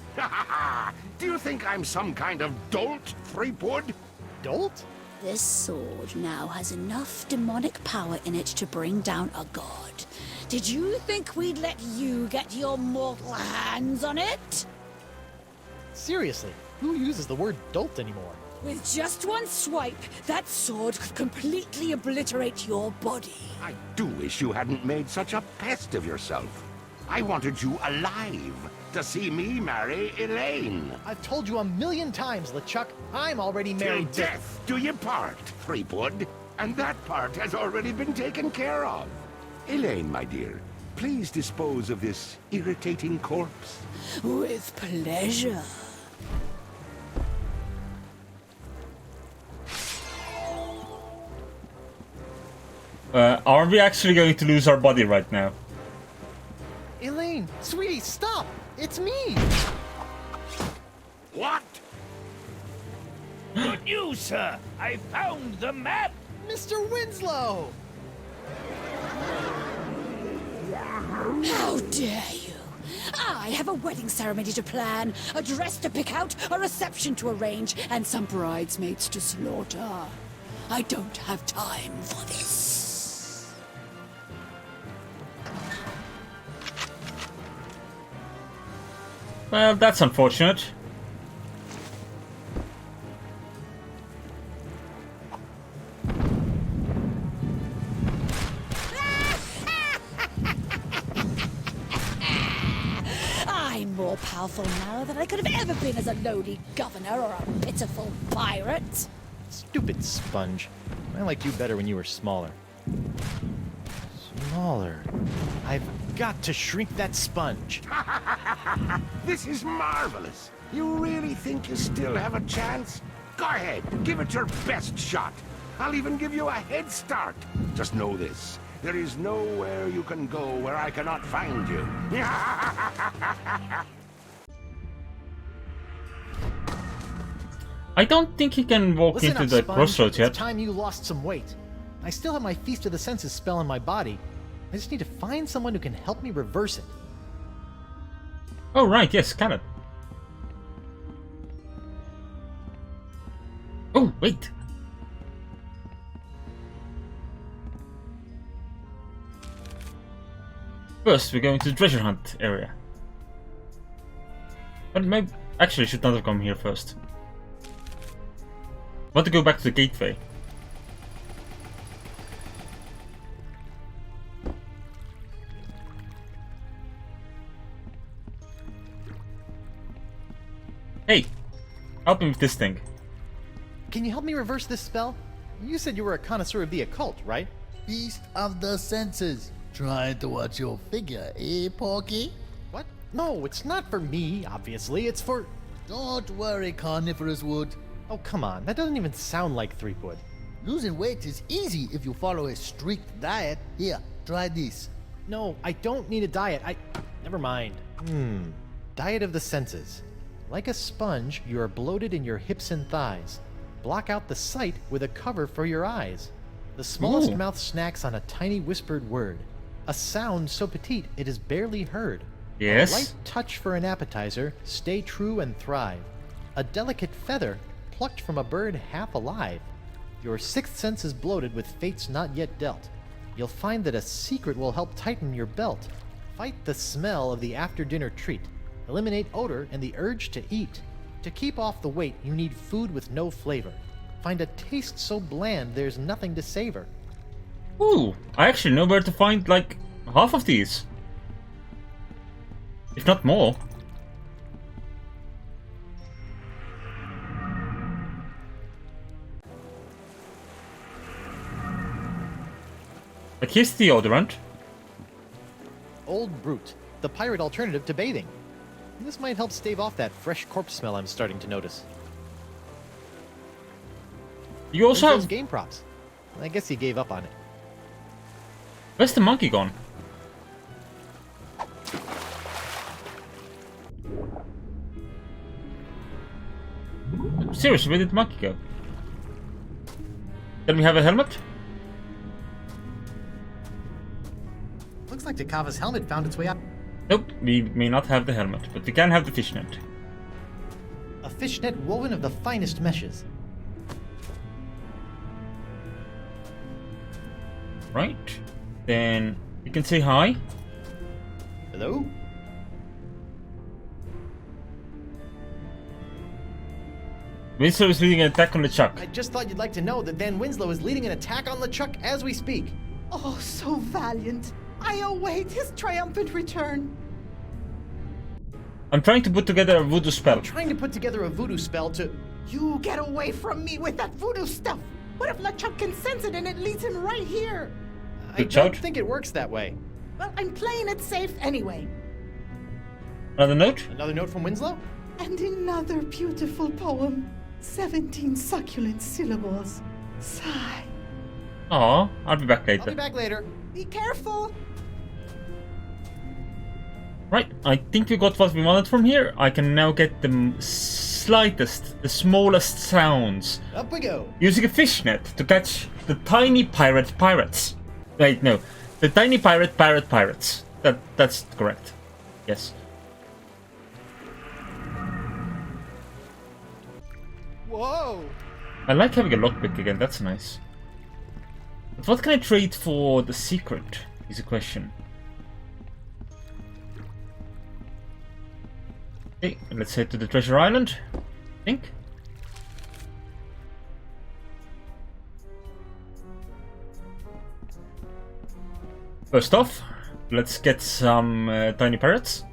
Do you think I'm some kind of dolt, Threepwood? Dolt? This sword now has enough demonic power in it to bring down a god. Did you think we'd let you get your mortal hands on it? Seriously, who uses the word dolt anymore? With just one swipe, that sword could completely obliterate your body. I do wish you hadn't made such a pest of yourself. I wanted you alive to see me marry Elaine. I've told you a million times, LeChuck, I'm already married Till death do you part, Threepwood. And that part has already been taken care of. Elaine, my dear, please dispose of this irritating corpse. With pleasure. Are we actually going to lose our body right now? Elaine, sweetie, stop! It's me! What? Good news, sir! I found the map! Mr. Winslow! How dare you! I have a wedding ceremony to plan, a dress to pick out, a reception to arrange, and some bridesmaids to slaughter. I don't have time for this. Well, that's unfortunate. I'm more powerful now than I could have ever been as a lowly governor or a pitiful pirate. Stupid sponge. I liked you better when you were smaller. Smaller. I've got to shrink that sponge. This is marvelous. You really think you still have a chance? Go ahead, give it your best shot. I'll even give you a head start. Just know this. There is nowhere you can go where I cannot find you. I don't think he can walk Listen into up, the Sponge. crossroads yet. It's time you lost some weight. I still have my Feast of the Senses spell in my body. I just need to find someone who can help me reverse it. Oh right, yes, Scarlet. Oh, wait. First, we're going to the treasure hunt area. But maybe... Actually, should not have come here first. Want to go back to the gateway. Hey! Help me with this thing. Can you help me reverse this spell? You said you were a connoisseur of the occult, right? Feast of the Senses. Trying to watch your figure, eh, Porky? What? No, it's not for me, obviously. It's for... Don't worry, Carnivorous Wood. Oh, come on. That doesn't even sound like Threepwood. Losing weight is easy if you follow a strict diet. Here, try this. No, I don't need a diet. Never mind. Diet of the senses. Like a sponge, you are bloated in your hips and thighs. Block out the sight with a cover for your eyes. The smallest mouth snacks on a tiny whispered word. A sound so petite it is barely heard. Yes. A light touch for an appetizer, stay true and thrive. A delicate feather plucked from a bird half alive. Your sixth sense is bloated with fates not yet dealt. You'll find that a secret will help tighten your belt. Fight the smell of the after-dinner treat. Eliminate odor and the urge to eat. To keep off the weight, you need food with no flavor. Find a taste so bland there's nothing to savor. Ooh, I actually know where to find, like, half of these. If not more. Like, here's deodorant. Old Brute, the pirate alternative to bathing. This might help stave off that fresh corpse smell I'm starting to notice. You also Where's those have... game props. I guess he gave up on it. Where's the monkey gone? Seriously, where did the monkey go? Can we have a helmet? like Takava's helmet found its way up. Nope, we may not have the helmet, but we can have the fishnet. A fishnet woven of the finest meshes. Right. Then you can say hi. Hello? Winslow is leading an attack on LeChuck. I just thought you'd like to know that Van Winslow is leading an attack on LeChuck as we speak. Oh, so valiant. I await his triumphant return. I'm trying to put together a voodoo spell. I'm trying to put together a voodoo spell to... You get away from me with that voodoo stuff. What if LeChuck can sense it and it leads him right here? I don't think it works that way. Well, I'm playing it safe anyway. Another note? Another note from Winslow? And another beautiful poem. 17 succulent syllables. Sigh. Aw, I'll be back later. I'll be back later. Be careful. Right, I think we got what we wanted from here. I can now get the slightest, the smallest sounds. Up we go. Using a fishnet to catch the tiny pirates. Wait, no. The tiny pirates. That's correct. Yes. Whoa! I like having a lockpick again, that's nice. But what can I trade for the secret, is a question. Okay, let's head to the treasure island, I think. First off, let's get some tiny parrots.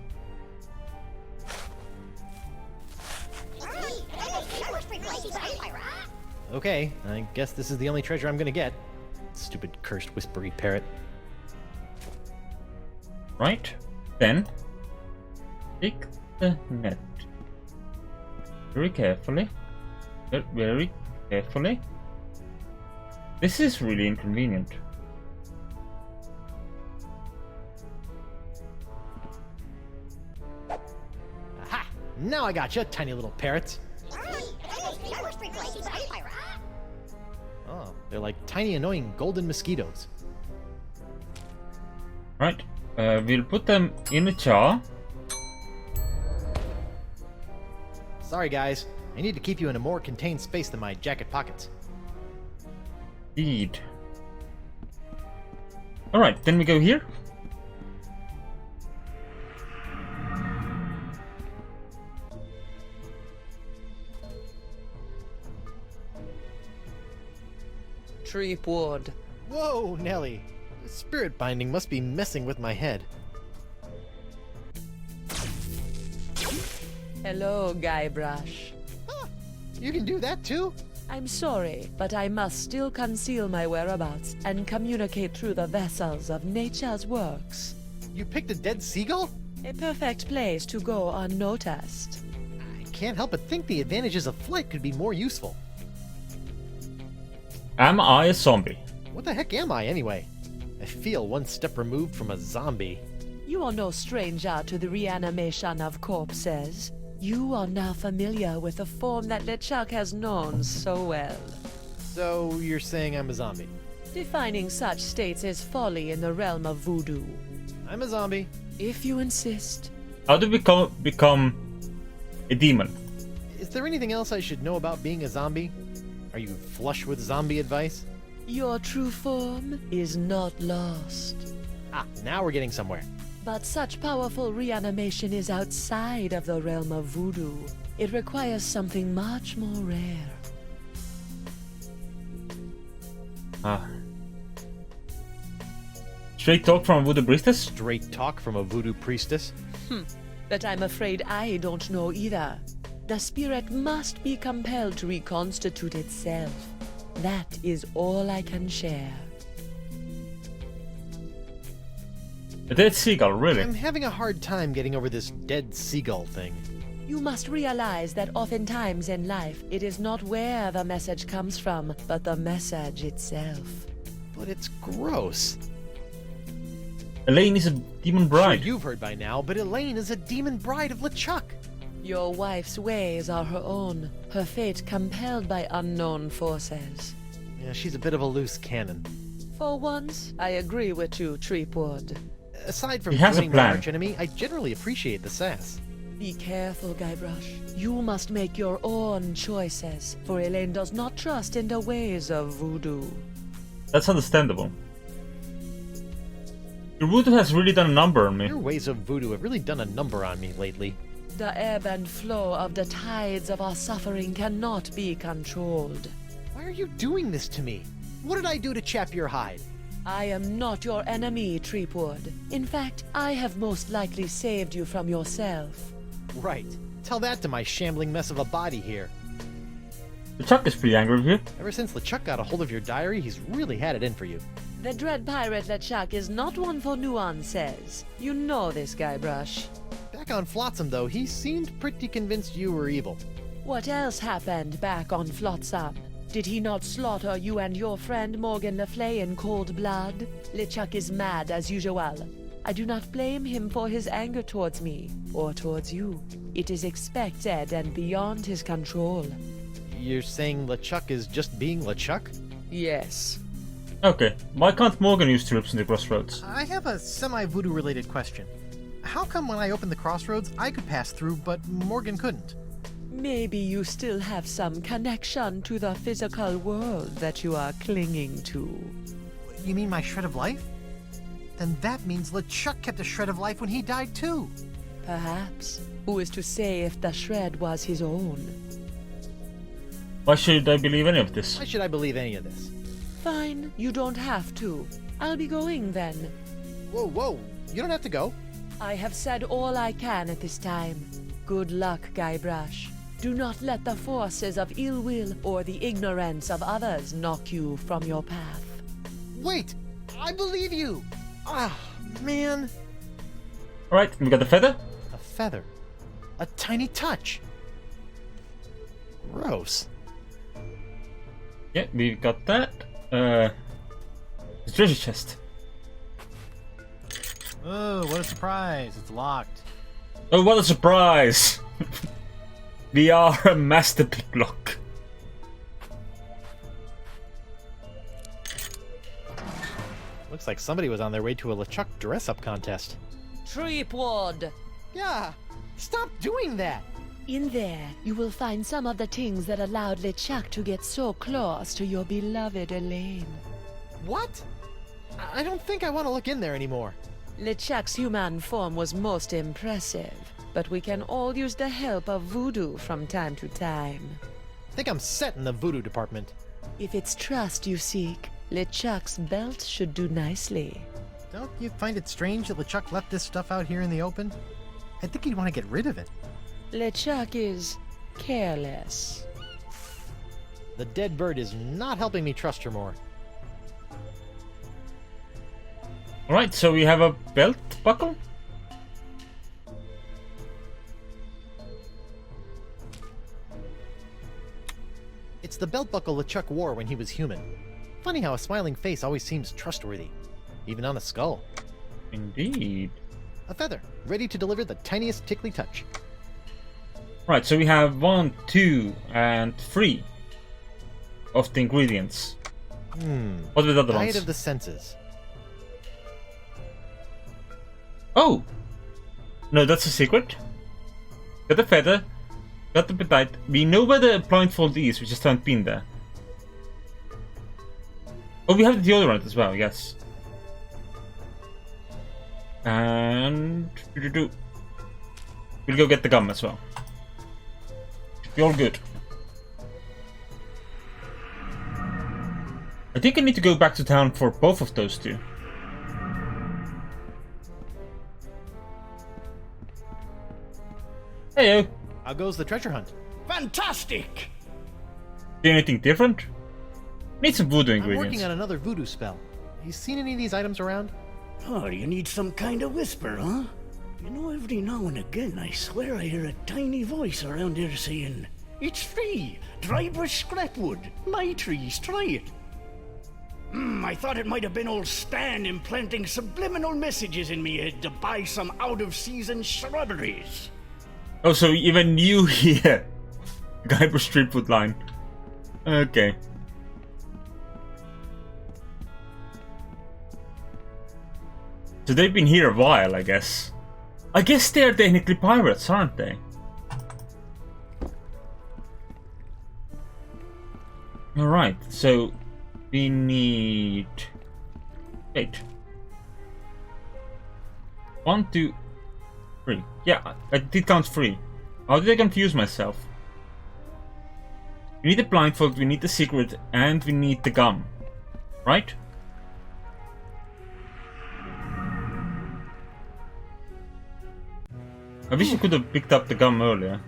Okay, I guess this is the only treasure I'm gonna get. Stupid cursed whispery parrot. Right, then take the net very carefully. Very carefully. This is really inconvenient. Aha! Now I got you, tiny little parrots. Oh, they're like tiny annoying golden mosquitoes. Right, we'll put them in a jar. Sorry guys, I need to keep you in a more contained space than my jacket pockets. Indeed. Alright, then we go here. Treepwood. Whoa, Nelly. The spirit binding must be messing with my head. Hello, Guybrush. You can do that too? I'm sorry, but I must still conceal my whereabouts and communicate through the vessels of nature's works. You picked a dead seagull? A perfect place to go unnoticed. I can't help but think the advantages of flight could be more useful. Am I a zombie? What the heck am I anyway? I feel one step removed from a zombie. You are no stranger to the reanimation of corpses. You are now familiar with the form that LeChuck has known so well. So you're saying I'm a zombie? Defining such states is folly in the realm of voodoo. I'm a zombie. If you insist. How do we become a demon? Is there anything else I should know about being a zombie? Are you flush with zombie advice? Your true form is not lost. Ah, now we're getting somewhere. But such powerful reanimation is outside of the realm of voodoo. It requires something much more rare. Ah. Straight talk from a voodoo priestess? Straight talk from a voodoo priestess? But I'm afraid I don't know either. The spirit must be compelled to reconstitute itself. That is all I can share. A dead seagull, really? I'm having a hard time getting over this dead seagull thing. You must realize that oftentimes in life, it is not where the message comes from, but the message itself. But it's gross. Elaine is a demon bride. Sure, you've heard by now, but Elaine is a demon bride of LeChuck. Your wife's ways are her own, her fate compelled by unknown forces. Yeah, she's a bit of a loose cannon. For once, I agree with you, Treepwood. Aside from He has a joining my plan. archenemy, I generally appreciate the sass. Be careful, Guybrush. You must make your own choices, for Elaine does not trust in the ways of voodoo. That's understandable. Your voodoo has really done a number on me. Your ways of voodoo have really done a number on me lately. The ebb and flow of the tides of our suffering cannot be controlled. Why are you doing this to me? What did I do to chap your hide? I am not your enemy, Treepwood. In fact, I have most likely saved you from yourself. Right. Tell that to my shambling mess of a body here. LeChuck is pretty angry with you. Ever since LeChuck got a hold of your diary, he's really had it in for you. The dread pirate LeChuck is not one for nuances. You know this, Guybrush. Back on Flotsam, though, he seemed pretty convinced you were evil. What else happened back on Flotsam? Did he not slaughter you and your friend Morgan Le Fay in cold blood? LeChuck is mad as usual. I do not blame him for his anger towards me, or towards you. It is expected and beyond his control. You're saying LeChuck is just being LeChuck? Yes. Okay, why can't Morgan use tulips in the crossroads? I have a semi-voodoo related question. How come when I opened the crossroads, I could pass through, but Morgan couldn't? Maybe you still have some connection to the physical world that you are clinging to. You mean my shred of life? Then that means LeChuck kept a shred of life when he died too. Perhaps. Who is to say if the shred was his own? Why should I believe any of this? Why should I believe any of this? Fine, you don't have to. I'll be going then. Whoa, whoa, you don't have to go. I have said all I can at this time. Good luck, Guybrush. Do not let the forces of ill will or the ignorance of others knock you from your path. Wait! I believe you! Ah, man. Alright, we got the feather. A feather. A tiny touch. Gross. Yeah, we got that. The treasure chest. Oh, what a surprise. It's locked. Oh, what a surprise! We are a master picklock. Looks like somebody was on their way to a LeChuck dress-up contest. Treepwood! Yeah! Stop doing that! In there, you will find some of the things that allowed LeChuck to get so close to your beloved Elaine. What? I don't think I want to look in there anymore. LeChuck's human form was most impressive, but we can all use the help of voodoo from time to time. I think I'm set in the voodoo department. If it's trust you seek, LeChuck's belt should do nicely. Don't you find it strange that LeChuck left this stuff out here in the open? I think he'd want to get rid of it. LeChuck is careless. The dead bird is not helping me trust her more. Alright, so we have a belt buckle? It's the belt buckle LeChuck wore when he was human. Funny how a smiling face always seems trustworthy, even on a skull. Indeed. A feather, ready to deliver the tiniest tickly touch. Right, so we have 1, 2, and 3 of the ingredients. What are the other Diet ones? of the senses. Oh! No, that's a secret. Got the feather. Got the petite. We know where the blindfold is, we just haven't been there. Oh, we have the deodorant as well, yes. And... we'll go get the gum as well. Should be all good. I think I need to go back to town for both of those two. Heyo. How goes the treasure hunt? Fantastic! Do anything different? Need some voodoo I'm ingredients. working on another voodoo spell. You seen any of these items around? Oh, you need some kind of whisper, huh? You know, every now and again, I swear I hear a tiny voice around here saying, "It's free! Dry brush scrap wood! My trees, try it!" I thought it might have been old Stan implanting subliminal messages in me head to buy some out-of-season shrubberies. Oh, so even you hear Guybrush Street Food line. Okay. So they've been here a while, I guess. I guess they're technically pirates, aren't they? Alright, so we need... Wait. 1, 2, 3. Yeah, I did count 3. How did I confuse myself? We need the blindfold, we need the secret, and we need the gum. Right? I wish I could have picked up the gum earlier.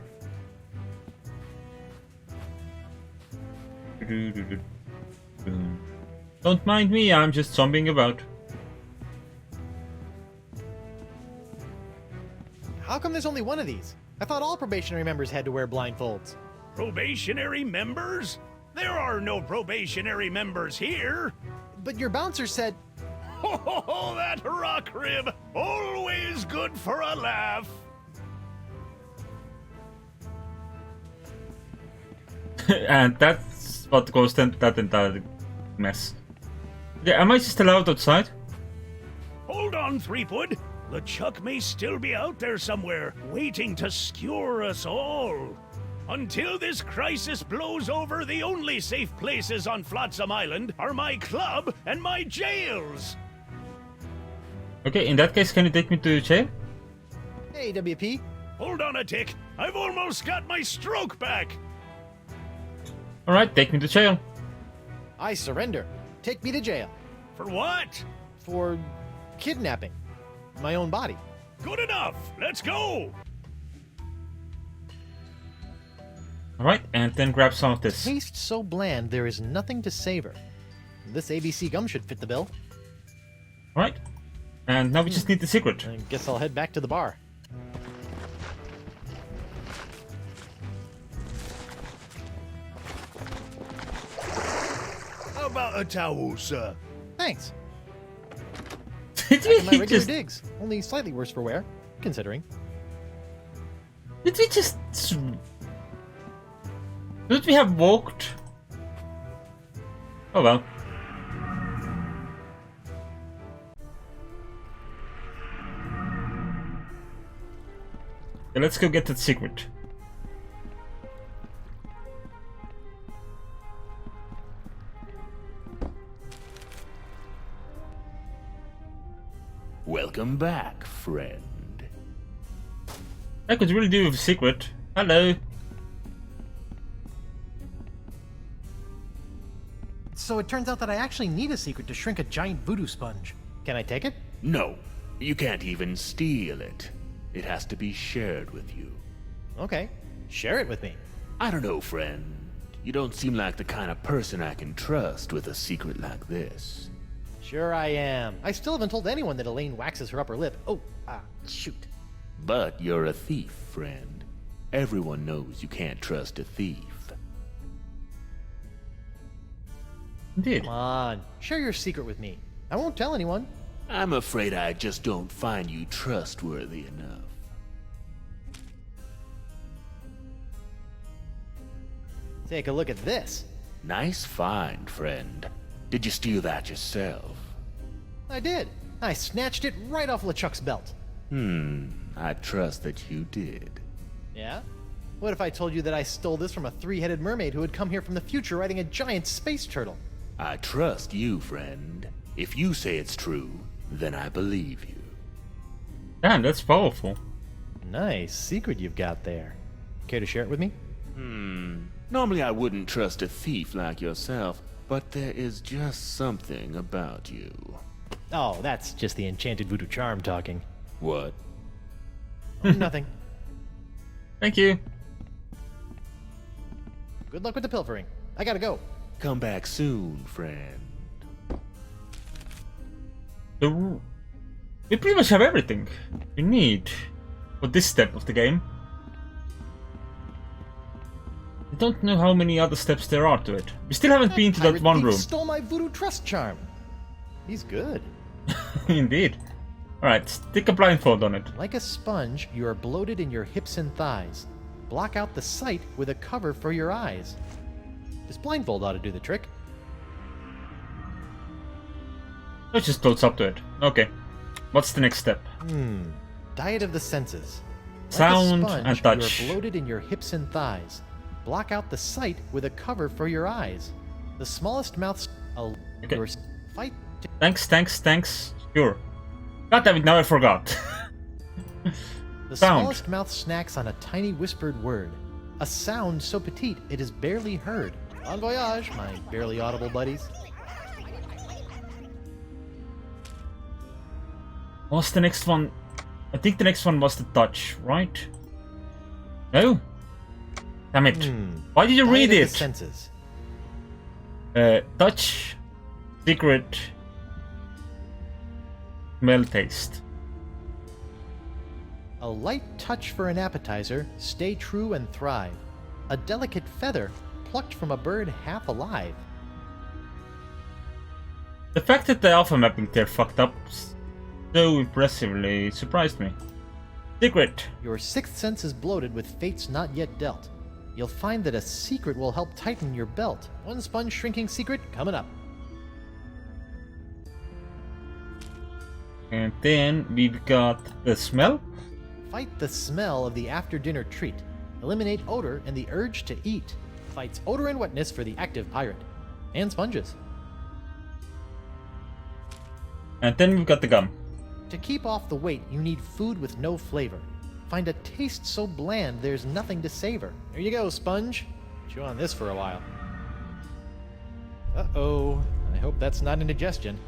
Don't mind me, I'm just zombieing about. How come there's only one of these? I thought all probationary members had to wear blindfolds. Probationary members? There are no probationary members here. But your bouncer said... Oh, that rock rib! Always good for a laugh. And that's what caused that entire mess. Yeah, am I just allowed outside? Hold on, Threepwood. LeChuck may still be out there somewhere, waiting to skewer us all. Until this crisis blows over, the only safe places on Flotsam Island are my club and my jails. Okay, in that case, can you take me to jail? Hey, WP. Hold on a tick. I've almost got my stroke back. Alright, take me to jail. I surrender. Take me to jail. For what? For kidnapping my own body. Good enough. Let's go. Alright, and then grab some of this. Taste so bland there is nothing to savor. This ABC gum should fit the bill. Alright. And now we just need the secret. I guess I'll head back to the bar. How about a towel, sir? Thanks. Did Back in my we regular just... digs, only slightly worse for wear, considering. Did we just... Did we have walked? Oh well. Okay, let's go get that secret. Welcome back, friend. I could really do with a secret. Hello. So it turns out that I actually need a secret to shrink a giant voodoo sponge. Can I take it? No, you can't even steal it. It has to be shared with you. Okay, share it with me. I don't know, friend. You don't seem like the kind of person I can trust with a secret like this. Sure I am. I still haven't told anyone that Elaine waxes her upper lip. Oh, shoot. But you're a thief, friend. Everyone knows you can't trust a thief. Indeed. Come on, share your secret with me. I won't tell anyone. I'm afraid I just don't find you trustworthy enough. Take a look at this. Nice find, friend. Did you steal that yourself? I did. I snatched it right off LeChuck's belt. I trust that you did. Yeah? What if I told you that I stole this from a three-headed mermaid who had come here from the future riding a giant space turtle? I trust you, friend. If you say it's true, then I believe you. Damn, that's powerful. Nice secret you've got there. Care to share it with me? Normally I wouldn't trust a thief like yourself, but there is just something about you. Oh, that's just the enchanted voodoo charm talking. What? Nothing. Thank you. Good luck with the pilfering. I gotta go. Come back soon, friend. We pretty much have everything we need for this step of the game. I don't know how many other steps there are to it. We still haven't been to that one room. Stole my voodoo trust charm. He's good. Indeed. Alright, stick a blindfold on it. Like a sponge, you are bloated in your hips and thighs. Block out the sight with a cover for your eyes. This blindfold ought to do the trick. It just floats up to it. Okay. What's the next step? Diet of the senses. Sound like a sponge, and touch. You are bloated in your hips and thighs. Block out the sight with a cover for your eyes. The smallest mouths. Okay. Your fight. Thanks. Sure. God damn it, now I forgot. The Sound. smallest mouth snacks on a tiny whispered word. A sound so petite it is barely heard. Bon voyage, my barely audible buddies. What's the next one? I think the next one was the touch, right? No? Damn it. Why did you Diet read of the it? senses. Touch, secret, smell, taste. A light touch for an appetizer, stay true and thrive. A delicate feather, plucked from a bird half alive. The fact that the alpha mapping there fucked up so impressively surprised me. Secret. Your sixth sense is bloated with fates not yet dealt. You'll find that a secret will help tighten your belt. One sponge shrinking secret coming up. And then we've got the smell. Fight the smell of the after-dinner treat. Eliminate odor and the urge to eat. Fights odor and wetness for the active pirate. And sponges. And then we've got the gum. To keep off the weight, you need food with no flavor. Find a taste so bland there's nothing to savor. There you go, sponge. Chew on this for a while. Uh-oh. I hope that's not indigestion.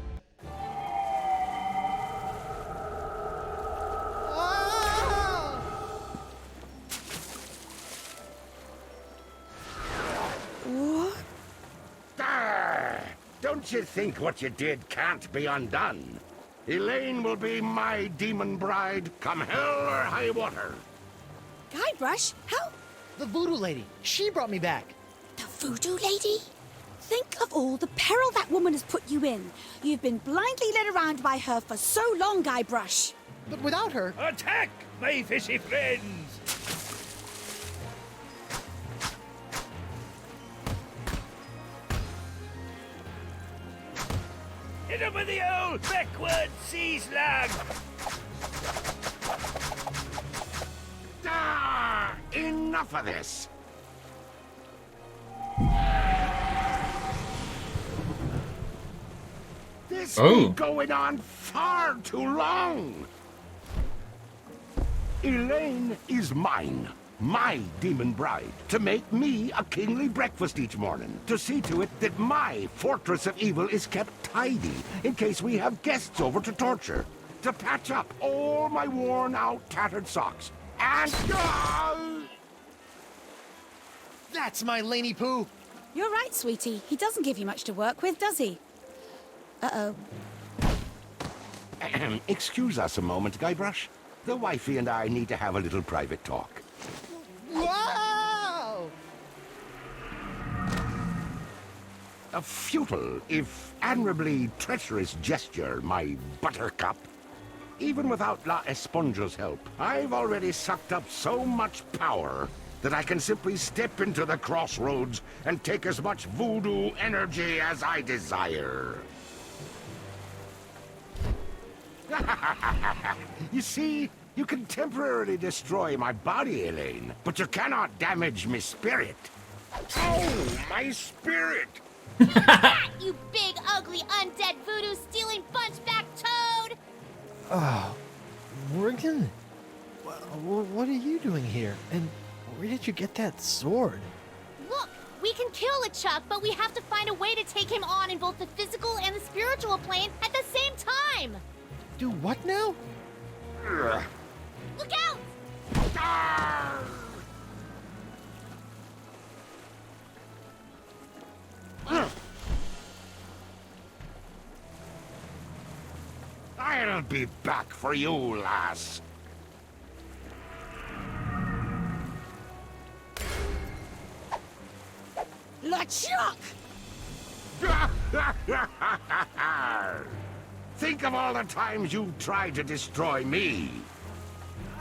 Don't you think what you did can't be undone? Elaine will be my demon bride, come hell or high water. Guybrush, how? The voodoo lady. She brought me back. The voodoo lady? Think of all the peril that woman has put you in. You've been blindly led around by her for so long, Guybrush. But without her... Attack, my fishy friends! Hit him with the old backward sea slug! Enough of this! This been going on far too long! Elaine is mine. My demon bride, to make me a kingly breakfast each morning, to see to it that my fortress of evil is kept tidy in case we have guests over to torture, to patch up all my worn-out, tattered socks, and... That's my Laney Poo! You're right, sweetie. He doesn't give you much to work with, does he? Uh-oh. Excuse us a moment, Guybrush. The wifey and I need to have a little private talk. Wow! A futile, if admirably treacherous gesture, my buttercup. Even without La Esponja's help, I've already sucked up so much power that I can simply step into the crossroads and take as much voodoo energy as I desire. You see, you can temporarily destroy my body, Elaine, but you cannot damage my spirit. Oh, my spirit! You big, ugly, undead voodoo-stealing bunchback toad! Oh, Morgan? What are you doing here? And where did you get that sword? Look, we can kill LeChuck, but we have to find a way to take him on in both the physical and the spiritual plane at the same time! Do what now? Look out! I'll be back for you, lass. LeChuck! Think of all the times you tried to destroy me.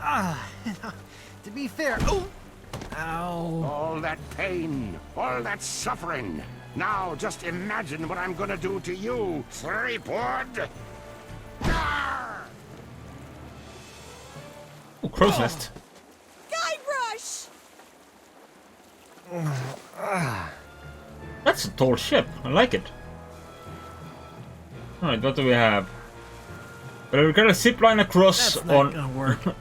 To be fair... Oh! Ow. All that pain, all that suffering. Now just imagine what I'm gonna do to you, Threepwood. crow's nest. Guybrush! That's a tall ship. I like it. Alright, what do we have? Well, we're gonna zipline across That's on. not gonna work.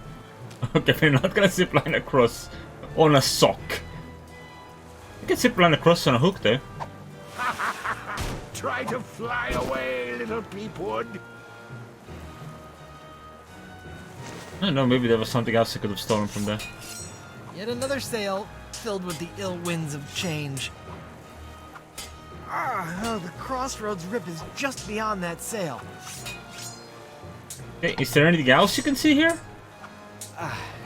Okay, we're not gonna zipline across on a sock. You can zipline across on a hook though. Try to fly away, little peepwood. I don't know, maybe there was something else I could have stolen from there. Yet another sail filled with the ill winds of change. The crossroads rip is just beyond that sail. Okay, is there anything else you can see here?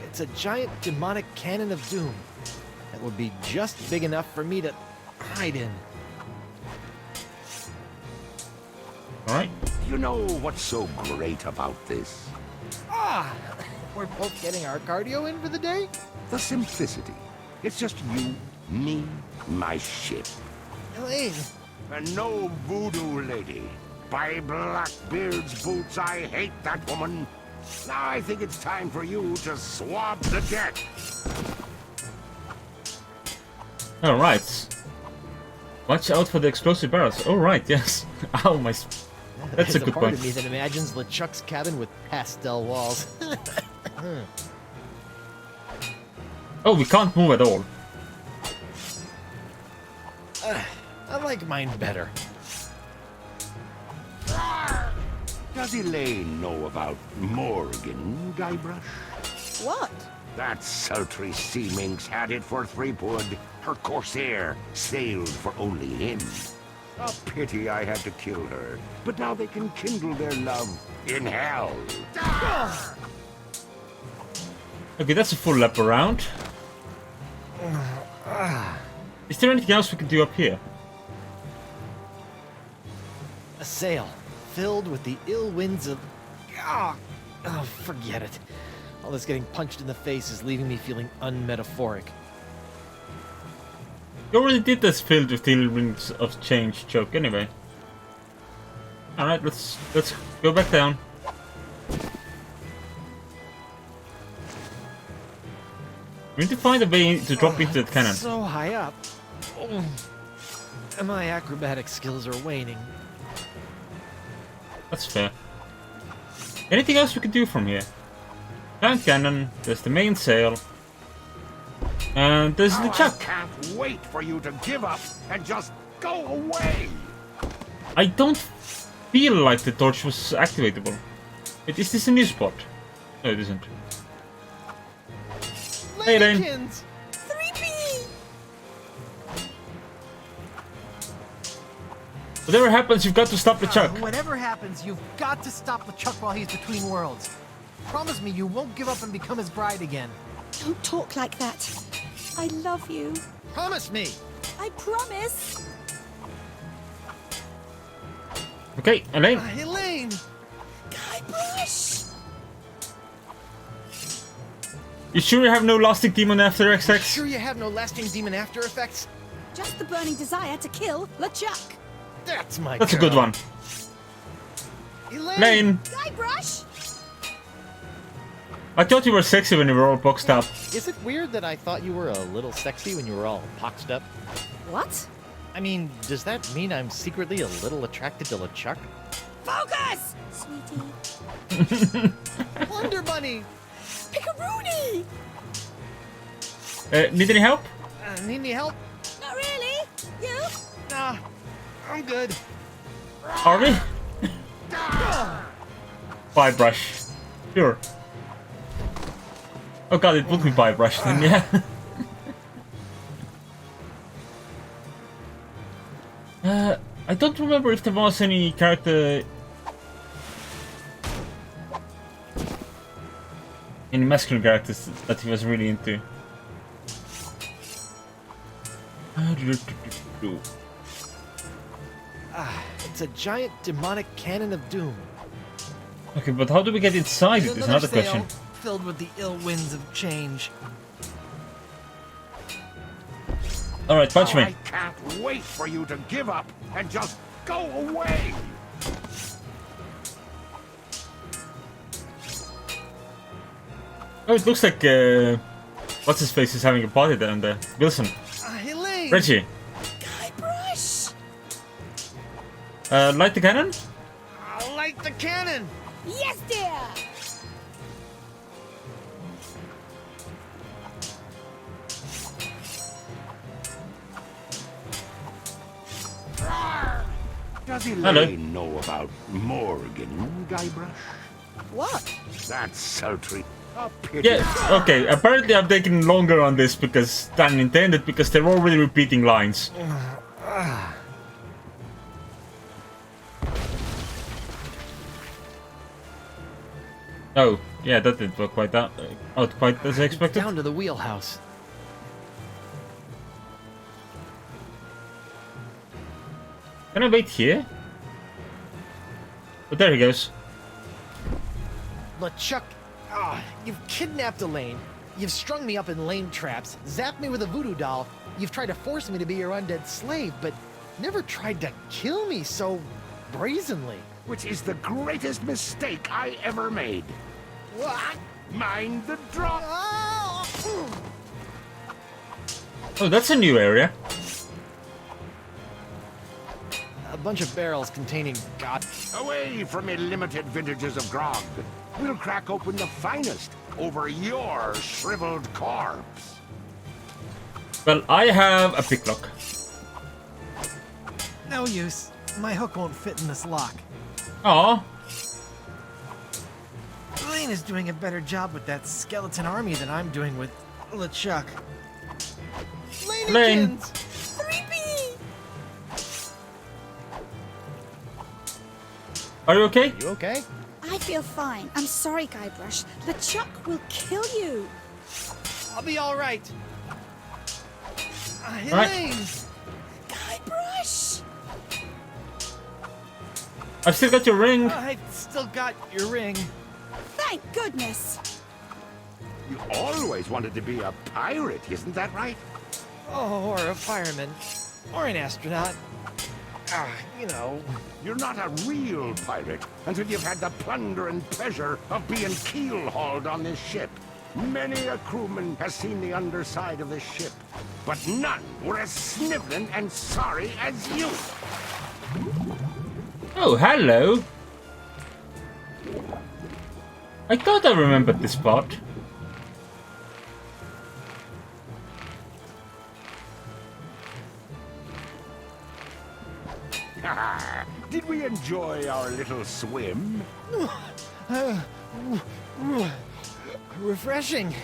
It's a giant demonic cannon of doom that would be just big enough for me to hide in. Alright. You know what's so great about this? We're both getting our cardio in for the day? The simplicity. It's just you, me, my ship. Elaine! And no voodoo lady. By Blackbeard's boots, I hate that woman. Now I think it's time for you to swab the deck. Alright. Watch out for the explosive barrels. Alright, yes. Ow, my... That's a good part point. of me that imagines LeChuck's cabin with pastel walls. Oh, we can't move at all. I like mine better. Does Elaine know about Morgan, Guybrush? What? That sultry sea minx had it for Threepwood. Her corsair sailed for only him. A pity I had to kill her, but now they can kindle their love in hell. Okay, that's a full lap around. Is there anything else we can do up here? A sail filled with the ill winds of... Oh, forget it. All this getting punched in the face is leaving me feeling unmetaphoric. You already did this filled with the rings of change joke anyway. Alright, let's go back down. We need to find a way to drop into the cannon. So high up. And my acrobatic skills are waning. That's fair. Anything else we can do from here? Giant cannon, there's the main sail. And there's the I chuck. can't wait for you to give up and just go away. I don't feel like the torch was activatable. Is this a new spot? No, it isn't. Hey, Elaine. 3P! Whatever happens, you've got to stop the chuck. Whatever happens, you've got to stop LeChuck while he's between worlds. Promise me you won't give up and become his bride again. Don't talk like that. I love you. Promise me! I promise. Okay, Elaine. Elaine! Guybrush! You sure you have no lasting demon after You effects? sure you have no lasting demon after effects? Just the burning desire to kill LeChuck. That's my That's a good girl. one. Elaine! Guybrush! I thought you were sexy when you were all boxed up. Is it weird that I thought you were a little sexy when you were all boxed up? What? I mean, does that mean I'm secretly a little attracted to LeChuck? Focus! Sweetie. Wonder Bunny! Pickaroony! Need any help? Need any help? Not really. You? Nah, I'm good. Are we? Guybrush. Sure. Oh god, it would be Guybrush then, yeah. I don't remember if there was any character... any masculine characters that he was really into. It's a giant demonic cannon of doom. Okay, but how do we get inside it is another question. Filled with the ill winds of change. Alright, punch I me. can't wait for you to give up and just go away. Oh, it looks like what's his face is having a party down there. Wilson. Elaine! Reggie. Guybrush! Light the cannon? I'll light the cannon! Yes, dear! Does Elaine Hello. know about Morgan, Guybrush? What? That sultry. A pity. Yeah, okay. Apparently I'm taking longer on this than intended because they're already repeating lines. Oh, yeah, that didn't work quite out quite as expected. Down to the wheelhouse. Can I wait here? But there he goes. LeChuck, you've kidnapped Elaine. You've strung me up in lame traps, zapped me with a voodoo doll. You've tried to force me to be your undead slave, but never tried to kill me so brazenly. Which is the greatest mistake I ever made. What? Mind the drop. Oh, that's a new area. A bunch of barrels containing God. Away from illimited vintages of grog. We'll crack open the finest over your shriveled corpse. Well, I have a picklock. No use. My hook won't fit in this lock. Aw. Elaine is doing a better job with that skeleton army than I'm doing with LeChuck. Elaine. 3B! Are you okay? You okay? I feel fine. I'm sorry, Guybrush. LeChuck will kill you. I'll be all right. Right. Elaine! Guybrush! I've still got your ring. I've still got your ring. Thank goodness. You always wanted to be a pirate, isn't that right? Oh, or a fireman. Or an astronaut. You know. You're not a real pirate until you've had the plunder and pleasure of being keel-hauled on this ship. Many a crewman has seen the underside of this ship, but none were as sniveling and sorry as you. Oh, hello. I thought I remembered this part. Did we enjoy our little swim? Refreshing.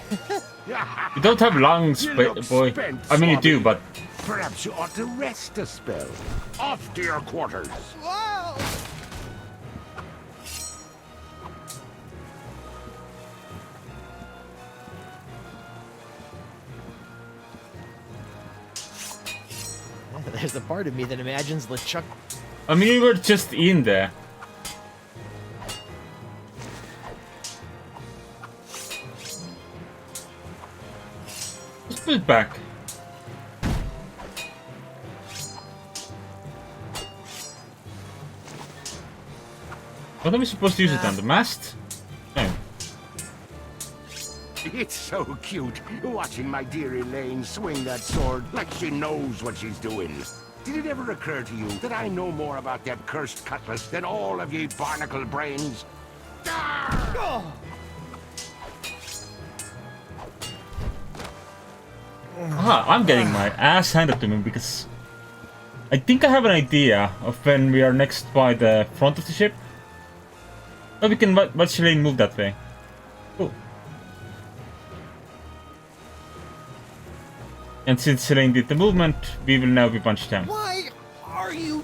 You don't have lungs, You look boy. spent, I mean, you do, Swabby. but Perhaps you ought to rest a spell. Off to your quarters. Whoa! There's a part of me that imagines LeChuck. I mean, you were just in there. Let's put it back. What are we supposed to use it on? The mast? No. It's so cute, watching my dear Elaine swing that sword like she knows what she's doing. Did it ever occur to you that I know more about that cursed cutlass than all of ye barnacle brains? Oh! Aha, I'm getting my ass handed to me because I think I have an idea of when we are next by the front of the ship. Oh, we can watch Elaine move that way. Cool. And since Elaine did the movement, we will now be punched down. Why are you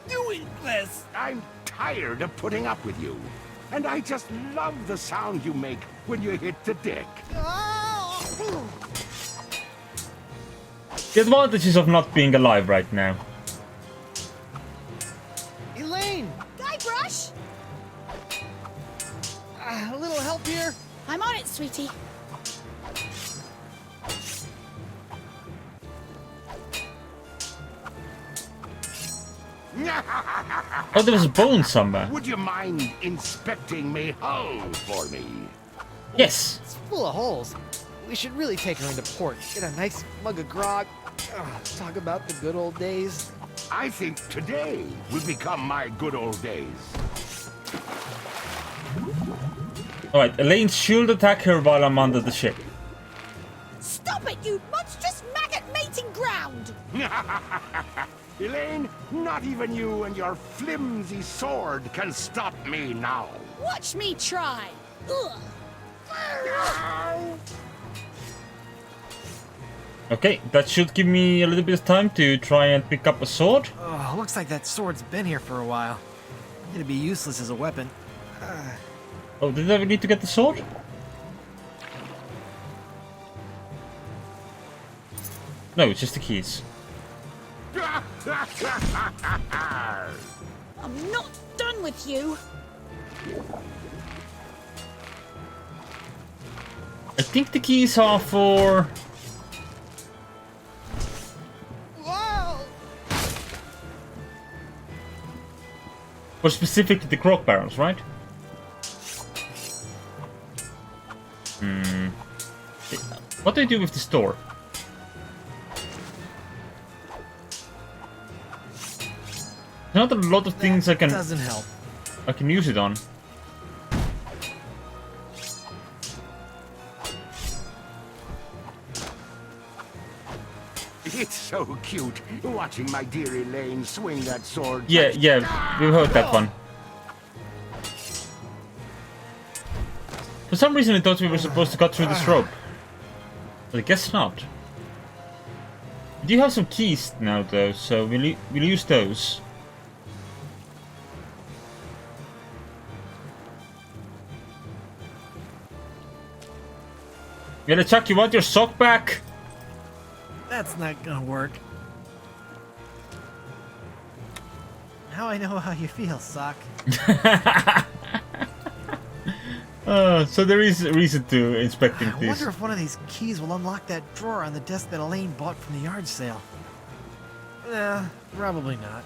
doing this? I'm tired of putting up with you. And I just love the sound you make when you hit the deck. The advantages of not being alive right now. Elaine! Guybrush! A little help here? I'm on it, sweetie. Oh, there was a bone somewhere. Would you mind inspecting me hull for me? Yes. It's full of holes. We should really take her into port. Get a nice mug of grog. Talk about the good old days. I think today will become my good old days. Alright, Elaine should attack her while I'm under the ship. Stop it, you monstrous maggot mating ground! Elaine, not even you and your flimsy sword can stop me now. Watch me try! Ugh. Okay, that should give me a little bit of time to try and pick up a sword. Oh, looks like that sword's been here for a while. It'd be useless as a weapon. Oh, did I need to get the sword? No, it's just the keys. I'm not done with you! I think the keys are for... For specifically the croc barrels, right? What do I do with the store? Not a lot of things I can... Doesn't help. I can use it on. It's so cute watching my dear Elaine swing that sword. Yeah, we've heard that one. For some reason I thought we were supposed to cut through this rope. But I guess not. We do have some keys now though, so we'll use those. Yeah, Chuck, you want your sock back? That's not gonna work. Now I know how you feel, Sock. So there is a reason to inspecting I this. wonder if one of these keys will unlock that drawer on the desk that Elaine bought from the yard sale. Nah, probably not.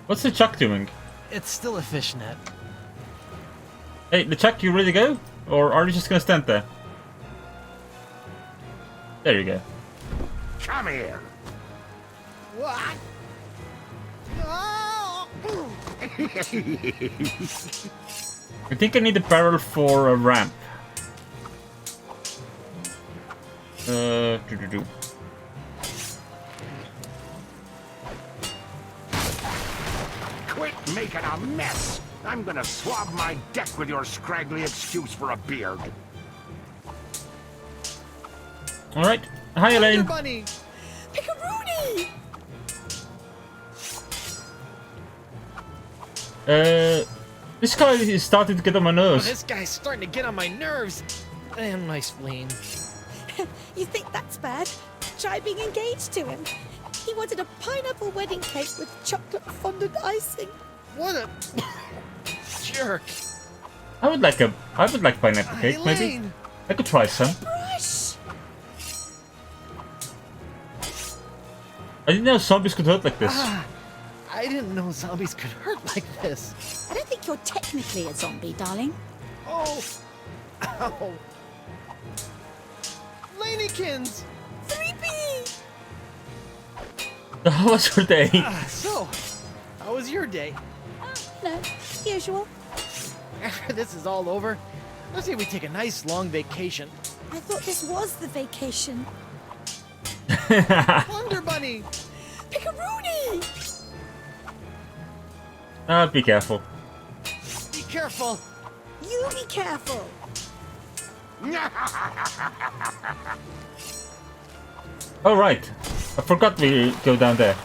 What's the Chuck doing? It's still a fishnet. Hey, the Chuck, you ready to go? Or are you just gonna stand there? There you go. Come here. What? I think I need a barrel for a ramp. Quit making a mess. I'm gonna swab my deck with your scraggly excuse for a beard. Alright. Hi, Elaine. Bunny! Pickaroony! This guy is starting to get on my Oh, nerves. this guy's starting to get on my nerves. Damn, my spleen. You think that's bad? Try being engaged to him. He wanted a pineapple wedding cake with chocolate fondant icing. What a jerk. I would like pineapple cake, maybe. Elaine. I could try some. Brush! I didn't know zombies could hurt like this. I didn't know zombies could hurt like this. I don't think you're technically a zombie, darling. Oh. Ow. Lanykins! 3B! How was your day? So, how was your day? No, usual. After this is all over, let's say we take a nice long vacation. I thought this was the vacation. Thunder Bunny! Pickaroony! Be careful. Be careful! You be careful! Oh, right. I forgot we go down there.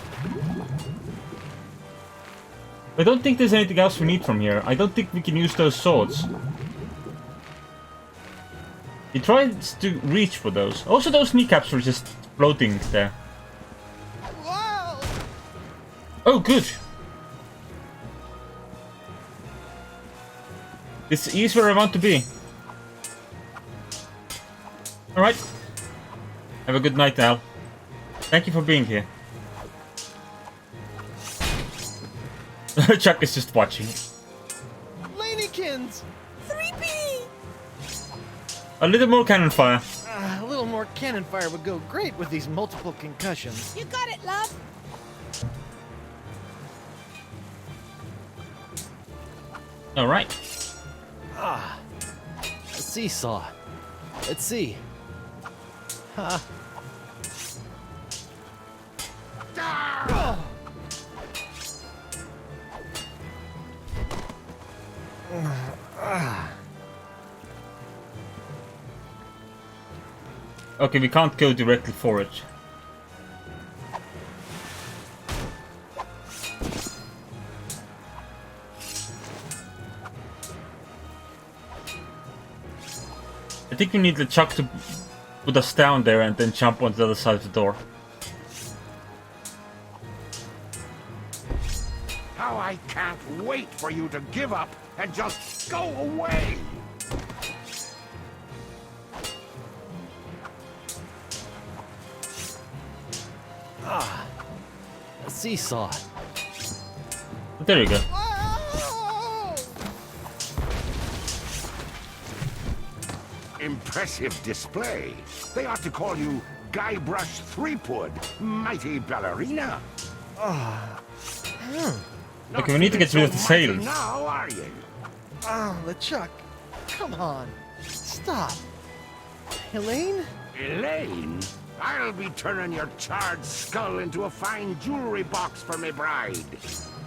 I don't think there's anything else we need from here. I don't think we can use those swords. He tries to reach for those. Also, those kneecaps were just floating there. Whoa! Oh, good. This is where I want to be. Alright. Have a good night, Al. Thank you for being here. Chuck is just watching. Muskins! 3P! A little more cannon fire. A little more cannon fire would go great with these multiple concussions. You got it, love. All right. Ah, a seesaw. Let's see. Huh. Oh. Okay, we can't go directly for it. I think we need the Chuck to put us down there and then jump on the other side of the door. How I can't wait for you to give up and just go away! Ah, a seesaw. There you go. Impressive display. They ought to call you Guybrush Threepwood, mighty ballerina. Okay, we need to get rid of the sails. Now, are you? Oh, LeChuck, come on. Stop. Elaine? Elaine? I'll be turning your charred skull into a fine jewelry box for my bride.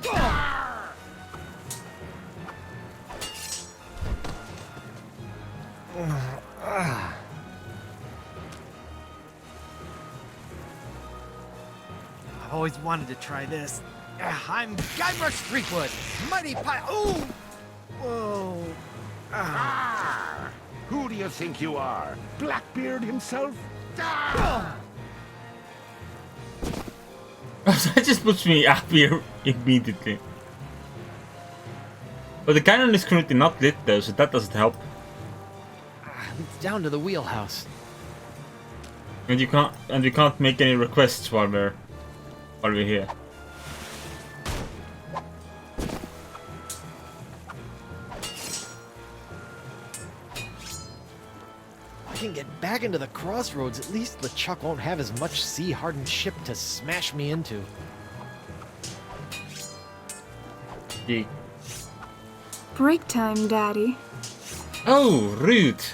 I've always wanted to try this. I'm Guybrush Threepwood, mighty Ooh! Whoa. Ah! Who do you think you are? Blackbeard himself? That just puts me up here immediately. But the cannon is currently not lit though, so that doesn't help. It's down to the wheelhouse. And we can't make any requests while we're here. If I can get back into the crossroads, at least LeChuck won't have as much sea-hardened ship to smash me into. Gee. Break time, Daddy. Oh, rude.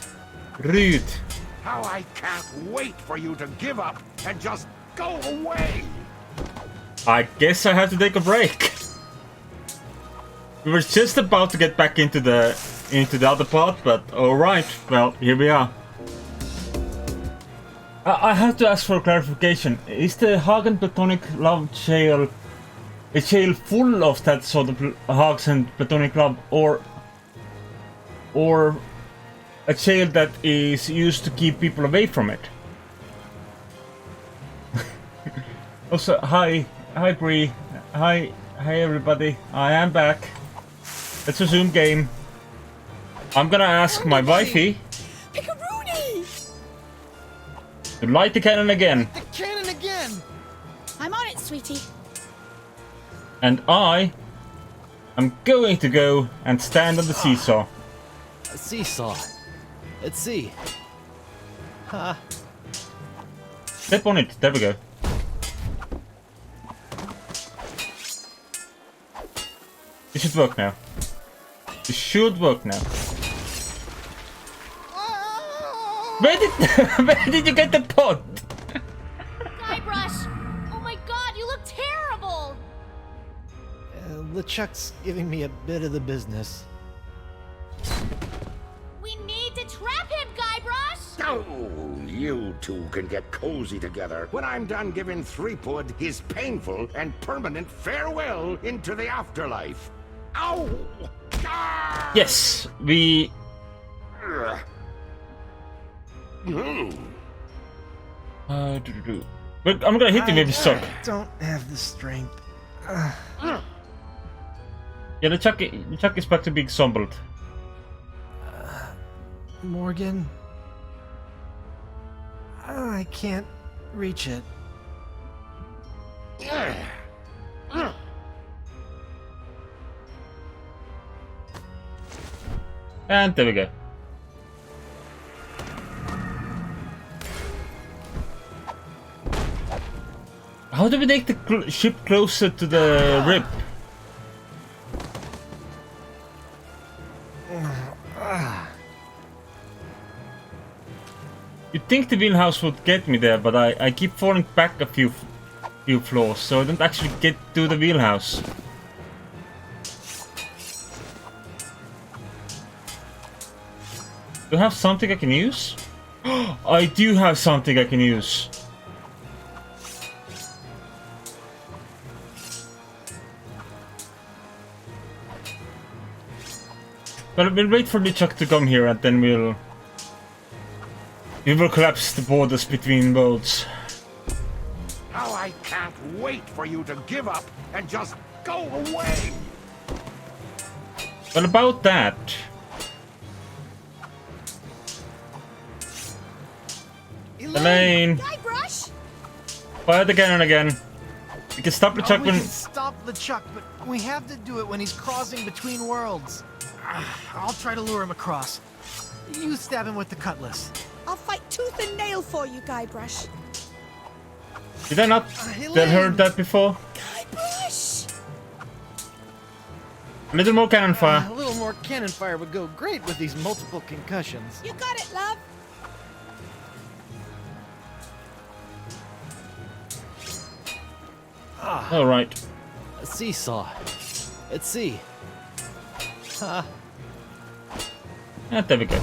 Rude. How I can't wait for you to give up and just go away! I guess I have to take a break. We were just about to get back into the other part, but alright, well, here we are. I have to ask for clarification. Is the Hagen Platonic Love jail a jail full of that sort of Hags and Platonic Love, or a jail that is used to keep people away from it? Also, hi Bree, hi everybody, I am back. Let's resume game. I'm gonna ask my wifey to light the cannon again. The cannon again! I'm on it, sweetie. And I am going to go and stand on the seesaw. A seesaw. Let's see. Huh. Step on it. There we go. This should work now. This should work now. Where did you get the pot? Guybrush! Oh my god, you look terrible! LeChuck's giving me a bit of the business. We need to trap him, Guybrush! Oh, you two can get cozy together when I'm done giving Threepwood his painful and permanent farewell into the afterlife. Ow! Ah! Yes, we... I'm gonna hit him with his sock. Don't have the strength. Yeah, the Chuck is back to being stumbled. Morgan? I can't reach it. And there we go. How do we take the ship closer to the rip? You'd think the wheelhouse would get me there, but I keep falling back a few floors, so I don't actually get to the wheelhouse. Do I have something I can use? I do have something I can use. But we'll wait for LeChuck to come here and then we will collapse the borders between worlds. How I can't wait for you to give up and just go away! Well, about that... Elaine! Guybrush! Fire the cannon again. We can stop LeChuck We when... can stop LeChuck, but we have to do it when he's crossing between worlds. I'll try to lure him across. You stab him with the cutlass. I'll fight tooth and nail for you, Guybrush. Did I not tell her that before? Guybrush! A little more cannon fire. A little more cannon fire would go great with these multiple concussions. You got it, love. Alright. A seesaw. Let's see. And there we go.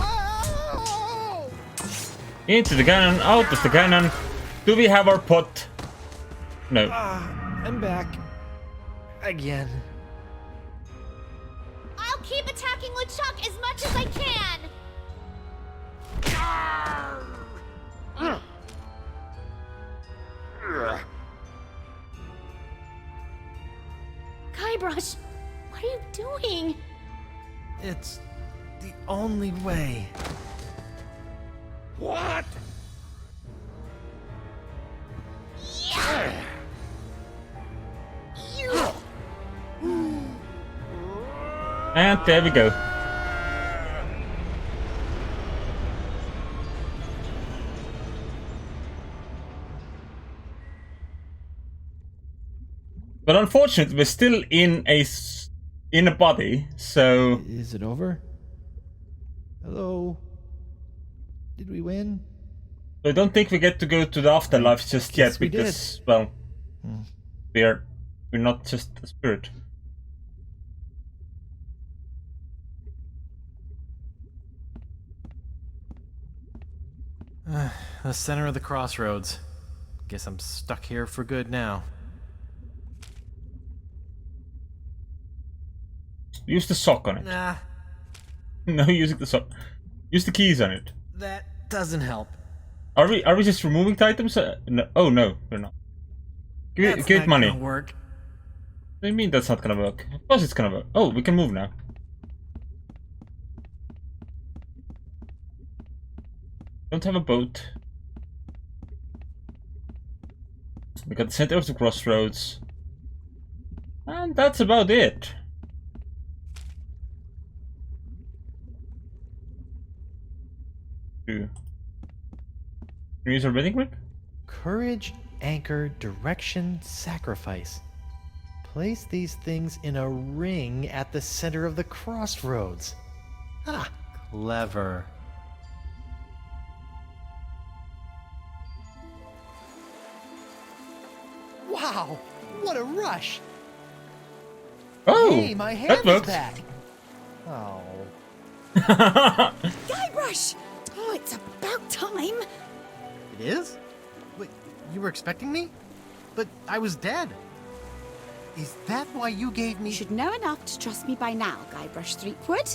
Into the cannon, out of the cannon. Do we have our pot? No. I'm back. Again. I'll keep attacking LeChuck as much as I can! Guybrush, what are you doing? It's the only way. What? And there we go. But unfortunately, we're still in a body, so... Is it over? Hello? Did we win? I don't think we get to go to the afterlife just yet, we because, well, we're not just a spirit. The center of the crossroads. Guess I'm stuck here for good now. Use the sock on it. Nah, No using the sock. Use the keys on it. that doesn't help. Are we just removing the items? No. Oh no, we're not. Give it money. Gonna work. What do you mean that's not gonna work? Of course it's gonna work. Oh, we can move now. Don't have a boat. We got the center of the crossroads. And that's about it. Can we use our wedding ring? Courage, anchor, direction, sacrifice. Place these things in a ring at the center of the crossroads. Ah, Clever. wow! What a rush! Oh, Hey, my that hand is works. back! Oh. Guybrush! Oh, it's about time. It is? Wait, you were expecting me? But I was dead. Is that why you gave me... You should know enough to trust me by now, Guybrush Threepwood.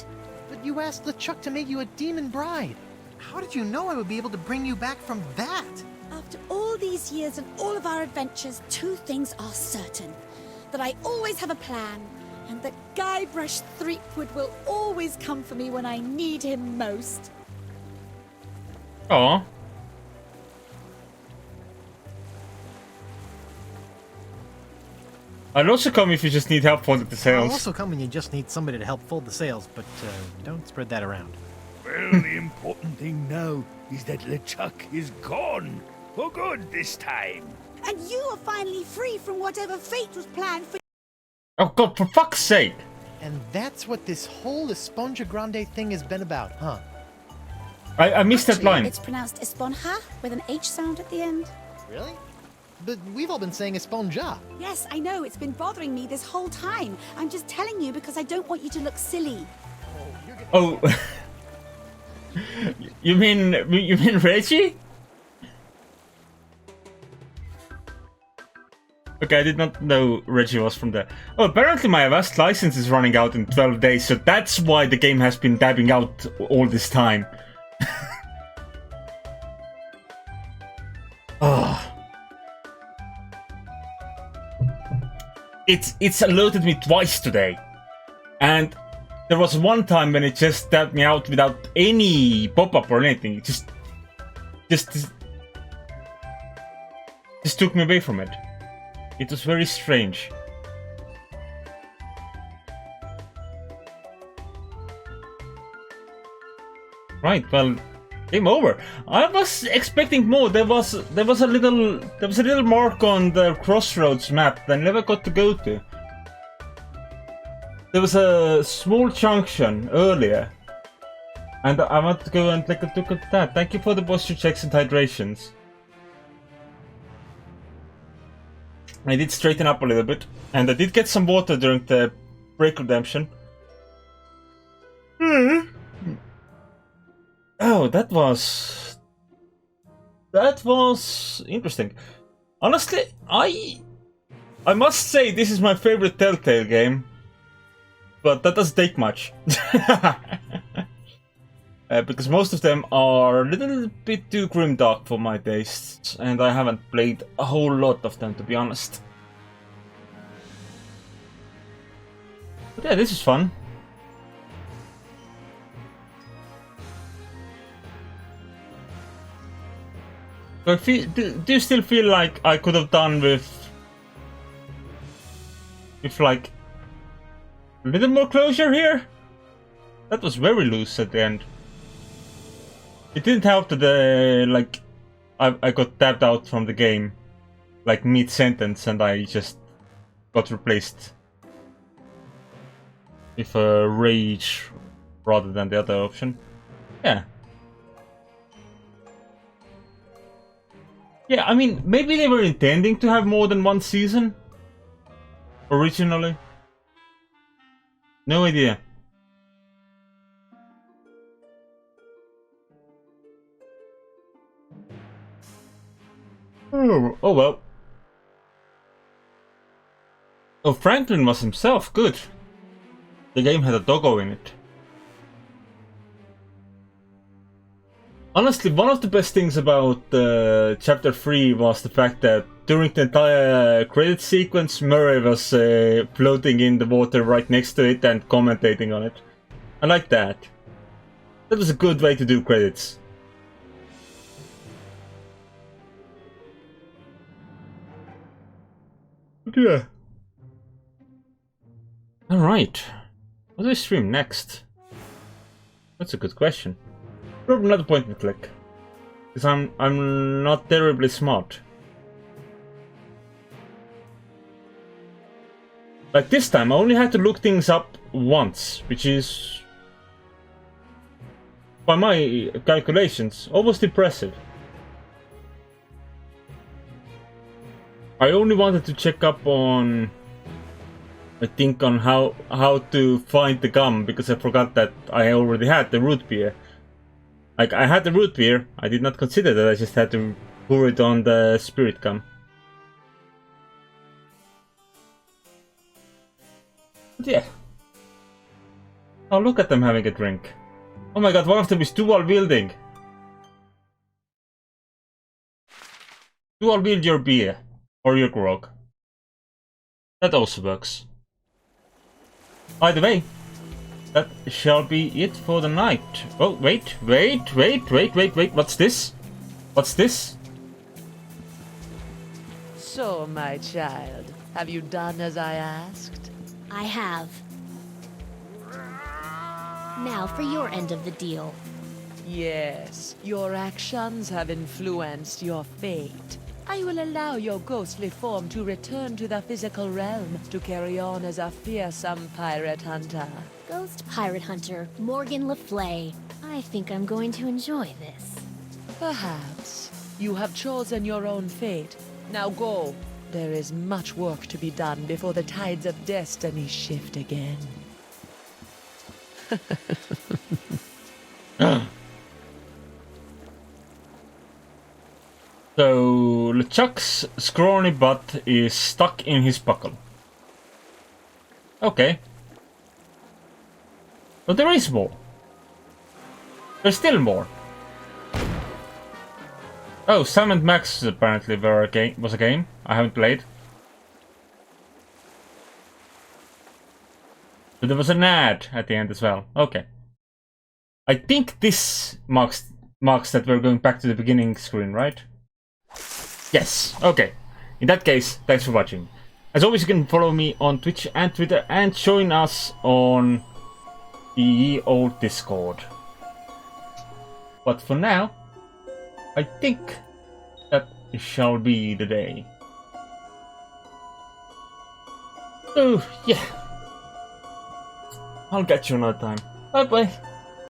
But you asked LeChuck to make you a demon bride. How did you know I would be able to bring you back from that? After all these years and all of our adventures, two things are certain. That I always have a plan, and that Guybrush Threepwood will always come for me when I need him most. Aw. I'll also come if you just need help folding the I'll sails. also come when you just need somebody to help fold the sails, but don't spread that around. Well, the important thing now is that LeChuck is gone. For good this time. And you are finally free from whatever fate was planned for. Oh god, for fuck's sake! And that's what this whole Esponja Grande thing has been about, huh? I missed that line. It's pronounced Esponja with an H sound at the end. Really? But we've all been saying Esponja. Yes, I know. It's been bothering me this whole time. I'm just telling you because I don't want you to look silly. Oh. you mean Reggie? Okay, I did not know Reggie was from there. Oh, apparently my Avast license is running out in 12 days, so that's why the game has been dabbing out all this time. Oh. It's alerted me twice today. And there was one time when it just dabbed me out without any pop-up or anything. It just took me away from it. It was very strange. Right, well, game over. I was expecting more. There was a little mark on the Crossroads map that I never got to go to. There was a small junction earlier, and I want to go and take a look at that. Thank you for the posture checks and hydrations. I did straighten up a little bit, and I did get some water during the break redemption. Oh, that was interesting. Honestly, I must say this is my favorite Telltale game, but that doesn't take much. Because most of them are a little bit too grimdark for my tastes, and I haven't played a whole lot of them, to be honest. But yeah, this is fun. Do you still feel like I could have done with like a little more closure here? That was very loose at the end. It didn't help that like I got tapped out from the game like mid-sentence and I just got replaced with a rage rather than the other option. Yeah. Yeah, I mean, maybe they were intending to have more than one season originally. No idea. Oh well. Oh, Franklin was himself. Good. The game had a doggo in it. Honestly, one of the best things about Chapter 3 was the fact that during the entire credit sequence, Murray was floating in the water right next to it and commentating on it. I like that. That was a good way to do credits. But yeah. Alright. What do I stream next? That's a good question. Probably not a point and click. Because I'm not terribly smart. Like this time I only had to look things up once, which is, by my calculations, almost impressive. I only wanted to check up on, I think, on how to find the gum, because I forgot that I already had the root beer. Like, I had the root beer, I did not consider that, I just had to pour it on the spirit gum. But yeah. Oh, look at them having a drink. Oh my god, one of them is dual wielding. Dual wield your beer. Or your grog. That also works. By the way, that shall be it for the night. Oh, wait, what's this? What's this? So, my child, Have you done as I asked? I have. Now for your end of the deal. Yes, your actions have influenced your fate. I will allow your ghostly form to return to the physical realm to carry on as a fearsome pirate hunter. Ghost pirate hunter Morgan Le Flay. I think I'm going to enjoy this. Perhaps. You have chosen your own fate. Now go. There is much work to be done before the tides of destiny shift again. So LeChuck's scrawny butt is stuck in his buckle. Okay. But there is more. There's still more. Oh, Sam and Max apparently was a game I haven't played. But there was an ad at the end as well. Okay. I think this marks that we're going back to the beginning screen, right? Yes. Okay. In that case, thanks for watching. As always, you can follow me on Twitch and Twitter and join us on the old Discord. But for now, I think that shall be the day. So, yeah. I'll catch you another time. Bye bye.